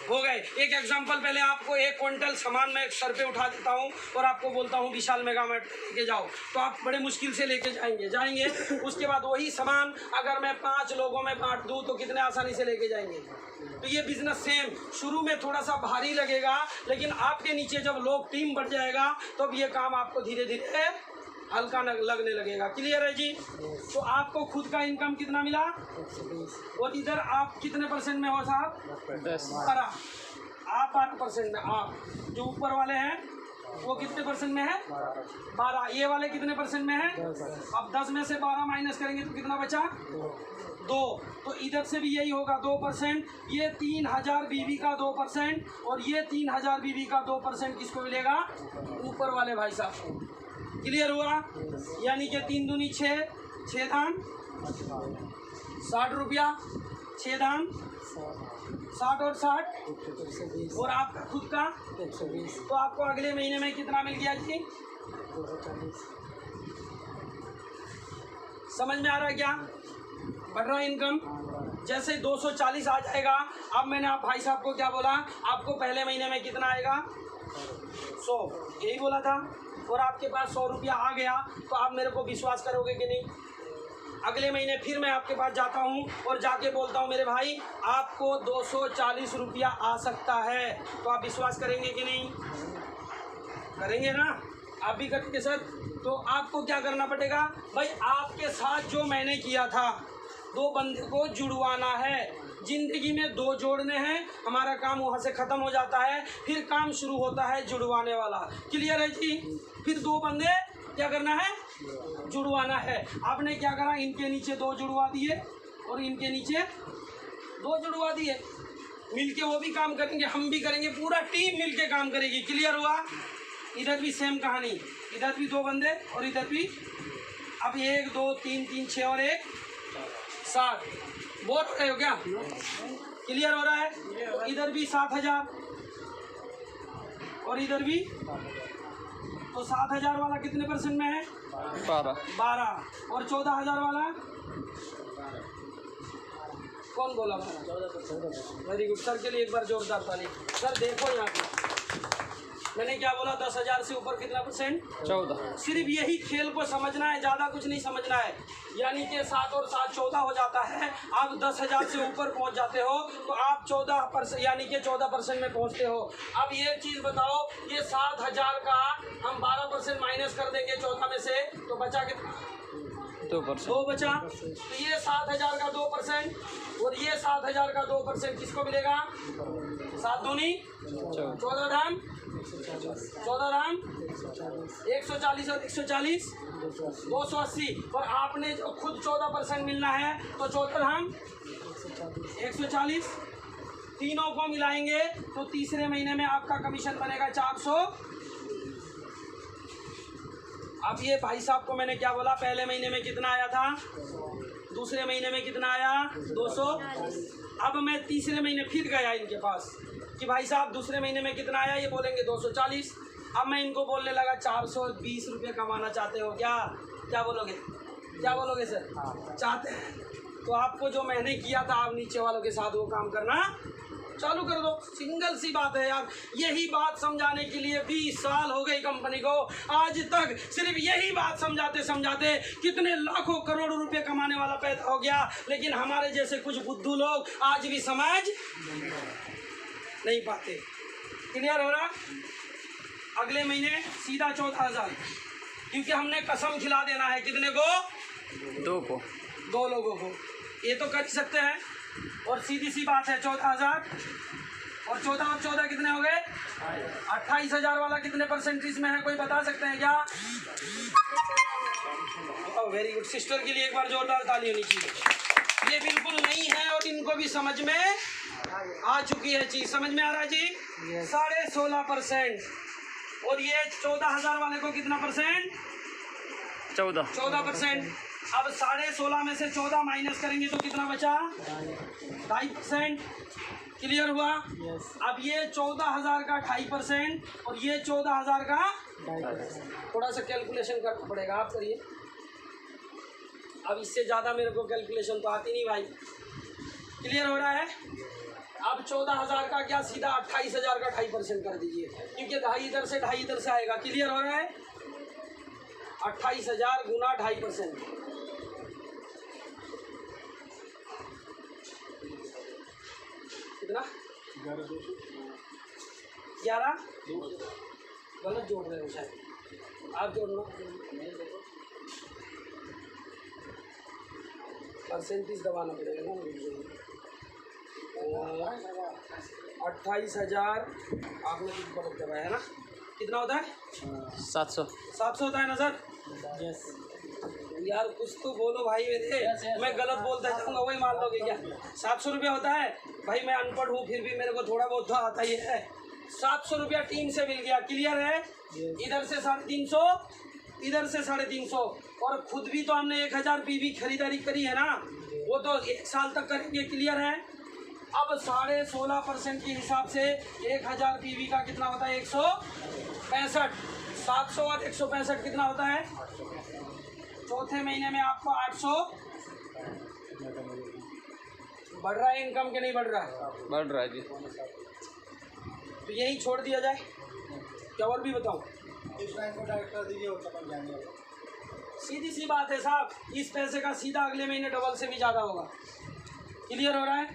हो गए। एक एग्जांपल, पहले आपको 1 क्विंटल सामान मैं सर पे उठा देता हूँ और आपको बोलता हूँ विशाल मेगा मार्ट लेके जाओ, तो आप बड़े मुश्किल से लेके जाएंगे। उसके बाद वही सामान अगर मैं 5 लोगों में बांट दूँ तो कितने आसानी से लेके जाएंगे। तो ये बिजनेस सेम, शुरू में थोड़ा सा भारी लगेगा, लेकिन आपके नीचे जब लोग टीम बढ़ जाएगा तो ये काम आपको धीरे धीरे हल्का लगने लगेगा। क्लियर है जी। तो आपको खुद का इनकम कितना मिला? और इधर आप कितने % में हो साहब? 10। आप 12% में। आप जो ऊपर वाले हैं वो कितने % में है? 12। ये वाले कितने % में है? अब 10 में से 12 माइनस करेंगे तो कितना बचा? 2। तो इधर से भी यही होगा 2%। ये 3000 बीवी का 2% और ये 3000 बीवी का 2% किसको मिलेगा? ऊपर वाले भाई साहब। क्लियर हुआ? यानी कि 3 दूनी 6, 6 दाम 60 रुपया, 6 दाम 60 और 60 और आपका खुद का 120। तो आपको अगले महीने में कितना मिल गया जी? 240। समझ में आ रहा है क्या? बढ़ रहा है इनकम। जैसे 240 आ जाएगा। अब मैंने आप भाई साहब को क्या बोला? आपको पहले महीने में कितना आएगा? 100, यही बोला था। और आपके पास 100 रुपया आ गया तो आप मेरे को विश्वास करोगे कि नहीं? अगले महीने फिर मैं आपके पास जाता हूँ और जाके बोलता हूँ मेरे भाई आपको 240 रुपया आ सकता है, तो आप विश्वास करेंगे कि नहीं? करेंगे ना? आप भी करेंगे सर। तो आपको क्या करना पड़ेगा भाई? आपके साथ जो मैंने किया था, 2 बंदे को जुड़वाना है। जिंदगी में 2 जोड़ने हैं, हमारा काम वहाँ से ख़त्म हो जाता है, फिर काम शुरू होता है जुड़वाने वाला। क्लियर है जी? फिर 2 बंदे क्या करना है? जुड़वाना है। आपने क्या करा? इनके नीचे 2 जुड़वा दिए और इनके नीचे 2 जुड़वा दिए। मिलके वो भी काम करेंगे, हम भी करेंगे, पूरा टीम मिलके काम करेगी। क्लियर हुआ? इधर भी सेम कहानी, इधर भी 2 बंदे और इधर भी। अब 1 2 3 3 6 और 1 7। बोल रहे हो क्या? क्लियर हो रहा है? तो इधर भी 7000 और इधर भी तो 7,000 वाला कितने परसेंट में है? 12। और 14,000 वाला कौन बोला? 14। वेरी गुड सर के लिए एक बार जोरदार ताली। सर देखो यहाँ पे मैंने क्या बोला, 10,000 से ऊपर कितना परसेंट? 14। सिर्फ यही खेल को समझना है, ज़्यादा कुछ नहीं समझना है। यानी कि 7 और 7 14 हो जाता है। आप 10,000 से ऊपर पहुंच जाते हो तो आप 14% यानी कि 14% में पहुंचते हो। अब ये चीज़ बताओ, ये 7,000 का हम 12% माइनस कर देंगे 14 में से, तो बचा कितना? 2%। 2 बचा। तो ये 7,000 का 2% और ये 7,000 का 2% किसको मिलेगा? 7 दूनी 14 धाम 14 धाम 140 और 140 280। और आपने जो खुद 14% मिलना है तो 14 धाम 140। तीनों को मिलाएंगे तो तीसरे महीने में आपका कमीशन बनेगा 400। अब ये भाई साहब को मैंने क्या बोला, पहले महीने में कितना आया था, दूसरे महीने में कितना आया? 200। अब मैं तीसरे महीने फिर गया इनके पास कि भाई साहब दूसरे महीने में कितना आया? ये बोलेंगे 240। अब मैं इनको बोलने लगा 420 रुपये कमाना चाहते हो क्या? क्या बोलोगे? क्या बोलोगे सर? चाहते हैं तो आपको जो मैंने किया था आप नीचे वालों के साथ वो काम करना चालू कर दो। सिंगल सी बात है यार। यही बात समझाने के लिए 20 साल हो गई कंपनी को, आज तक सिर्फ यही बात समझाते समझाते कितने लाखों करोड़ों रुपए कमाने वाला पैदा हो गया। लेकिन हमारे जैसे कुछ बुद्धू लोग आज भी समझ नहीं पाते। क्लियर हो रहा? अगले महीने सीधा 14,000, क्योंकि हमने कसम खिला देना है कितने को? 2 लोगों को। ये तो कर सकते हैं। और सीधी सी बात है 14,000 और 14 कितने हो गए? 28,000 वाला कितने परसेंटेज में है, कोई बता सकते हैं क्या? Very good. सिस्टर के लिए एक बार जोरदार ताली होनी चाहिए। ये बिल्कुल नहीं है और इनको भी समझ में आ चुकी है चीज। समझ में आ रहा है जी? 16.5%। और ये 14,000 वाले को कितना परसेंट? 14%। अब 16.5 में से 14 माइनस करेंगे तो कितना बचा? 2.5%। क्लियर हुआ? अब ये 14,000 का 2.5% और ये 14,000 का 2.5%। थोड़ा सा कैलकुलेशन करना पड़ेगा, आप करिए। अब इससे ज़्यादा मेरे को कैलकुलेशन तो आती नहीं भाई। क्लियर हो रहा है? अब 14,000 का क्या सीधा 28,000 का 2.5% कर दीजिए, क्योंकि 2.5 इधर से 2.5 इधर से आएगा। क्लियर हो रहा है? 28,000 गुना 2.5%। कितना? 11। गलत जोड़ रहे हो शायद, आप जोड़ना। परसेंटेज दबाना पड़ेगा ना। 28,000 आपने कुछ गलत दबाया है ना? कितना होता है? 700 होता है ना सर? यस। यार कुछ तो बोलो भाई मेरे। मैं गलत बोलता जाऊँगा वही मान लोगे क्या? 700 रुपया होता है भाई। मैं अनपढ़ हूँ फिर भी मेरे को थोड़ा बहुत तो आता ही है। 700 रुपया टीम से मिल गया। क्लियर है? इधर से 350, इधर से 350। और खुद भी तो हमने 1,000 पीवी खरीदारी करी है ना, वो तो 1 साल तक करेंगे। क्लियर है? अब 16.5% के हिसाब से 1,000 पीवी का कितना होता है? 165। 700 और 165 कितना होता है? चौथे महीने में आपको 800 बढ़ रहा है इनकम के नहीं बढ़ रहा है? बढ़ रहा है जी। तो यही छोड़ दिया जाए क्या? और भी बताऊं? सीधी सी बात है साहब, इस पैसे का सीधा अगले महीने डबल से भी ज़्यादा होगा। क्लियर हो रहा है?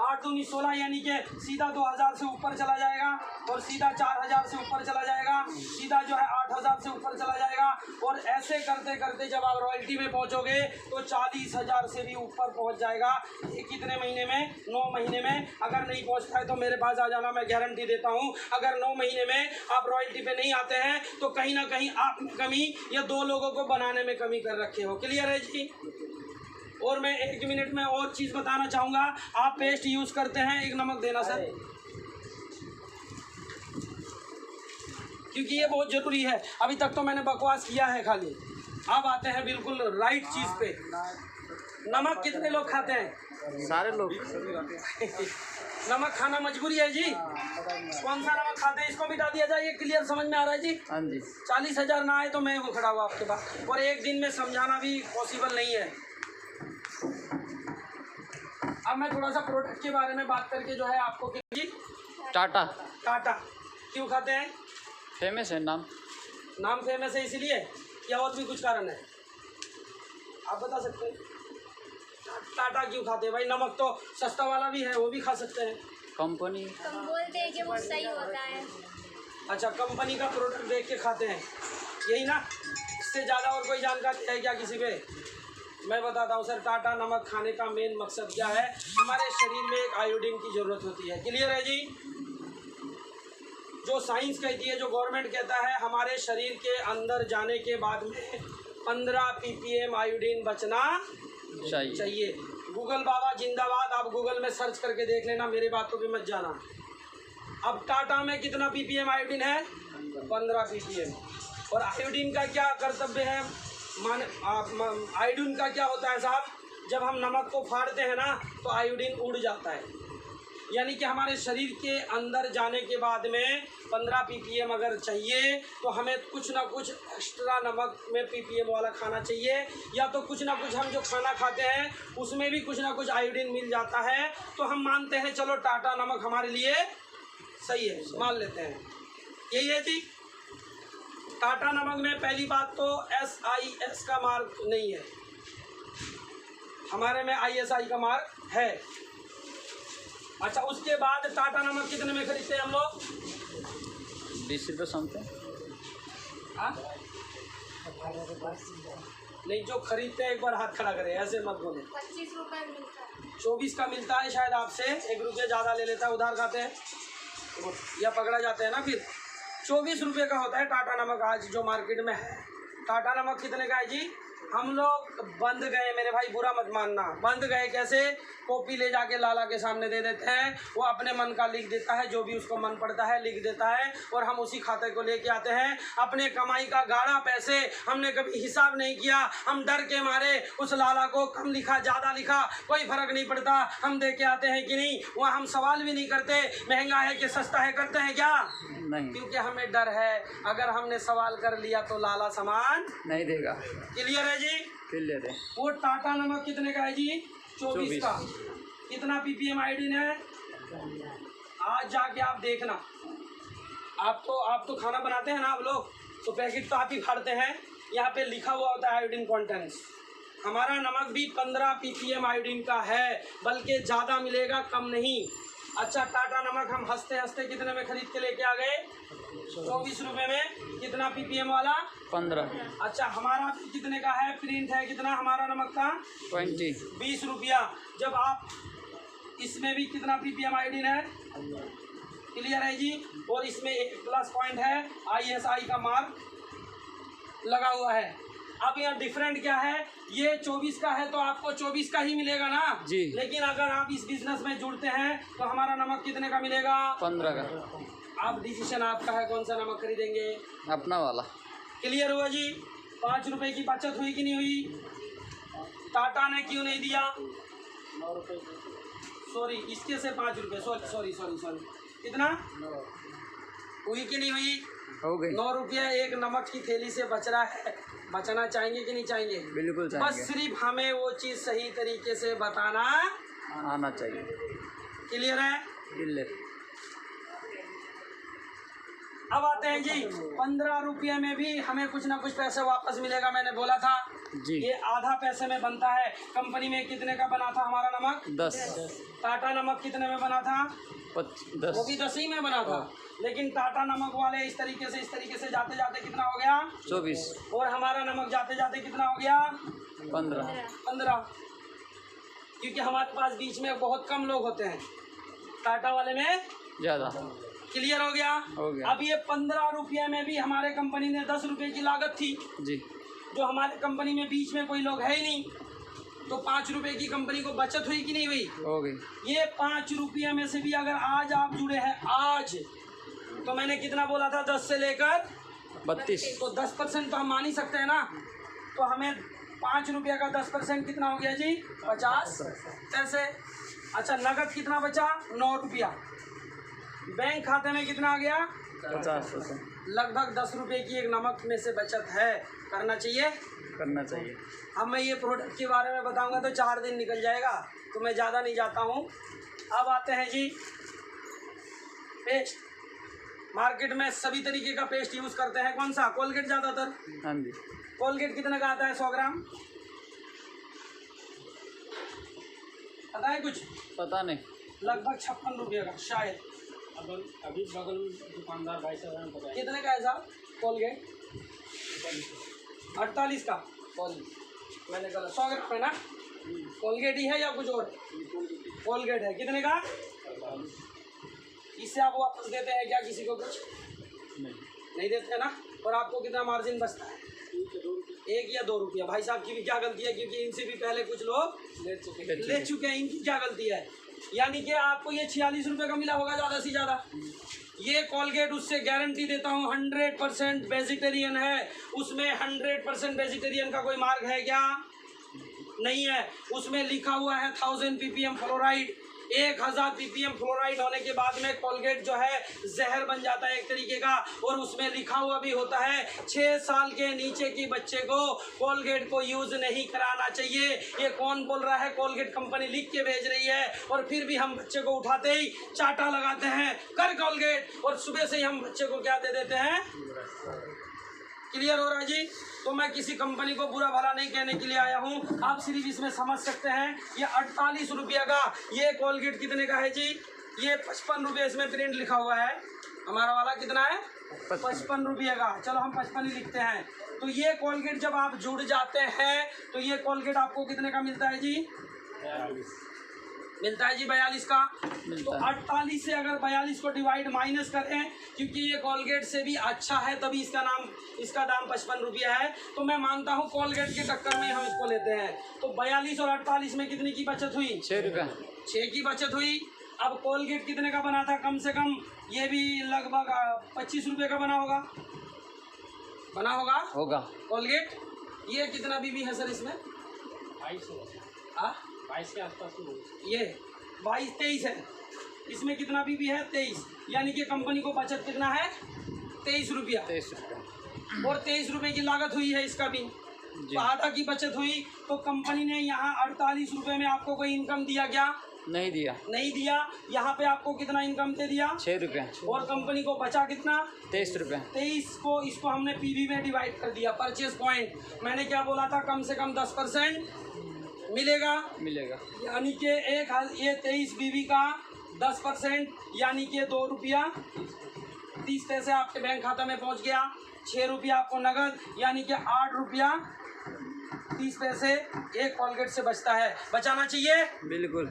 8 दूनी 16 यानी कि सीधा 2,000 से ऊपर चला जाएगा और सीधा 4,000 से ऊपर चला जाएगा, सीधा जो है 8,000 से ऊपर चला जाएगा। और ऐसे करते करते जब आप रॉयल्टी में पहुंचोगे तो 40,000 से भी ऊपर पहुंच जाएगा। ये कितने महीने में? 9 महीने में। अगर नहीं पहुंचता है तो मेरे पास आ जाना, मैं गारंटी देता हूँ। अगर 9 महीने में आप रॉयल्टी पे नहीं आते हैं तो कहीं ना कहीं आप में कमी या 2 लोगों को बनाने में कमी कर रखे हो। क्लियर है जी? और मैं 1 मिनट में और चीज़ बताना चाहूँगा। आप पेस्ट यूज़ करते हैं, एक नमक देना सर, क्योंकि ये बहुत ज़रूरी है। अभी तक तो मैंने बकवास किया है खाली। अब आते हैं बिल्कुल राइट चीज़ पे। नमक कितने लोग खाते हैं? सारे लोग। नमक खाना मजबूरी है जी। कौन सा नमक खाते हैं इसको मिटा दिया जाए, ये क्लियर समझ में आ रहा है जी। हाँ जी 40,000 ना आए तो मैं वो खड़ा हुआ आपके पास, और एक दिन में समझाना भी पॉसिबल नहीं है। अब मैं थोड़ा सा प्रोडक्ट के बारे में बात करके जो है आपको जी टाटा टाटा क्यों खाते हैं? फेमस है नाम। नाम फेमस है इसीलिए या और भी कुछ कारण है आप बता सकते हैं? टाटा क्यों खाते हैं भाई? नमक तो सस्ता वाला भी है, वो भी खा सकते हैं। कंपनी हम बोलते हैं कि वो सही होता है। अच्छा, कंपनी का प्रोडक्ट देख के खाते हैं, यही ना? इससे ज़्यादा और कोई जानकारी है क्या किसी पे? मैं बताता हूँ सर, टाटा नमक खाने का मेन मकसद क्या है? हमारे शरीर में एक आयोडीन की ज़रूरत होती है। क्लियर है जी? जो साइंस कहती है, जो गवर्नमेंट कहता है, हमारे शरीर के अंदर जाने के बाद में 15 ppm आयोडीन बचना चाहिए। गूगल बाबा जिंदाबाद, आप गूगल में सर्च करके देख लेना, मेरे बातों पे मत जाना। अब टाटा में कितना ppm आयोडीन है? 15 ppm। और आयोडीन का क्या कर्तव्य है? आयोडीन का क्या होता है साहब? जब हम नमक को फाड़ते हैं ना तो आयोडीन उड़ जाता है, यानी कि हमारे शरीर के अंदर जाने के बाद में 15 ppm अगर चाहिए तो हमें कुछ ना कुछ एक्स्ट्रा नमक में ppm वाला खाना चाहिए, या तो कुछ ना कुछ हम जो खाना खाते हैं उसमें भी कुछ ना कुछ आयोडीन मिल जाता है। तो हम मानते हैं चलो टाटा नमक हमारे लिए सही है, मान लेते हैं। यही है जी। टाटा नमक में पहली बात तो SIS का मार्क नहीं है, हमारे में ISI का मार्क है। अच्छा, उसके बाद टाटा नमक कितने में खरीदते हैं हम लोग? 20 रुपये समथिंग। हाँ नहीं, जो खरीदते हैं एक बार हाथ खड़ा करें, ऐसे मत बोले। 25 रुपए मिलता है। 24 का मिलता है शायद, आपसे 1 रुपये ज़्यादा ले लेता है, उधार खाते हैं या पकड़ा जाते हैं ना। फिर 24 रुपये का होता है टाटा नमक आज जो मार्केट में है। टाटा नमक कितने का है जी? हम लोग बंद गए मेरे भाई, बुरा मत मानना। बंद गए कैसे? कॉपी ले जाके लाला के सामने दे देते हैं, वो अपने मन का लिख देता है, जो भी उसको मन पड़ता है लिख देता है, और हम उसी खाते को लेके आते हैं। अपने कमाई का गाढ़ा पैसे हमने कभी हिसाब नहीं किया, हम डर के मारे उस लाला को कम लिखा ज़्यादा लिखा कोई फर्क नहीं पड़ता, हम दे के आते हैं कि नहीं। वहाँ हम सवाल भी नहीं करते महंगा है कि सस्ता है, करते हैं क्या? नहीं, क्योंकि हमें डर है, अगर हमने सवाल कर लिया तो लाला सामान नहीं देगा। क्लियर है जी? क्लियर है। वो टाटा नमक कितने का है जी? 24 का। कितना ppm आयोडीन है? आज जाके आप देखना। आप तो खाना बनाते हैं ना आप लोग, तो पैकेट तो आप ही फाड़ते हैं, यहाँ पे लिखा हुआ होता है आयोडीन कंटेंट्स। हमारा नमक भी 15 ppm आयोडीन का है, बल्कि ज़्यादा मिलेगा, कम नहीं। अच्छा, टाटा नमक हम हंसते हंसते कितने में खरीद के लेके आ गए? 24 रुपये में। कितना ppm वाला? 15। अच्छा, हमारा कितने का है? प्रिंट है कितना हमारा नमक का? 20 रुपया। जब आप इसमें भी कितना ppm आयोडीन है? क्लियर है जी? और इसमें एक प्लस पॉइंट है, ISI का मार्क लगा हुआ है। अब यहाँ डिफरेंट क्या है? ये 24 का है तो आपको 24 का ही मिलेगा ना जी। लेकिन अगर आप इस बिजनेस में जुड़ते हैं तो हमारा नमक कितने का मिलेगा? 15 का। आप डिसीजन आपका है, कौन सा नमक खरीदेंगे? अपना वाला। क्लियर हुआ जी? 5 रुपए की बचत हुई कि नहीं हुई? टाटा ने क्यों नहीं दिया? 9 रुपये। सॉरी, इसके से 5 रुपये। सॉरी कितना हुई कि नहीं हुई? हो गई। 9 रुपया एक नमक की थैली से बच रहा है। बचाना चाहेंगे कि नहीं चाहेंगे? बिल्कुल बस चाहेंगे। सिर्फ हमें वो चीज़ सही तरीके से बताना आना चाहिए। क्लियर है? क्लियर। अब आते हैं जी 15 रुपये में भी हमें कुछ ना कुछ पैसे वापस मिलेगा। मैंने बोला था जी। ये आधा पैसे में बनता है। कंपनी में कितने का बना था हमारा नमक? 10। टाटा नमक कितने में बना था? 10। वो भी 10 ही में बना था। लेकिन टाटा नमक वाले इस तरीके से जाते जाते कितना हो गया? 24। और हमारा नमक जाते जाते कितना हो गया? 15। क्योंकि हमारे पास बीच में बहुत कम लोग होते हैं, टाटा वाले में ज़्यादा। क्लियर हो गया? अब ये 15 रुपये में भी हमारे कंपनी ने 10 रुपये की लागत थी जी। जो हमारे कंपनी में बीच में कोई लोग है ही नहीं, तो 5 रुपये की कंपनी को बचत हुई कि नहीं हुई? हो गई। ये 5 रुपये में से भी अगर आज आप जुड़े हैं, आज तो मैंने कितना बोला था? 10 से लेकर 32। तो 10% तो हम मान ही सकते हैं ना। तो हमें 5 रुपये का 10% कितना हो गया जी? 50 पैसे। अच्छा, नगद कितना बचा? 9 रुपया। बैंक खाते में कितना आ गया? 50%। लगभग 10 रुपए की एक नमक में से बचत है। करना चाहिए। करना चाहिए। अब मैं ये प्रोडक्ट के बारे में बताऊंगा तो 4 दिन निकल जाएगा, तो मैं ज़्यादा नहीं जाता हूँ। अब आते हैं जी पेस्ट। मार्केट में सभी तरीके का पेस्ट यूज़ करते हैं। कौन सा? कोलगेट ज़्यादातर। हाँ जी। कोलगेट कितने का आता है 100 ग्राम? पता है कुछ? पता नहीं। लगभग 56 रुपये का शायद। अभी बगल में दुकानदार भाई साहब ने बताया कितने का है साहब कोलगेट? 48 का। मैंने कहा 100 ग्राम है ना? कोलगेट ही है या कुछ और? कोलगेट है। कितने का? इससे आप वापस देते हैं क्या किसी को कुछ? नहीं देते ना। और आपको कितना मार्जिन बचता है? 1 या 2 रुपया। भाई साहब की भी क्या गलती है, क्योंकि इनसे भी पहले कुछ लोग ले चुके हैं। इनकी क्या गलती है? यानी कि आपको ये 46 रुपये का मिला होगा ज़्यादा से ज़्यादा। ये कोलगेट उससे गारंटी देता हूँ 100% वेजिटेरियन है। उसमें 100% वेजिटेरियन का कोई मार्क है क्या? नहीं है। उसमें लिखा हुआ है 1000 ppm फ्लोराइड। 1000 ppm फ्लोराइड होने के बाद में कोलगेट जो है जहर बन जाता है एक तरीके का। और उसमें लिखा हुआ भी होता है 6 साल के नीचे की बच्चे को कोलगेट को यूज़ नहीं कराना चाहिए। ये कौन बोल रहा है? कोलगेट कंपनी लिख के भेज रही है। और फिर भी हम बच्चे को उठाते ही चाटा लगाते हैं, कर कोलगेट, और सुबह से ही हम बच्चे को क्या दे देते हैं? क्लियर हो रहा है जी? तो मैं किसी कंपनी को बुरा भला नहीं कहने के लिए आया हूँ। आप सिर्फ इसमें समझ सकते हैं। ये 48 रुपये का ये कोलगेट कितने का है जी? ये 55 रुपये इसमें प्रिंट लिखा हुआ है। हमारा वाला कितना है? 55 रुपये का। चलो हम 55 ही लिखते हैं। तो ये कोलगेट जब आप जुड़ जाते हैं तो ये कोलगेट आपको कितने का मिलता है जी? मिलता है जी 42 का। तो 48 से अगर 42 को डिवाइड माइनस करें, क्योंकि ये कोलगेट से भी अच्छा है तभी इसका दाम 55 रुपया है। तो मैं मानता हूँ कोलगेट के टक्कर में हम इसको लेते हैं। तो 42 और 48 में कितने की बचत हुई? 6 रुपये। 6 की बचत हुई। अब कोलगेट कितने का बना था? कम से कम ये भी लगभग 25 रुपये का बना होगा। होगा कोलगेट। ये कितना बीबी है सर इसमें? 22 के आसपास ये 22-23 है। इसमें कितना बीबी है? 23। यानी कि कंपनी को बचत कितना है? 23 रुपया। 23 रुपये। और 23 रुपये की लागत हुई है इसका भी। तो आधा की बचत हुई। तो कंपनी ने यहाँ 48 रुपये में आपको कोई इनकम दिया क्या? नहीं दिया। यहाँ पे आपको कितना इनकम दे दिया? 6 रुपये। और कंपनी को बचा कितना? 23 रुपये। 23 को इसको हमने पीवी में डिवाइड कर दिया। परचेज पॉइंट मैंने क्या बोला था? कम से कम 10% मिलेगा। यानी कि ये 23 बीवी का 10% यानी कि 2 रुपया 30 पैसे आपके बैंक खाता में पहुंच गया। 6 रुपया आपको नगद, यानी कि 8 रुपया 30 पैसे एक कोलगेट से बचता है। बचाना चाहिए। बिल्कुल।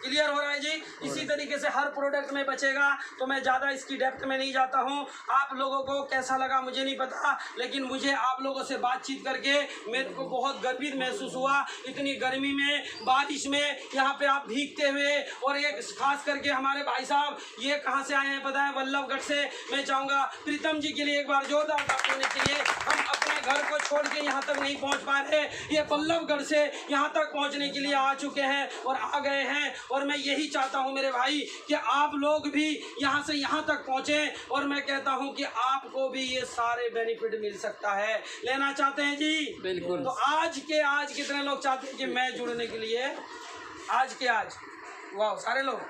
क्लियर हो रहा है जी? इसी तरीके से हर प्रोडक्ट में बचेगा। तो मैं ज़्यादा इसकी डेप्थ में नहीं जाता हूँ। आप लोगों को कैसा लगा मुझे नहीं पता, लेकिन मुझे आप लोगों से बातचीत करके मेरे को बहुत गर्वित महसूस हुआ। इतनी गर्मी में, बारिश में, यहाँ पे आप भीगते हुए, और एक खास करके हमारे भाई साहब ये कहाँ से आए हैं पता है? वल्लभगढ़ से। मैं चाहूँगा प्रीतम जी के लिए एक बार जोरदार ताली होनी चाहिए। हम अपने घर को छोड़ के यहाँ तक नहीं पहुँच पा रहे, ये वल्लभगढ़ से यहाँ तक पहुँचने के लिए आ चुके हैं और आ गए हैं। और मैं यही चाहता हूँ मेरे भाई कि आप लोग भी यहाँ से यहाँ तक पहुँचें। और मैं कहता हूँ कि आपको भी ये सारे बेनिफिट मिल सकता है। लेना चाहते हैं जी? बिल्कुल। तो आज कितने लोग चाहते हैं कि मैं जुड़ने के लिए? आज वाह, सारे लोग।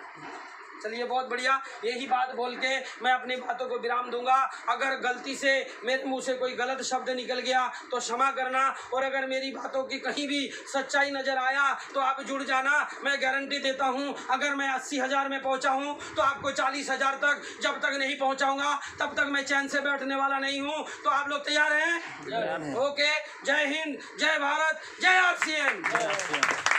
चलिए बहुत बढ़िया। यही बात बोल के मैं अपनी बातों को विराम दूंगा। अगर गलती से मेरे मुंह से कोई गलत शब्द निकल गया तो क्षमा करना। और अगर मेरी बातों की कहीं भी सच्चाई नज़र आया तो आप जुड़ जाना। मैं गारंटी देता हूं, अगर मैं 80,000 में पहुंचा हूं तो आपको 40,000 तक जब तक नहीं पहुंचाऊंगा तब तक मैं चैन से बैठने वाला नहीं हूं। तो आप लोग तैयार हैं? ओके। जय हिंद, जय भारत, जय RCM।